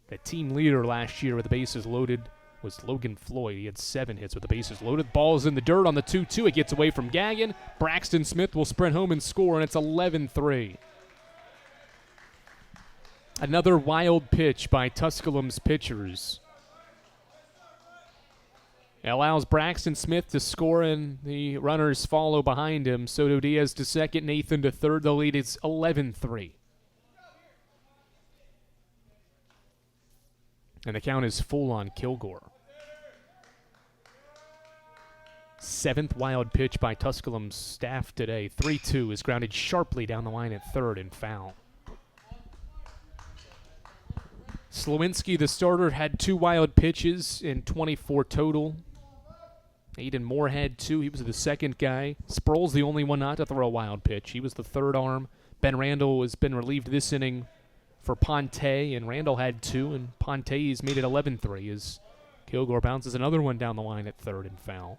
The team leader last year with the bases loaded was Logan Floyd. He had 7 hits with the bases loaded. Ball's in the dirt on the 2-2. It gets away from Gagnon. Braxton Smith will sprint home and score, and it's 11-3. Another wild pitch by Tusculum's pitchers. It allows Braxton Smith to score, and the runners follow behind him. Soto Diaz to second, Nathan to third. The lead is 11-3. And the count is full on Kilgore. 7th wild pitch by Tusculum's staff today. 3-2 is grounded sharply down the line at third and foul. Slowinski, the starter, had 2 wild pitches in 24 total. Aiden Moore had 2. He was the second guy. Sproul's the only one not to throw a wild pitch. He was the third arm. Ben Randall has been relieved this inning for Ponte, and Randall had 2, and Ponte's made it 11-3 as Kilgore bounces another one down the line at third and foul.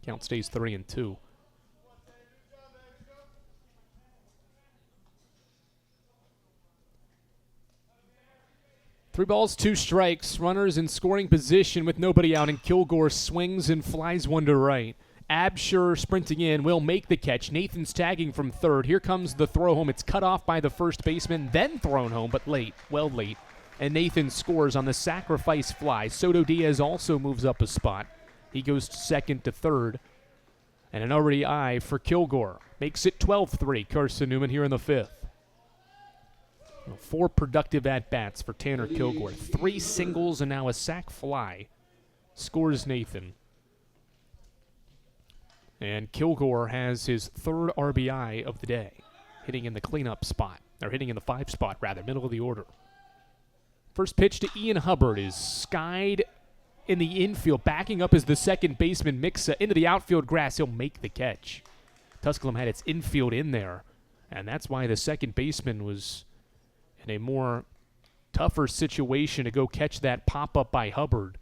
Count stays 3-2. Three balls, 2 strikes. Runners in scoring position with nobody out, and Kilgore swings and flies one to right. Absher sprinting in will make the catch. Nathan's tagging from third. Here comes the throw home. It's cut off by the first baseman, then thrown home, but late, well late. And Nathan scores on the sacrifice fly. Soto Diaz also moves up a spot. He goes second to third. And an RBI for Kilgore. Makes it 12-3. Carson-Newman here in the 5th. 4 productive at-bats for Tanner Kilgore. 3 singles and now a sac fly. Scores Nathan. And Kilgore has his 3rd RBI of the day. Hitting in the cleanup spot. Or hitting in the 5 spot, rather. Middle of the order. First pitch to Ian Hubbard is skied in the infield. Backing up is the second baseman, Mixa, into the outfield grass. He'll make the catch. Tusculum had its infield in there. And that's why the second baseman was in a more tougher situation to go catch that pop-up by Hubbard.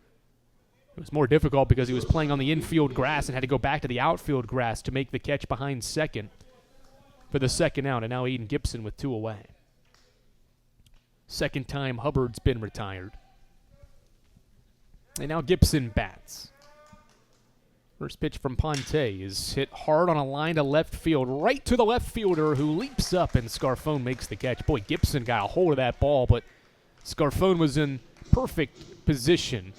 It was more difficult because he was playing on the infield grass and had to go back to the outfield grass to make the catch behind second for the second out. And now Aiden Gibson with 2 away. Second time Hubbard's been retired. And now Gibson bats. First pitch from Ponte is hit hard on a line to left field, right to the left fielder who leaps up, and Scarfone makes the catch. Boy, Gibson got a hold of that ball, but Scarfone was in perfect position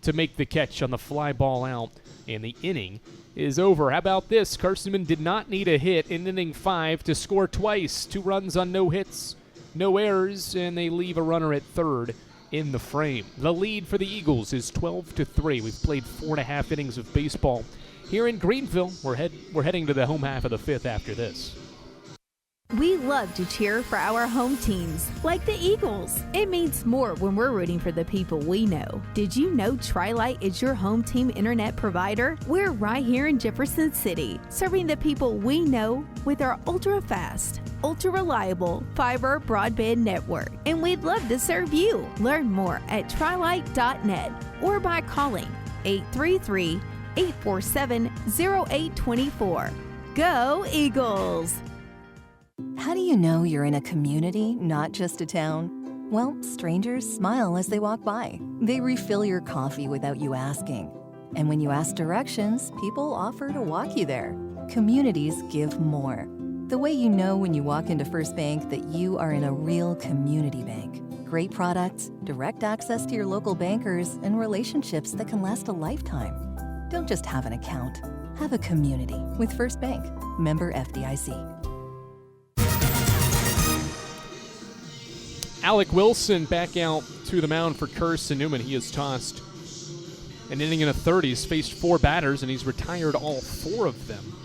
to make the catch on the fly ball out, and the inning is over. How about this? Carson-Newman did not need a hit in inning 5 to score twice. 2 runs on no hits, no errors, and they leave a runner at third in the frame. The lead for the Eagles is 12-3. We've played 4.5 innings of baseball here in Greenville. We're heading to the home half of the 5th after this. We love to cheer for our home teams, like the Eagles. It means more when we're rooting for the people we know. Did you know Tri-Lite is your home team internet provider? We're right here in Jefferson City, serving the people we know with our ultra-fast, ultra-reliable fiber broadband network. And we'd love to serve you. Learn more at trilite.net or by calling 833-847-0824. Go Eagles! How do you know you're in a community, not just a town? Well, strangers smile as they walk by. They refill your coffee without you asking. And when you ask directions, people offer to walk you there. Communities give more. The way you know when you walk into First Bank that you are in a real community bank. Great products, direct access to your local bankers, and relationships that can last a lifetime. Don't just have an account. Have a community with First Bank. Member FDIC. Alec Wilson back out to the mound for Carson-Newman. He has tossed An inning and a third. He's faced 4 batters, and he's retired all 4 of them.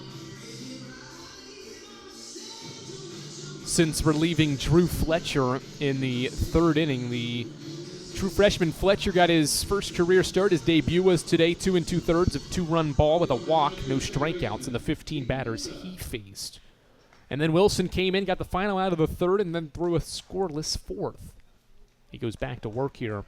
Since relieving Drew Fletcher in the 3rd inning, the true freshman Fletcher got his first career start. His debut was today, 2 2/3 of 2-run ball with a walk, no strikeouts in the 15 batters he faced. And then Wilson came in, got the final out of the 3rd, and then threw a scoreless 4th. He goes back to work here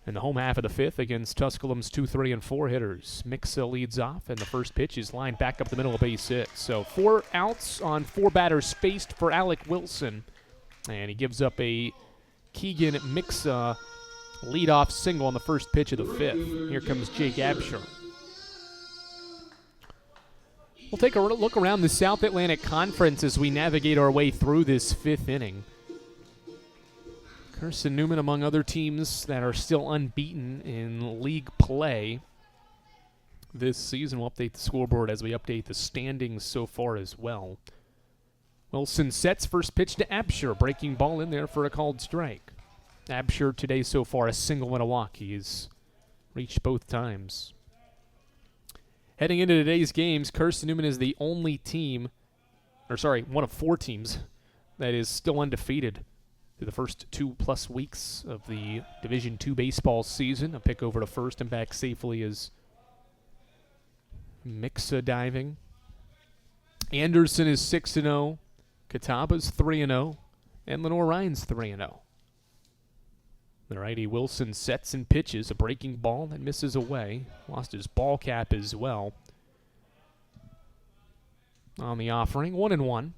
in the home half of the 5th against Tusculum's 2, 3, and 4 hitters. Mixa leads off, and the first pitch is lined back up the middle of base hit. So 4 outs on 4 batters faced for Alec Wilson. And he gives up a Keegan Mixa leadoff single on the first pitch of the 5th. Here comes Jake Absher. We'll take a look around the South Atlantic Conference as we navigate our way through this 5th inning. Carson-Newman among other teams that are still unbeaten in league play this season. We'll update the scoreboard as we update the standings so far as well. Wilson sets first pitch to Absher. Breaking ball in there for a called strike. Absher today so far a single and a walk. He's reached both times. Heading into today's games, Carson-Newman is the only team, one of 4 teams that is still undefeated through the first 2+ weeks of the Division II baseball season. A pick over to first and back safely is Mixa diving. Anderson is 6-0. Kataba's 3-0. And Lenore Ryan's 3-0. The righty Wilson sets and pitches a breaking ball that misses away. Lost his ball cap as well. On the offering, 1-1.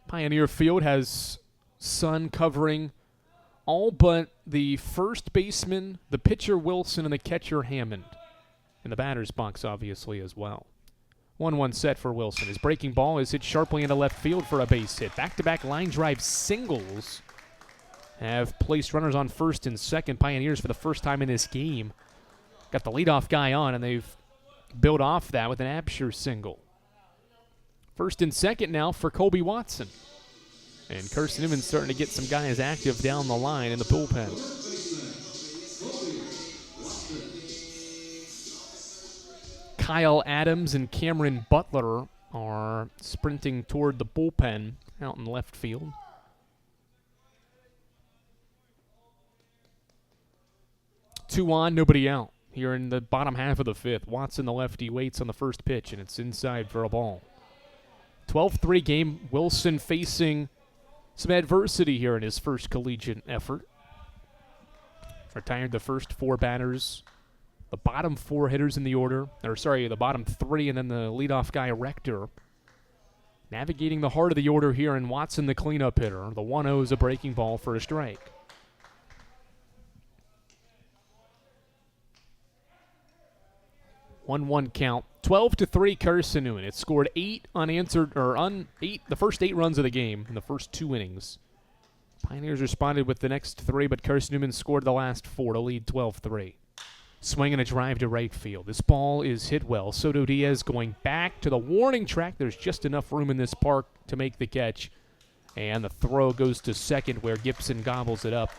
Pioneer Field has sun covering all but the first baseman, the pitcher Wilson, and the catcher Hammond. In the batter's box, obviously, as well. 1-1 set for Wilson. His breaking ball is hit sharply into left field for a base hit. Back-to-back line drive singles have placed runners on first and second. Pioneers for the first time in this game got the leadoff guy on, and they've built off that with an Absher single. First and second now for Colby Watson. And Carson-Newman starting to get some guys active down the line in the bullpen. Kyle Adams and Cameron Butler are sprinting toward the bullpen out in left field. Two on, nobody out. Here in the bottom half of the 5th, Watson, the lefty, waits on the first pitch, and it's inside for a ball. 12-3 game. Wilson facing some adversity here in his first collegiate effort. Retired the first 4 batters. The bottom 4 hitters in the order. The bottom 3, and then the leadoff guy, Rector. Navigating the heart of the order here, and Watson, the cleanup hitter. The 1-0 is a breaking ball for a strike. 1-1 count. 12-3 Carson-Newman. It scored 8 the first 8 runs of the game in the first 2 innings. Pioneers responded with the next 3, but Carson-Newman scored the last 4 to lead 12-3. Swing and a drive to right field. This ball is hit well. Soto Diaz going back to the warning track. There's just enough room in this park to make the catch. And the throw goes to second where Gibson gobbles it up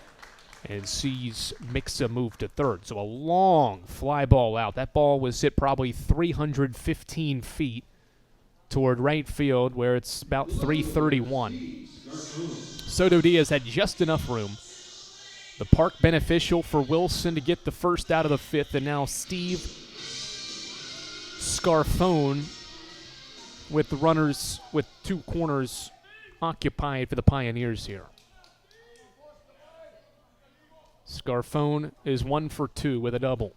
and sees Mixa move to third. So a long fly ball out. That ball was hit probably 315 feet toward right field where it's about 331. Soto Diaz had just enough room. The park beneficial for Wilson to get the first out of the 5th, and now Steve Scarfone with the runners with 2 corners occupied for the Pioneers here. Scarfone is 1 for 2 with a double.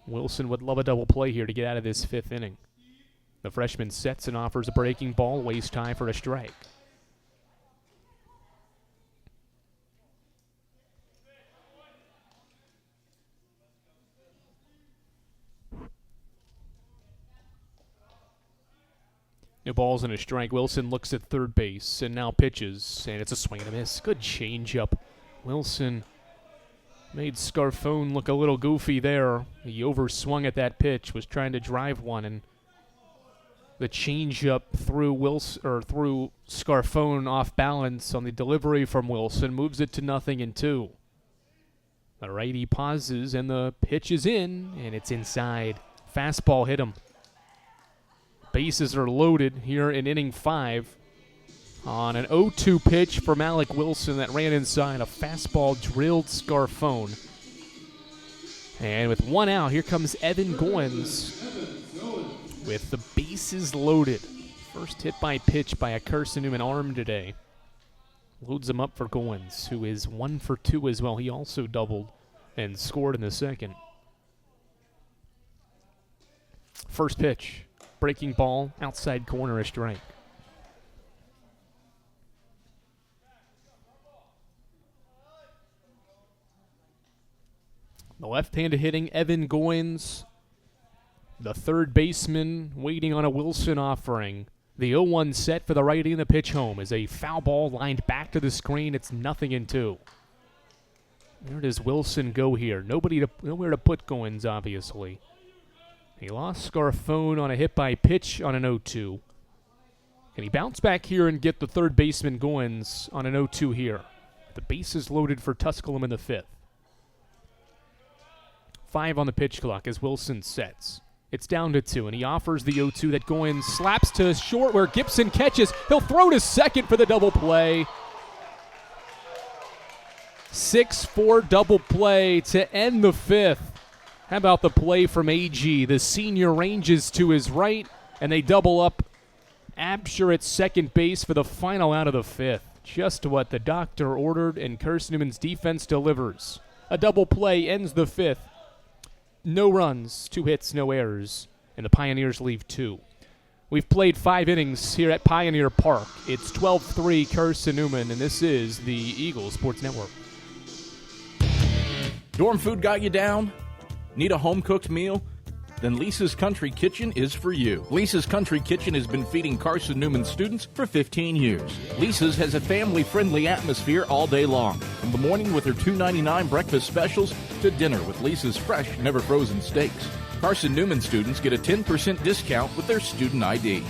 Wilson would love a double play here to get out of this 5th inning. The freshman sets and offers a breaking ball, waist high for a strike. No balls and a strike. Wilson looks at third base and now pitches, and it's a swing and a miss. Good changeup. Wilson made Scarfone look a little goofy there. He overswung at that pitch, was trying to drive one, and the changeup threw Scarfone off balance on the delivery from Wilson, moves it to 0-2. The righty pauses, and the pitch is in, and it's inside. Fastball hit him. Bases are loaded here in inning 5 on an 0-2 pitch from Alec Wilson that ran inside. A fastball drilled Scarfone. And with one out, here comes Evan Goins with the bases loaded. First hit by pitch by a Carson-Newman arm today. Loads him up for Goins, who is 1 for 2 as well. He also doubled and scored in the second. First pitch, breaking ball, outside corner, a strike. The left-handed hitting Evan Goins, the third baseman waiting on a Wilson offering. The 0-1 set for the righty and the pitch home is a foul ball lined back to the screen. It's 0-2. Where does Wilson go here? Nowhere to put Goins, obviously. He lost Scarfone on a hit by pitch on an 0-2. Can he bounce back here and get the third baseman Goins on an 0-2 here? The bases loaded for Tusculum in the 5th. 5 on the pitch clock as Wilson sets. It's down to 2, and he offers the 0-2 that Goins slaps to short where Gibson catches. He'll throw to second for the double play. 6-4 double play to end the 5th. How about the play from AG? The senior ranges to his right, and they double up Absher at second base for the final out of the 5th. Just what the doctor ordered, and Carson-Newman's defense delivers. A double play ends the 5th. No runs, 2 hits, no errors, and the Pioneers leave 2. We've played 5 innings here at Pioneer Park. It's 12-3 Carson-Newman, and this is the Eagle Sports Network. Dorm food got you down? Need a home-cooked meal? Then Lisa's Country Kitchen is for you. Lisa's Country Kitchen has been feeding Carson-Newman students for 15 years. Lisa's has a family-friendly atmosphere all day long, from the morning with their $2.99 breakfast specials to dinner with Lisa's fresh, never-frozen steaks. Carson-Newman students get a 10% discount with their student ID.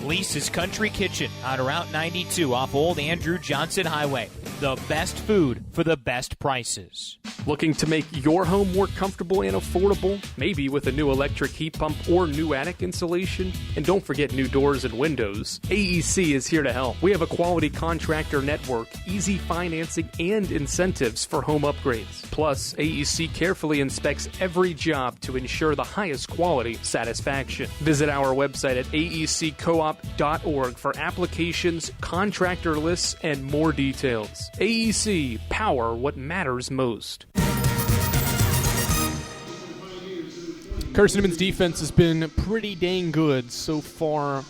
Lisa's Country Kitchen on Route 92 off Old Andrew Johnson Highway. The best food for the best prices. Looking to make your home more comfortable and affordable? Maybe with a new electric heat pump or new attic insulation? And don't forget new doors and windows. AEC is here to help. We have a quality contractor network, easy financing, and incentives for home upgrades. Plus, AEC carefully inspects every job to ensure the highest quality satisfaction. Visit our website at aeccoop.org for applications, contractor lists, and more details. AEC, power what matters most. Carson-Newman's defense has been pretty dang good so far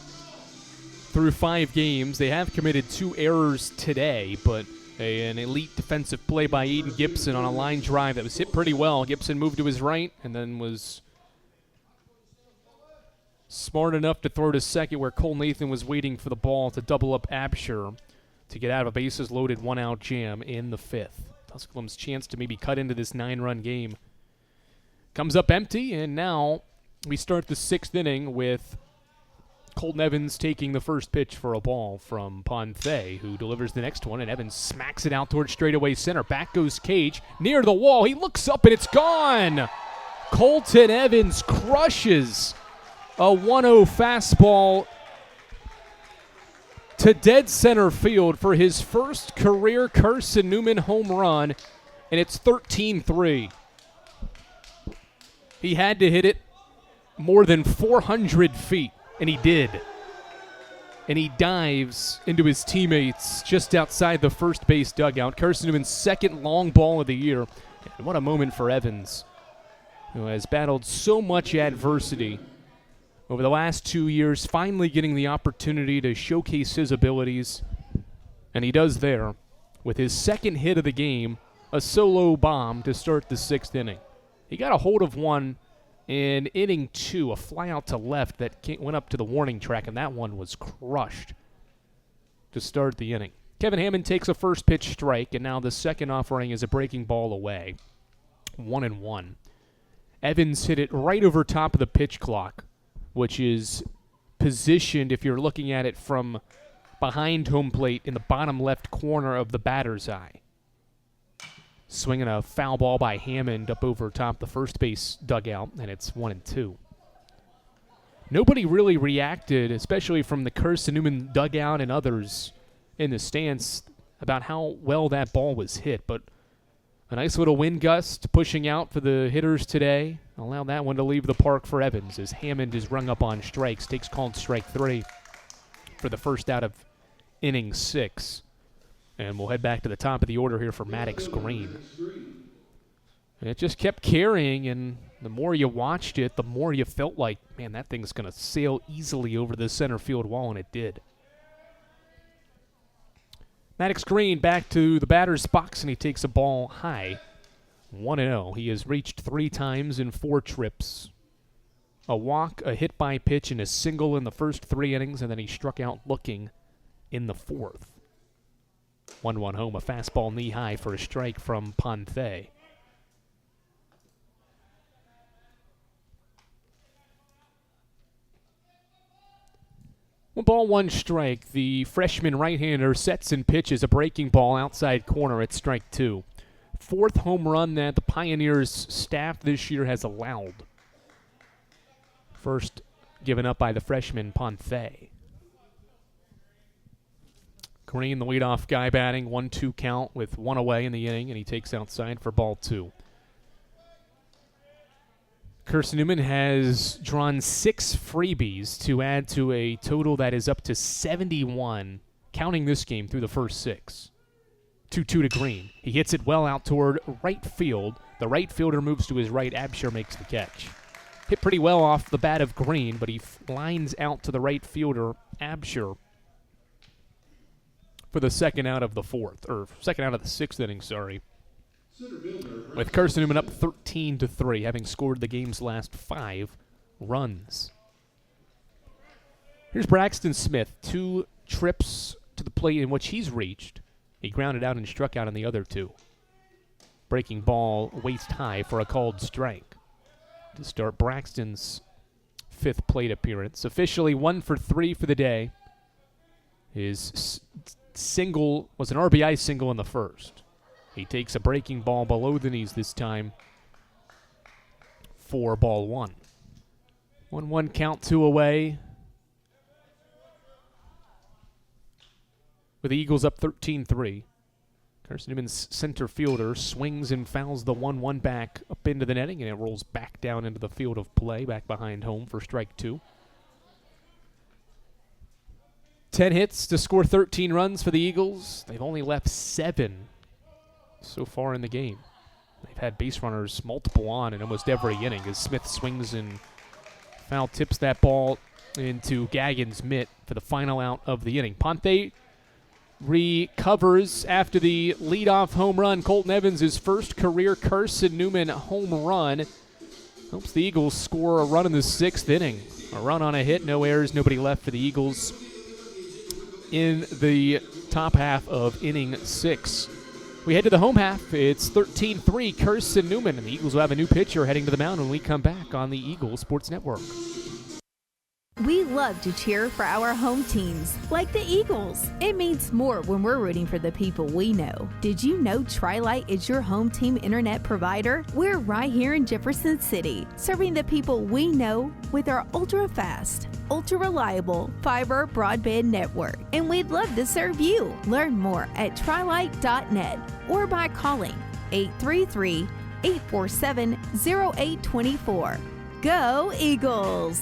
through 5 games. They have committed 2 errors today, but an elite defensive play by Aiden Gibson on a line drive that was hit pretty well. Gibson moved to his right and then was smart enough to throw to second where Cole Nathan was waiting for the ball to double up Absher to get out of a bases-loaded 1-out jam in the 5th. Tusculum's chance to maybe cut into this 9-run game comes up empty, and now we start the 6th inning with Colton Evans taking the first pitch for a ball from Ponce, who delivers the next one, and Evans smacks it out towards straightaway center. Back goes Cage, near the wall. He looks up, and it's gone! Colton Evans crushes a 1-0 fastball to dead center field for his first career Carson-Newman home run, and it's 13-3. He had to hit it more than 400 feet, and he did. And he dives into his teammates just outside the first base dugout. Carson-Newman's second long ball of the year. And what a moment for Evans, who has battled so much adversity over the last 2 years, finally getting the opportunity to showcase his abilities. And he does there with his second hit of the game, a solo bomb to start the 6th inning. He got a hold of one in inning 2, a fly out to left that went up to the warning track, and that one was crushed to start the inning. Kevin Hammond takes a first pitch strike, and now the second offering is a breaking ball away. 1-1. Evans hit it right over top of the pitch clock, which is positioned, if you're looking at it from behind home plate, in the bottom left corner of the batter's eye. Swinging a foul ball by Hammond up over top the first base dugout, and it's 1-2. Nobody really reacted, especially from the Carson-Newman dugout and others in the stands, about how well that ball was hit. But a nice little wind gust pushing out for the hitters today. Allow that one to leave the park for Evans as Hammond is rung up on strikes, takes called strike 3 for the first out of inning 6. And we'll head back to the top of the order here for Maddox Green. And it just kept carrying, and the more you watched it, the more you felt like, man, that thing's going to sail easily over the center field wall, and it did. Maddox Green back to the batter's box, and he takes a ball high. 1-0. He has reached 3 times in 4 trips. A walk, a hit by pitch, and a single in the first 3 innings, and then he struck out looking in the 4th. 1-1 home, a fastball knee-high for a strike from Ponce. One ball, one strike. The freshman right-hander sets and pitches a breaking ball outside corner at strike 2. 4th home run that the Pioneers staff this year has allowed. First given up by the freshman Ponce. Green, the leadoff guy, batting 1-2 count with 1 away in the inning, and he takes outside for ball 2. Carson-Newman has drawn 6 freebies to add to a total that is up to 71, counting this game through the first 6. 2-2 to Green. He hits it well out toward right field. The right fielder moves to his right. Absher makes the catch. Hit pretty well off the bat of Green, but he lines out to the right fielder, Absher, for the second out of the 6th inning, sorry. With Carson-Newman up 13-3, having scored the game's last 5 runs. Here's Braxton Smith, 2 trips to the plate in which he's reached. He grounded out and struck out on the other 2. Breaking ball waist high for a called strike to start Braxton's 5th plate appearance. Officially 1 for 3 for the day. His single was an RBI single in the first. He takes a breaking ball below the knees this time for ball 1. 1-1 count, 2 away. With the Eagles up 13-3. Carson-Newman's center fielder swings and fouls the 1-1 back up into the netting, and it rolls back down into the field of play, back behind home for strike 2. 10 hits to score 13 runs for the Eagles. They've only left 7 so far in the game. They've had base runners multiple on in almost every inning as Smith swings and foul tips that ball into Gaggin's mitt for the final out of the inning. Ponce recovers after the leadoff home run. Colton Evans' first career Carson-Newman home run. Helps the Eagles score a run in the 6th inning. A run on a hit, no errors, nobody left for the Eagles in the top half of inning 6. We head to the home half. It's 13-3 Carson-Newman, and the Eagles will have a new pitcher heading to the mound when we come back on the Eagles Sports Network. We love to cheer for our home teams, like the Eagles. It means more when we're rooting for the people we know. Did you know Tri-Lite is your home team internet provider? We're right here in Jefferson City, serving the people we know with our ultra-fast, ultra-reliable fiber broadband network. And we'd love to serve you. Learn more at trilite.net or by calling 833-847-0824. Go Eagles!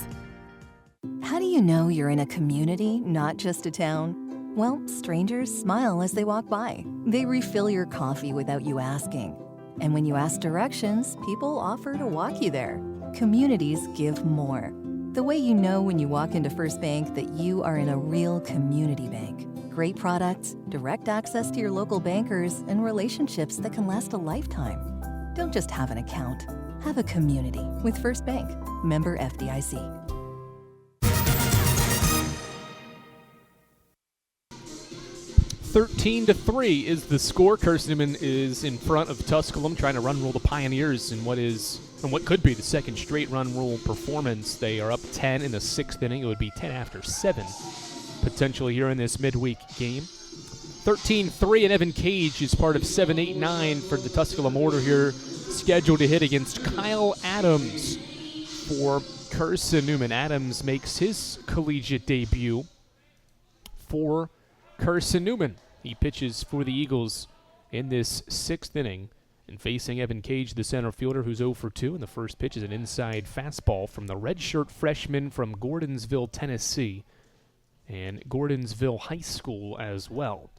How do you know you're in a community, not just a town? Well, strangers smile as they walk by. They refill your coffee without you asking. And when you ask directions, people offer to walk you there. Communities give more. The way you know when you walk into First Bank that you are in a real community bank. Great products, direct access to your local bankers, and relationships that can last a lifetime. Don't just have an account. Have a community with First Bank. Member FDIC. 13-3 is the score. Carson-Newman is in front of Tusculum, trying to run rule the Pioneers in what could be the second straight run rule performance. They are up 10 in the 6th inning. It would be 10 after 7, potentially here in this midweek game. 13-3, and Evan Cage is part of 7-8-9 for the Tusculum order here, scheduled to hit against Kyle Adams for Carson-Newman. Adams makes his collegiate debut for Carson-Newman. He pitches for the Eagles in this 6th inning, and facing Evan Cage, the center fielder, who's 0 for 2, and the first pitch is an inside fastball from the redshirt freshman from Gordonsville, Tennessee, and Gordonsville High School as well.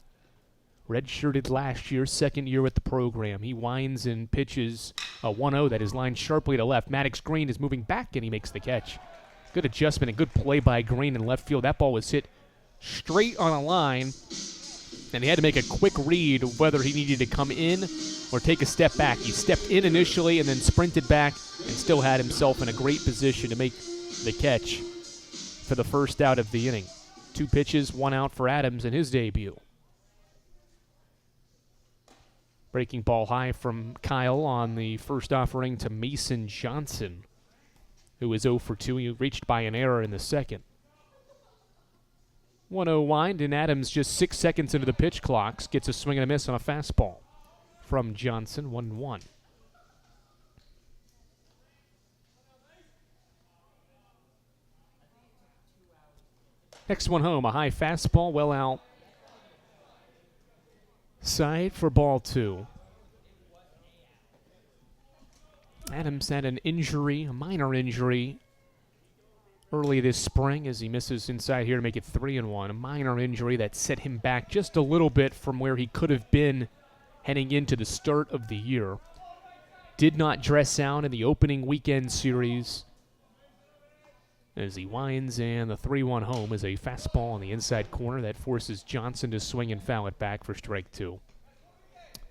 Redshirted last year, second year with the program. He winds and pitches a 1-0 that is lined sharply to left. Maddox Green is moving back, and he makes the catch. Good adjustment and good play by Green in left field. That ball was hit straight on a line, and he had to make a quick read of whether he needed to come in or take a step back. He stepped in initially and then sprinted back and still had himself in a great position to make the catch for the first out of the inning. 2 pitches, 1 out for Adams in his debut. Breaking ball high from Kyle on the first offering to Mason Johnson, who is 0 for 2. He reached by an error in the second. 1-0 wind, and Adams just 6 seconds into the pitch clocks gets a swing and a miss on a fastball from Johnson, 1-1. Next one home, a high fastball, well out. Side for ball 2. Adams had an injury, a minor injury, early this spring as he misses inside here to make it 3-1. A minor injury that set him back just a little bit from where he could have been heading into the start of the year. Did not dress out in the opening weekend series as he winds, and the 3-1 home is a fastball on the inside corner that forces Johnson to swing and foul it back for strike 2.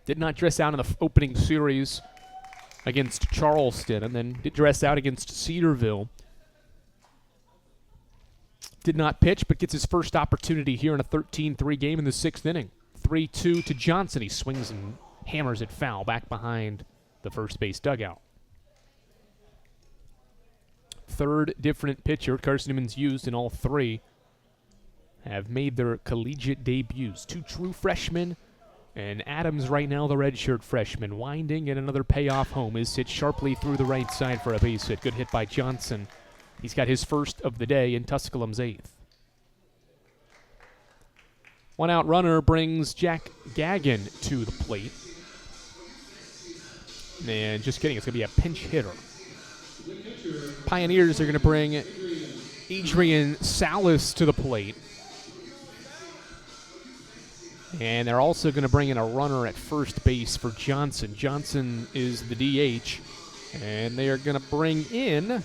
Did not dress out in the opening series against Charleston, and then did dress out against Cedarville. Did not pitch, but gets his first opportunity here in a 13-3 game in the 6th inning. 3-2 to Johnson. He swings and hammers it foul back behind the first base dugout. Third different pitcher Carson-Newman's used, and all 3 have made their collegiate debuts. 2 true freshmen, and Adams right now the redshirt freshman. Winding, and another payoff home is hit sharply through the right side for a base hit. Good hit by Johnson. He's got his first of the day in Tusculum's 8th. 1 out runner brings Jack Gagnon to the plate. And just kidding, it's going to be a pinch hitter. Pioneers are going to bring Adrian Salas to the plate. And they're also going to bring in a runner at first base for Johnson. Johnson is the DH. And they are going to bring in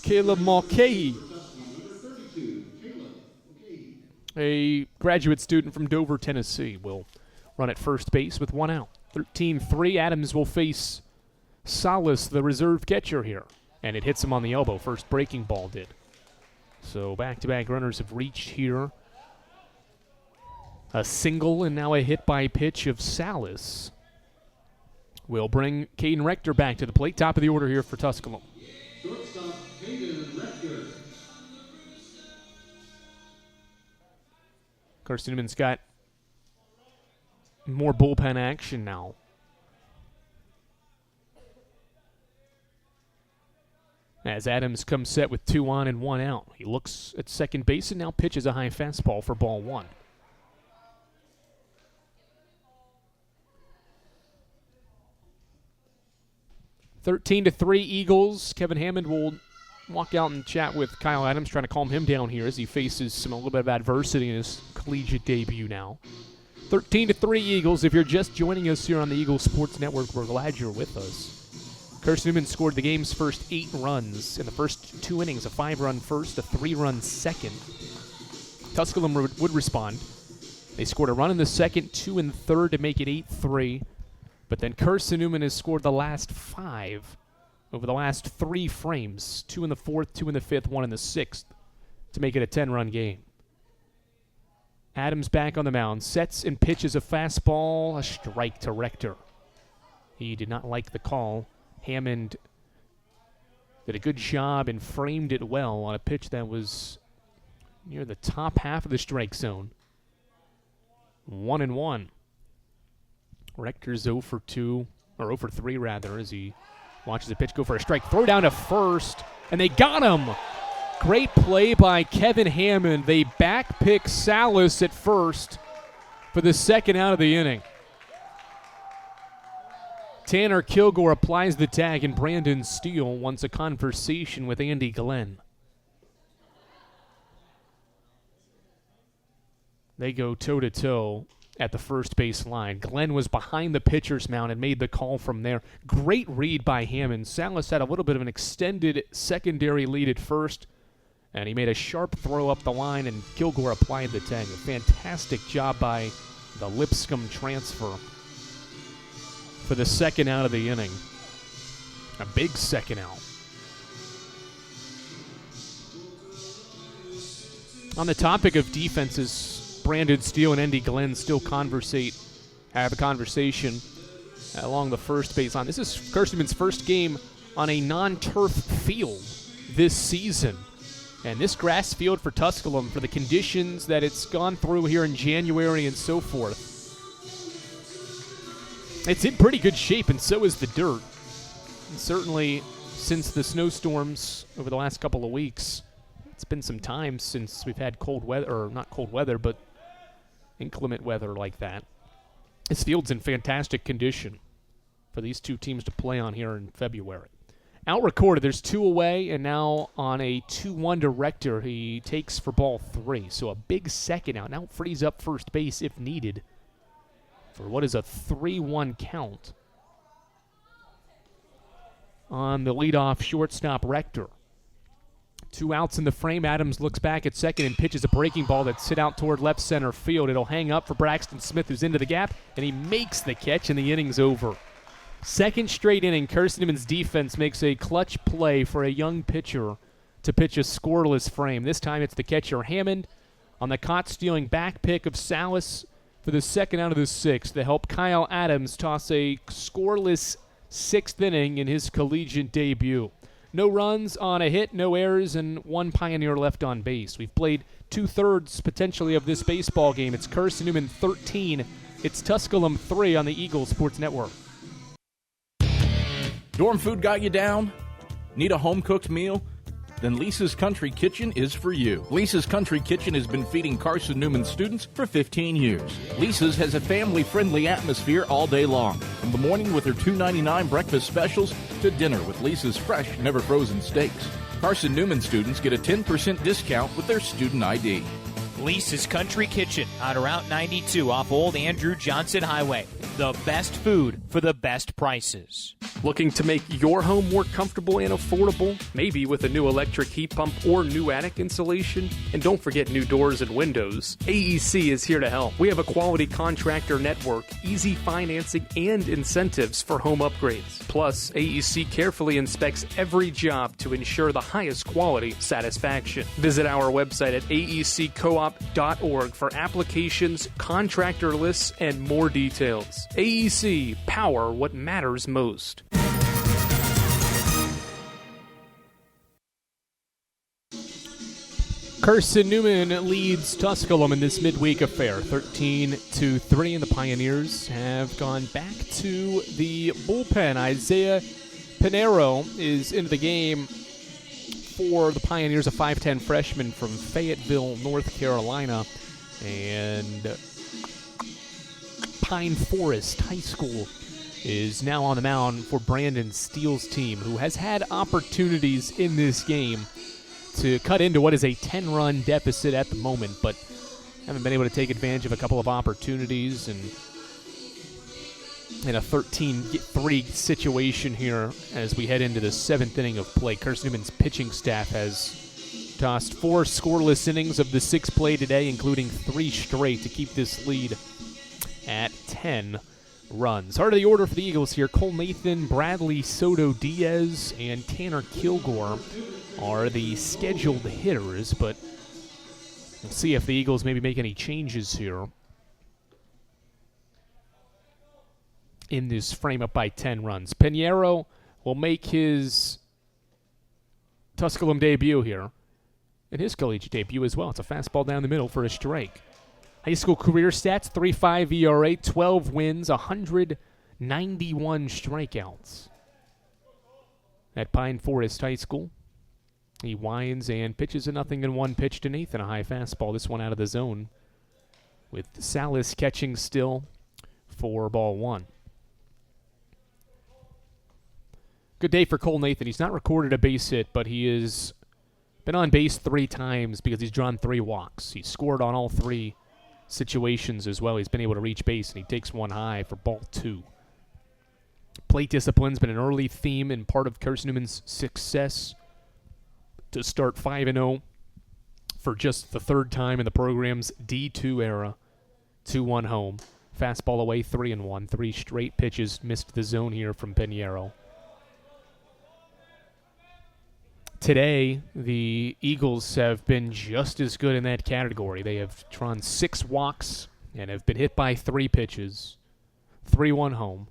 Caleb Mulcahy, a graduate student from Dover, Tennessee, will run at first base with 1 out. 13-3, Adams will face Salas, the reserve catcher here. And it hits him on the elbow. First breaking ball did. So back-to-back runners have reached here. A single and now a hit by pitch of Salas will bring Caden Rector back to the plate. Top of the order here for Tusculum. Shortstop Caden Rector. Carson-Newman's got more bullpen action now. As Adams comes set with 2 on and 1 out. He looks at second base and now pitches a high fastball for ball 1. (13-3) Eagles. Kevin Hammond will walk out and chat with Kyle Adams, trying to calm him down here as he faces a little bit of adversity in his collegiate debut now. 13-3 Eagles. If you're just joining us here on the Eagles Sports Network, we're glad you're with us. Carson-Newman scored the game's first 8 runs in the first 2 innings, a 5-run first, a 3-run second. Tusculum would respond. They scored a run in the second, 2 in the third to make it 8-3. But then Carson-Newman has scored the last 5 over the last 3 frames, 2 in the 4th, 2 in the 5th, 1 in the 6th, to make it a 10-run game. Adams back on the mound, sets and pitches a fastball, a strike to Rector. He did not like the call. Hammond did a good job and framed it well on a pitch that was near the top half of the strike zone. 1-1. Rector's 0 for 2, or 0 for 3 rather, as he watches the pitch go for a strike. Throw down to first, and they got him. Great play by Kevin Hammond. They back pick Salas at first for the second out of the inning. Tanner Kilgore applies the tag, and Brandon Steele wants a conversation with Andy Glenn. They go toe-to-toe at the first base line. Glenn was behind the pitcher's mound and made the call from there. Great read by Hammond. Salas had a little bit of an extended secondary lead at first, and he made a sharp throw up the line, and Kilgore applied the tag. A fantastic job by the Lipscomb transfer for the second out of the inning. A big second out. On the topic of defenses, Brandon Steele and Andy Glenn still have a conversation along the first base line. This is Carson-Newman's first game on a non-turf field this season. And this grass field for Tusculum, for the conditions that it's gone through here in January and so forth, it's in pretty good shape, and so is the dirt. And certainly since the snowstorms over the last couple of weeks, it's been some time since we've had cold weather, or not cold weather, but inclement weather like that. This field's in fantastic condition for these two teams to play on here in February. Out recorded, there's 2 away, and now on a 2-1 to Rector, he takes for ball 3. So a big second out. Now frees up first base if needed for what is a 3-1 count on the leadoff shortstop Rector. 2 outs in the frame. Adams looks back at second and pitches a breaking ball that's hit out toward left center field. It'll hang up for Braxton Smith, who's into the gap, and he makes the catch, and the inning's over. Second straight inning, Carson-Newman's defense makes a clutch play for a young pitcher to pitch a scoreless frame. This time it's the catcher Hammond on the caught-stealing back pick of Salas for the second out of the 6th to help Kyle Adams toss a scoreless 6th inning in his collegiate debut. No runs on a hit, no errors, and 1 Pioneer left on base. We've played 2/3 potentially of this baseball game. It's Carson-Newman 13. It's Tusculum 3 on the Eagle Sports Network. Dorm food got you down? Need a home-cooked meal? Then Lisa's Country Kitchen is for you. Lisa's Country Kitchen has been feeding Carson-Newman students for 15 years. Lisa's has a family-friendly atmosphere all day long, from the morning with their $2.99 breakfast specials to dinner with Lisa's fresh, never-frozen steaks. Carson-Newman students get a 10% discount with their student ID. Lisa's Country Kitchen on Route 92 off Old Andrew Johnson Highway. The best food for the best prices. Looking to make your home more comfortable and affordable? Maybe with a new electric heat pump or new attic insulation? And don't forget new doors and windows. AEC is here to help. We have a quality contractor network, easy financing, and incentives for home upgrades. Plus, AEC carefully inspects every job to ensure the highest quality satisfaction. Visit our website at aeccoop.org for applications, contractor lists, and more details. AEC, power what matters most. Carson-Newman leads Tusculum in this midweek affair, 13-3, and the Pioneers have gone back to the bullpen. Isaiah Pinero is into the game for the Pioneers, a 5'10 freshman from Fayetteville, North Carolina, and Pine Forest High School is now on the mound for Brandon Steele's team, who has had opportunities in this game to cut into what is a 10-run deficit at the moment, but haven't been able to take advantage of a couple of opportunities, and in a 13-3 situation here as we head into the 7th inning of play. Carson-Newman's pitching staff has tossed 4 scoreless innings of the 6 played today, including 3 straight to keep this lead at 10 runs. Heart of the order for the Eagles here: Cole Nathan, Bradley Soto Diaz, and Tanner Kilgore are the scheduled hitters, but we'll see if the Eagles maybe make any changes here in this frame up by 10 runs. Pinheiro will make his Tusculum debut here. And his collegiate debut as well. It's a fastball down the middle for a strike. High school career stats, 3.5 ERA, 12 wins, 191 strikeouts. At Pine Forest High School, he winds and pitches a 0-1 pitch to Nathan, a high fastball. This one out of the zone with Salas catching still for ball one. Good day for Cole Nathan. He's not recorded a base hit, but he has been on base 3 times because he's drawn 3 walks. He's scored on all 3 situations as well. He's been able to reach base, and he takes one high for ball 2. Plate discipline's been an early theme and part of Carson-Newman's success to start 5-0 for just the 3rd time in the program's D2 era. 2-1 home. Fastball away, 3-1. 3 straight pitches missed the zone here from Pinheiro. Today, the Eagles have been just as good in that category. They have drawn 6 walks and have been hit by 3 pitches. 3-1 home.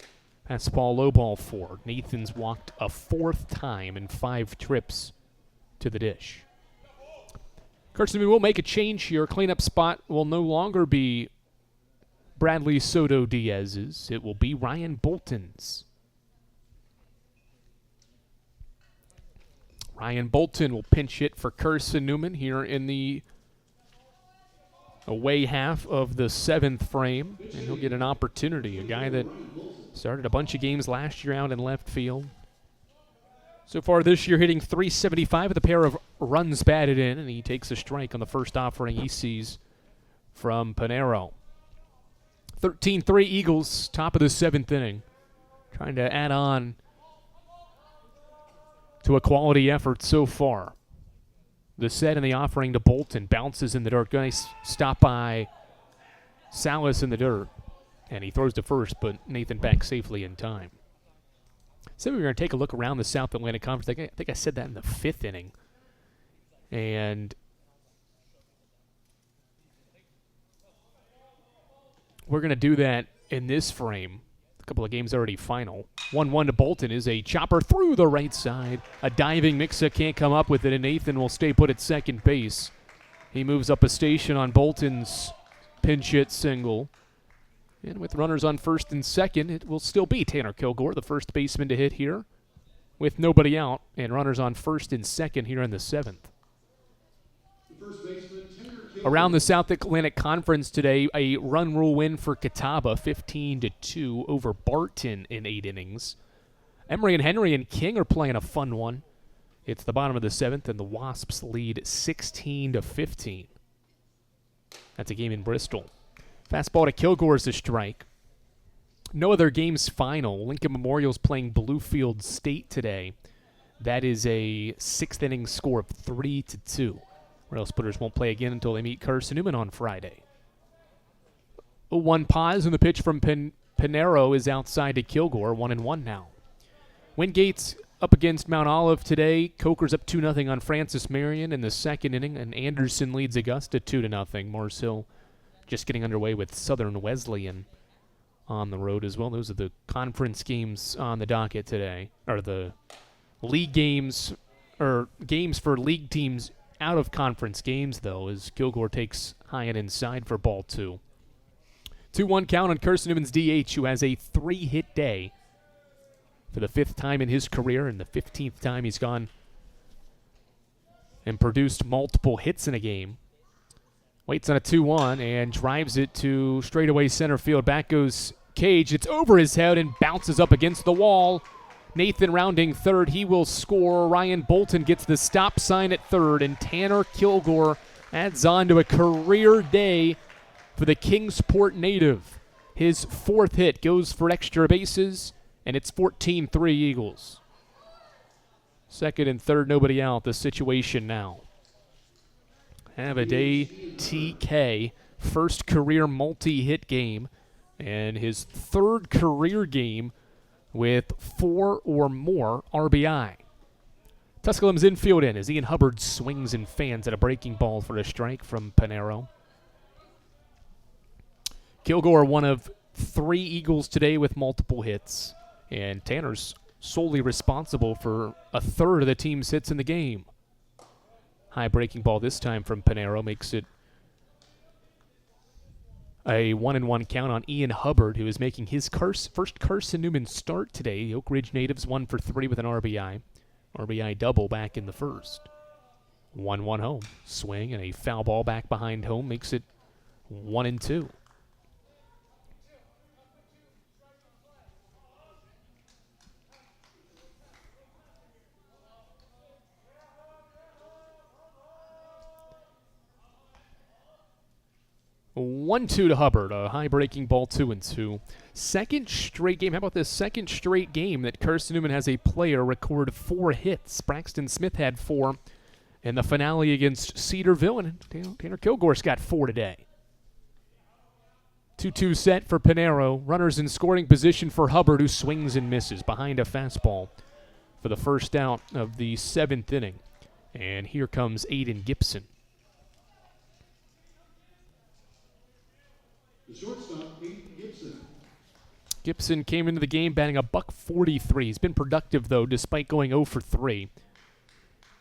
Fastball, low ball 4. Nathan's walked a 4th time in 5 trips to the dish. Carson-Newman will make a change here. Cleanup spot will no longer be Bradley Soto Diaz's. It will be Ryan Bolton's. Ryan Bolton will pinch hit for Carson-Newman here in the away half of the 7th frame, and he'll get an opportunity. A guy that started a bunch of games last year out in left field. So far this year hitting .375 with a pair of runs batted in, and he takes a strike on the first offering he sees from Pinheiro. 13-3 Eagles, top of the 7th inning. Trying to add on to a quality effort so far. The set and the offering to Bolton bounces in the dirt. Nice stop by Salas in the dirt. And he throws to first, but Nathan back safely in time. So we're going to take a look around the South Atlantic Conference. I think I said that in the 5th inning. And we're going to do that in this frame. A couple of games already final. 1-1 to Bolton is a chopper through the right side. A diving mixer can't come up with it, and Nathan will stay put at second base. He moves up a station on Bolton's pinch hit single. And with runners on first and second, it will still be Tanner Kilgore, the first baseman to hit here, with nobody out, and runners on first and second here in the 7th. Around the South Atlantic Conference today, a run rule win for Catawba, 15-2 over Barton in 8 innings. Emory and Henry and King are playing a fun one. It's the bottom of the 7th, and the Wasps lead 16-15. That's a game in Bristol. Fastball to Kilgore is a strike. No other games final. Lincoln Memorial's playing Bluefield State today. That is a 6th inning score of 3-2. Rail Splitters won't play again until they meet Carson-Newman on Friday. 0-1 pause, and the pitch from Pinheiro is outside to Kilgore. 1-1 now. Wingate's up against Mount Olive today. Coker's up 2-0 on Francis Marion in the 2nd inning, and Anderson leads Augusta 2-0. Morris Hill just getting underway with Southern Wesleyan on the road as well. Those are the conference games on the docket today, or the league games, or games for league teams out of conference games, though, as Kilgore takes high and inside for ball 2. 2-1 count on Carson-Newman's DH, who has a 3-hit day for the 5th time in his career and the 15th time he's gone and produced multiple hits in a game. Waits on a 2-1 and drives it to straightaway center field. Back goes Cage. It's over his head and bounces up against the wall. Nathan rounding third. He will score. Ryan Bolton gets the stop sign at third, and Tanner Kilgore adds on to a career day for the Kingsport native. His 4th hit goes for extra bases, and it's 14-3 Eagles. 2nd and 3rd, nobody out. The situation now. Have a day TK, first career multi-hit game, and his 3rd career game with 4 or more RBI. Tusculum's infield in as Ian Hubbard swings and fans at a breaking ball for a strike from Pinheiro. Kilgore, one of 3 Eagles today with multiple hits, and Tanner's solely responsible for a third of the team's hits in the game. High breaking ball this time from Pinero makes it a 1-1 count on Ian Hubbard, who is making his first Carson-Newman start today. Oak Ridge natives 1 for 3 with an RBI. RBI double back in the first. 1-1 home. Swing and a foul ball back behind home makes it 1-2. One, 2 to Hubbard, a high breaking ball, 2-2. Second straight game. How about this second straight game that Carson-Newman has a player record 4 hits? Braxton Smith had 4 in the finale against Cedarville, and Tanner Kilgore's got 4 today. 2-2 set for Pinero. Runners in scoring position for Hubbard, who swings and misses behind a fastball for the first out of the 7th inning. And here comes Aiden Gibson. The shortstop, Pete Gibson. Gibson came into the game batting a .143. He's been productive, though, despite going 0 for 3.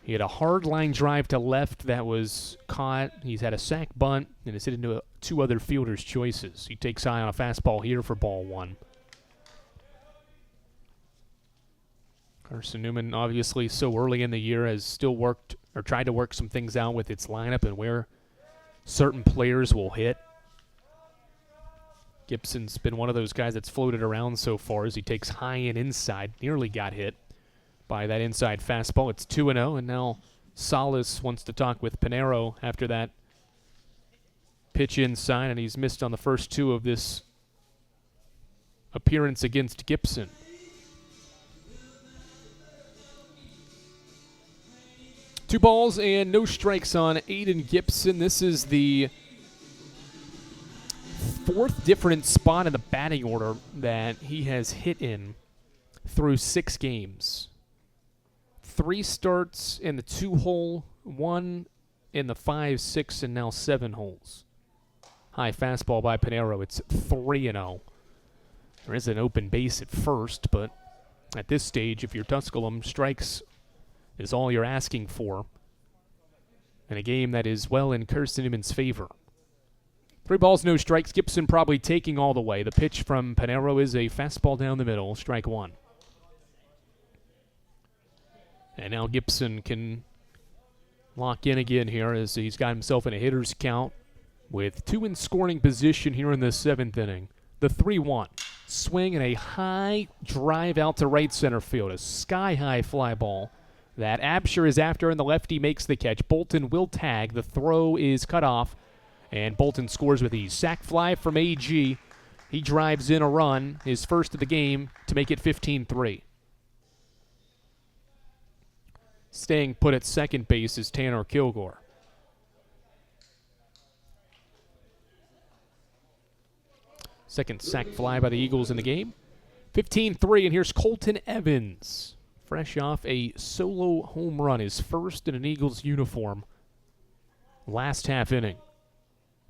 He had a hard line drive to left that was caught. He's had a sac bunt and has hit into 2 other fielders' choices. He takes high on a fastball here for ball 1. Carson-Newman, obviously so early in the year, has still worked or tried to work some things out with its lineup and where certain players will hit. Gibson's been one of those guys that's floated around so far as he takes high and inside. Nearly got hit by that inside fastball. It's 2-0, and now Salas wants to talk with Pinero after that pitch inside, and he's missed on the first 2 of this appearance against Gibson. Two balls and no strikes on Aiden Gibson. This is the 4th different spot in the batting order that he has hit in through 6 games. 3 starts in the 2-hole, 1 in the 5, 6, and now 7 holes. High fastball by Pinero. It's 3-0. There is an open base at first, but at this stage, if you're Tusculum, strikes is all you're asking for in a game that is well in Carson-Newman's favor. 3 balls, no strikes. Gibson probably taking all the way. The pitch from Pinero is a fastball down the middle, strike 1. And now Gibson can lock in again here as he's got himself in a hitter's count with 2 in scoring position here in the 7th inning. The 3-1. Swing and a high drive out to right center field. A sky-high fly ball that Absher is after, and the lefty makes the catch. Bolton will tag. The throw is cut off, and Bolton scores with ease. Sac fly from AG. He drives in a run, his first of the game, to make it 15-3. Staying put at second base is Tanner Kilgore. Second sac fly by the Eagles in the game. 15-3, and here's Colton Evans. Fresh off a solo home run, his first in an Eagles uniform. Last half inning.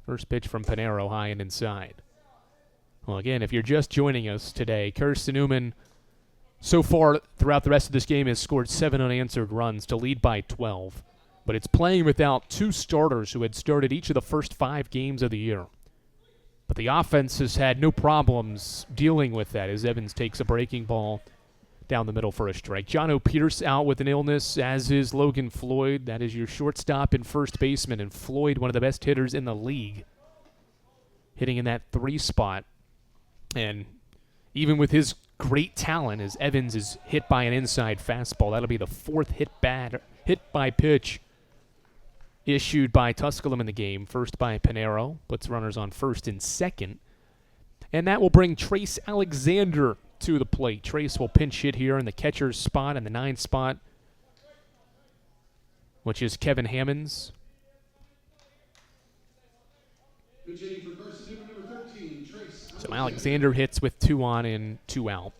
First pitch from Pinero, high and inside. Well, again, if you're just joining us today, Carson-Newman so far throughout the rest of this game has scored 7 unanswered runs to lead by 12. But it's playing without 2 starters who had started each of the first 5 games of the year. But the offense has had no problems dealing with that as Evans takes a breaking ball down the middle for a strike. John O'Pierce out with an illness, as is Logan Floyd. That is your shortstop and first baseman, and Floyd, one of the best hitters in the league, hitting in that 3 spot. And even with his great talent, as Evans is hit by an inside fastball, that'll be the 4th hit by pitch issued by Tusculum in the game. First by Pinero, puts runners on first and second. And that will bring Trace Alexander to the plate. Trace will pinch hit here in the catcher's spot and the 9 spot, which is Kevin Hammonds. So Alexander hits with 2 on and 2 out.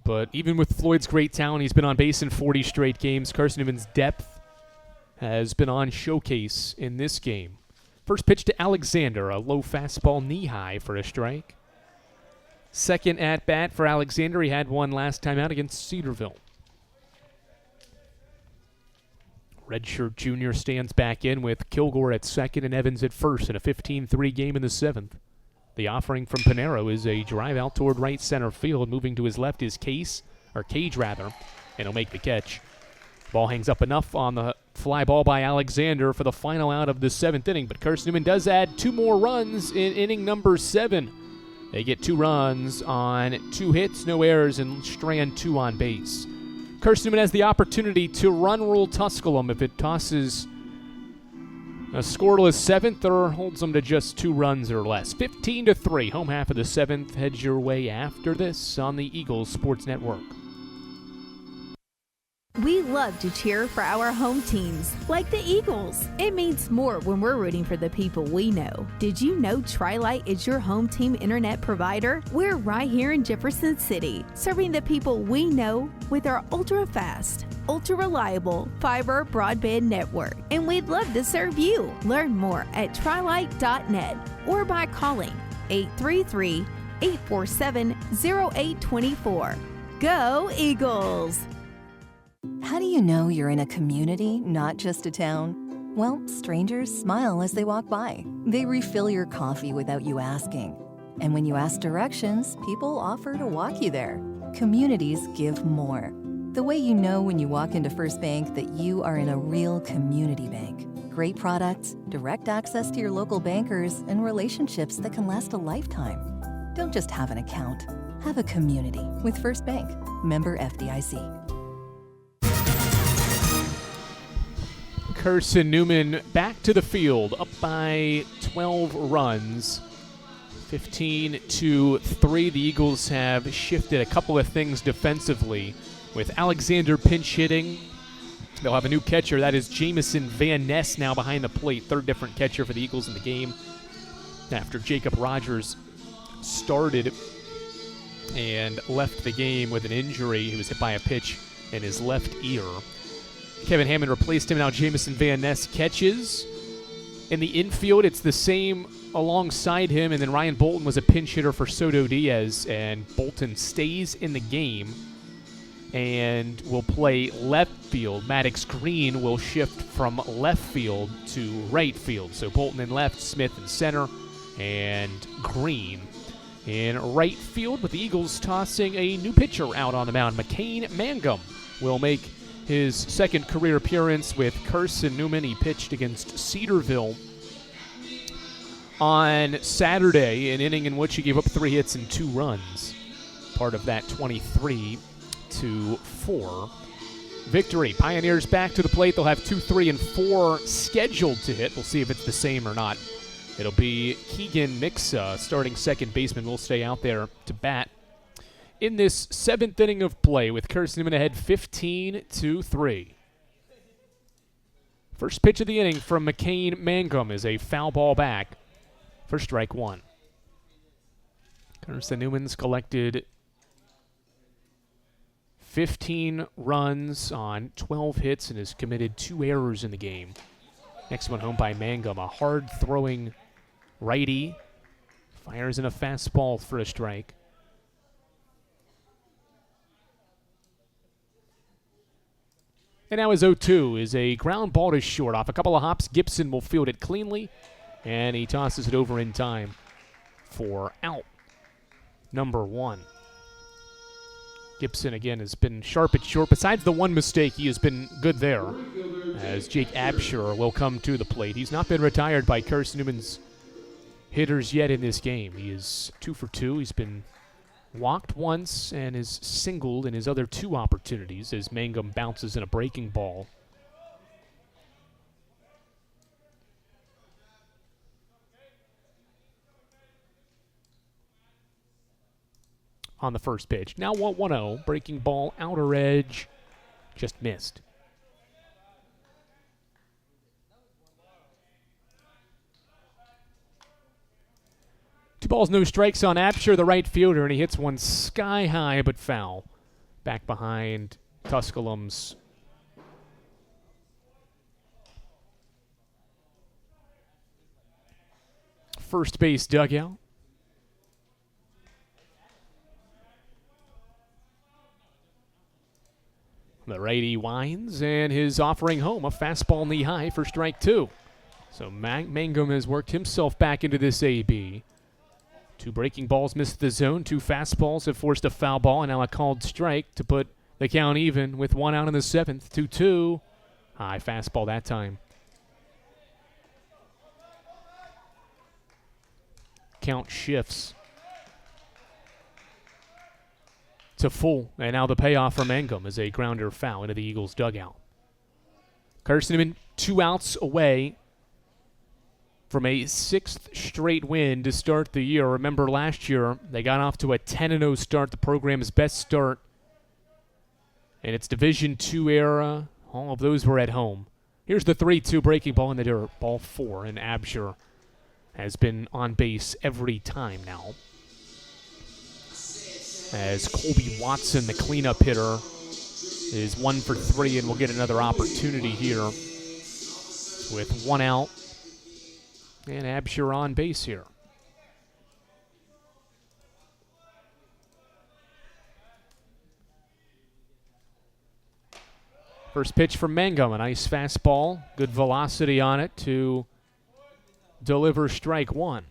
But even with Floyd's great talent, he's been on base in 40 straight games. Carson-Newman's depth has been on showcase in this game. First pitch to Alexander, a low fastball knee-high for a strike. Second at-bat for Alexander. He had one last time out against Cedarville. Redshirt junior stands back in with Kilgore at second and Evans at first in a 15-3 game in the seventh. The offering from Pinero is a drive out toward right center field. Moving to his left is Cage, and he'll make the catch. Ball hangs up enough on the fly ball by Alexander for the final out of the seventh inning, but Carson-Newman does add 2 more runs in inning number 7. They get 2 runs on 2 hits, no errors, and strand 2 on base. Carson-Newman has the opportunity to run rule Tusculum if it tosses a scoreless 7th or holds them to just 2 runs or less. 15-3, home half of the 7th. Heads your way after this on the Eagles Sports Network. We love to cheer for our home teams, like the Eagles. It means more when we're rooting for the people we know. Did you know Tri-Lite is your home team internet provider? We're right here in Jefferson City, serving the people we know with our ultra-fast, ultra-reliable fiber broadband network. And we'd love to serve you. Learn more at trilite.net or by calling 833-847-0824. Go Eagles! How do you know you're in a community, not just a town? Well, strangers smile as they walk by. They refill your coffee without you asking. And when you ask directions, people offer to walk you there. Communities give more. The way you know when you walk into First Bank that you are in a real community bank. Great products, direct access to your local bankers, and relationships that can last a lifetime. Don't just have an account. Have a community with First Bank. Member FDIC. Carson-Newman back to the field, up by 12 runs, 15-3. The Eagles have shifted a couple of things defensively. With Alexander pinch hitting, they'll have a new catcher. That is Jamison Van Ness now behind the plate, 3rd different catcher for the Eagles in the game. After Jacob Rogers started and left the game with an injury, he was hit by a pitch in his left ear. Kevin Hammond replaced him. Now Jamison Van Ness catches. In the infield, it's the same alongside him, and then Ryan Bolton was a pinch hitter for Soto Diaz, and Bolton stays in the game and will play left field. Maddox Green will shift from left field to right field. So Bolton in left, Smith in center, and Green in right field, with the Eagles tossing a new pitcher out on the mound. McCain Mangum will make his second career appearance with Carson-Newman. He pitched against Cedarville on Saturday, an inning in which he gave up 3 hits and 2 runs. Part of that 23-4 victory. Pioneers back to the plate. They'll have 2, 3, and 4 scheduled to hit. We'll see if it's the same or not. It'll be Keegan Mixa, starting second baseman, will stay out there to bat in this 7th inning of play, with Carson-Newman ahead 15-3. First pitch of the inning from McCain Mangum is a foul ball back for strike 1. Carson-Newman's collected 15 runs on 12 hits and has committed 2 errors in the game. Next one home by Mangum, a hard-throwing righty. Fires in a fastball for a strike. And now his 0-2 is a ground ball to short. Off a couple of hops, Gibson will field it cleanly, and he tosses it over in time for out number 1. Gibson, again, has been sharp at short. Besides the one mistake, he has been good there, as Jake Absher will come to the plate. He's not been retired by Carson-Newman's hitters yet in this game. He is 2 for 2. He's been walked once and is singled in his other 2 opportunities as Mangum bounces in a breaking ball. On the first pitch. Now 1-0, breaking ball, outer edge, just missed. Two balls, no strikes on Absher, the right fielder, and he hits one sky high but foul. Back behind Tusculum's first base dugout. The righty winds, and his offering home a fastball knee high for strike 2. So Mangum has worked himself back into this AB. 2 breaking balls missed the zone. 2 fastballs have forced a foul ball, and now a called strike to put the count even with 1 out in the 7th. 2-2. High fastball that time. Count shifts to full, and now the payoff for Mangum is a grounder foul into the Eagles' dugout. Carson-Newman 2 outs away from a 6th straight win to start the year. Remember last year, they got off to a 10-0 start, the program's best start in its Division II era. All of those were at home. Here's the 3-2 breaking ball in the dirt. Ball 4, and Absher has been on base every time now. As Colby Watson, the cleanup hitter, is 1 for 3 and will get another opportunity here with 1 out. And Absher on base here. First pitch from Mangum, a nice fastball. Good velocity on it to deliver strike 1.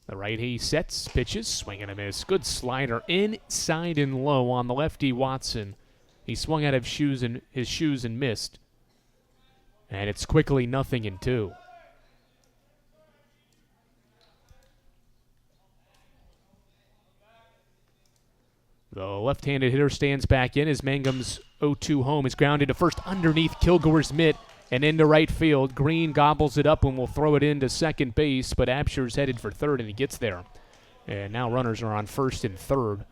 The righty sets, pitches, swing and a miss. Good slider inside and low on the lefty Watson. He swung out of his shoes and missed. And it's quickly 0-2. The left-handed hitter stands back in as Mangum's 0-2 home is grounded to first underneath Kilgore's mitt and into right field. Green gobbles it up and will throw it into second base, but Absher's headed for third and he gets there. And now runners are on first and third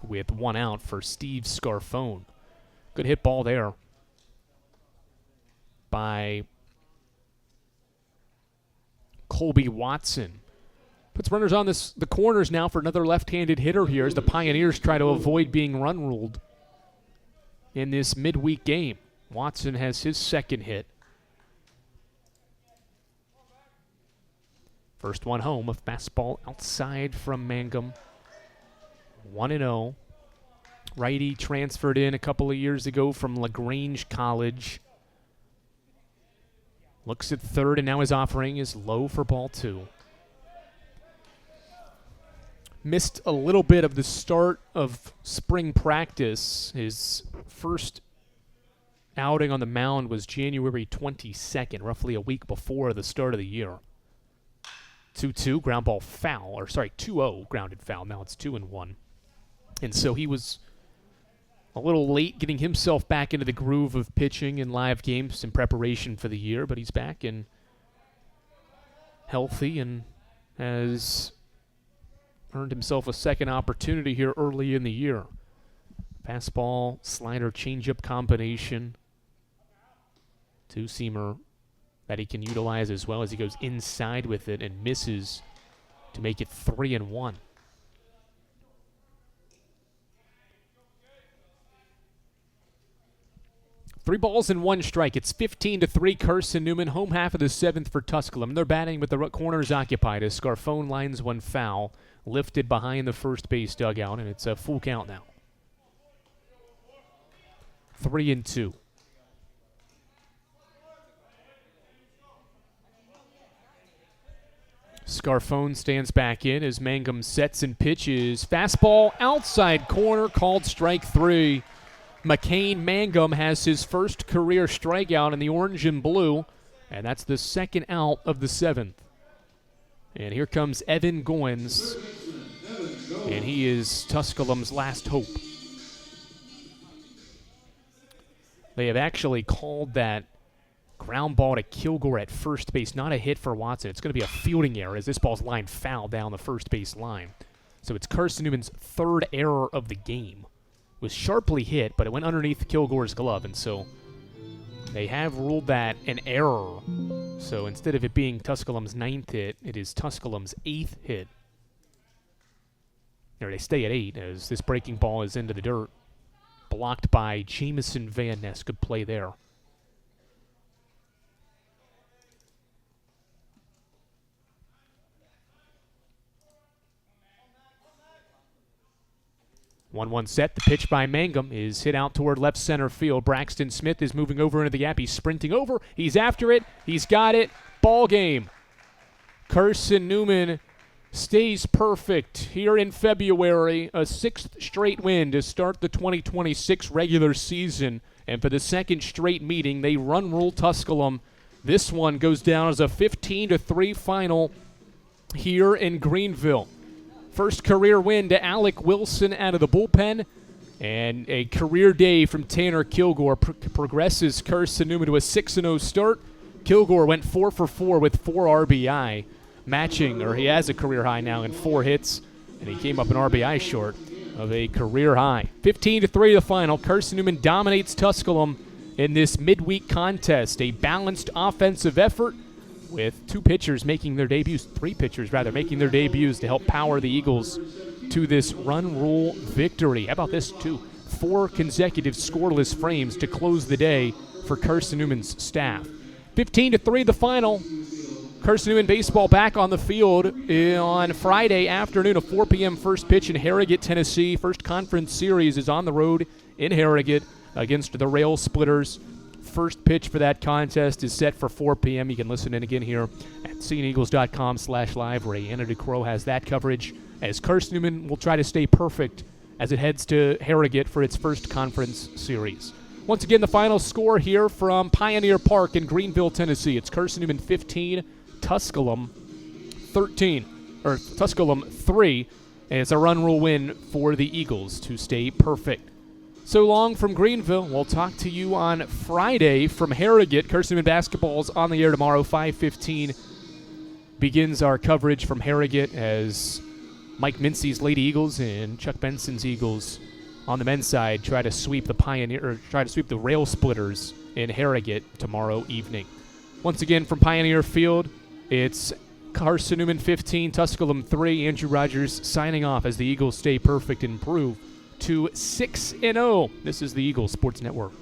with 1 out for Steve Scarfone. Good hit ball there by Colby Watson. Puts runners on the corners now for another left-handed hitter here as the Pioneers try to avoid being run ruled in this midweek game. Watson has his second hit. First one home, a fastball outside from Mangum. 1-0. Righty transferred in a couple of years ago from LaGrange College. Looks at third, and now his offering is low for ball 2. Missed a little bit of the start of spring practice. His first outing on the mound was January 22nd, roughly a week before the start of the year. 2-2, ground ball foul, 2-0 grounded foul. Now it's 2-1. And so he was a little late getting himself back into the groove of pitching in live games in preparation for the year, but he's back and healthy and has earned himself a second opportunity here early in the year. Fastball, slider, changeup combination. 2-seamer that he can utilize as well as he goes inside with it and misses to make it 3-1. Three balls and 1 strike. It's 15-3 Carson-Newman, home half of the 7th for Tusculum. They're batting with the corners occupied as Scarfone lines one foul, lifted behind the first base dugout, and it's a full count now. 3-2. Scarfone stands back in as Mangum sets and pitches. Fastball outside corner, called strike 3. McCain Mangum has his first career strikeout in the orange and blue, and that's the second out of the 7th. And here comes Evan Goins, and he is Tusculum's last hope. They have actually called that ground ball to Kilgore at first base, not a hit for Watson. It's going to be a fielding error as this ball's lined foul down the first base line. So it's Carson-Newman's third error of the game. It was sharply hit, but it went underneath Kilgore's glove, and so they have ruled that an error. So instead of it being Tusculum's 9th hit, it is Tusculum's 8th hit. Or they stay at 8 as this breaking ball is into the dirt. Blocked by Jamison Van Ness. Good play there. 1-1 set. The pitch by Mangum is hit out toward left center field. Braxton Smith is moving over into the gap. He's sprinting over. He's after it. He's got it. Ball game. Carson-Newman stays perfect here in February. A 6th straight win to start the 2026 regular season. And for the 2nd straight meeting, they run rule Tusculum. This one goes down as a 15-3 final here in Greenville. First career win to Alec Wilson out of the bullpen, and a career day from Tanner Kilgore progresses Carson-Newman to a 6-0 start. Kilgore went 4 for 4 with 4 RBI, he has a career high now in 4 hits, and he came up an RBI short of a career high. 15-3 the final. Carson-Newman dominates Tusculum in this midweek contest. A balanced offensive effort with 3 pitchers making their debuts to help power the Eagles to this run rule victory. How about this, too? 4 consecutive scoreless frames to close the day for Carson-Newman's staff. 15-3 the final. Carson-Newman baseball back on the field on Friday afternoon, a 4 p.m. first pitch in Harrogate, Tennessee. First conference series is on the road in Harrogate against the Rail Splitters. First pitch for that contest is set for 4 p.m. You can listen in again here at SeeingEagles.com/live. Rayanna DeCrow has that coverage as Carson-Newman will try to stay perfect as it heads to Harrogate for its first conference series. Once again, the final score here from Pioneer Park in Greenville, Tennessee. It's Carson-Newman 15, Tusculum 3, and it's a run rule win for the Eagles to stay perfect. So long from Greenville. We'll talk to you on Friday from Harrogate. Carson-Newman basketball's on the air tomorrow. 5:15 begins our coverage from Harrogate as Mike Mincy's Lady Eagles and Chuck Benson's Eagles on the men's side try to sweep the Rail Splitters in Harrogate tomorrow evening. Once again from Pioneer Field, it's Carson-Newman 15, Tusculum 3. Andrew Rogers signing off as the Eagles stay perfect and improve to 6-0. This is the Eagles Sports Network.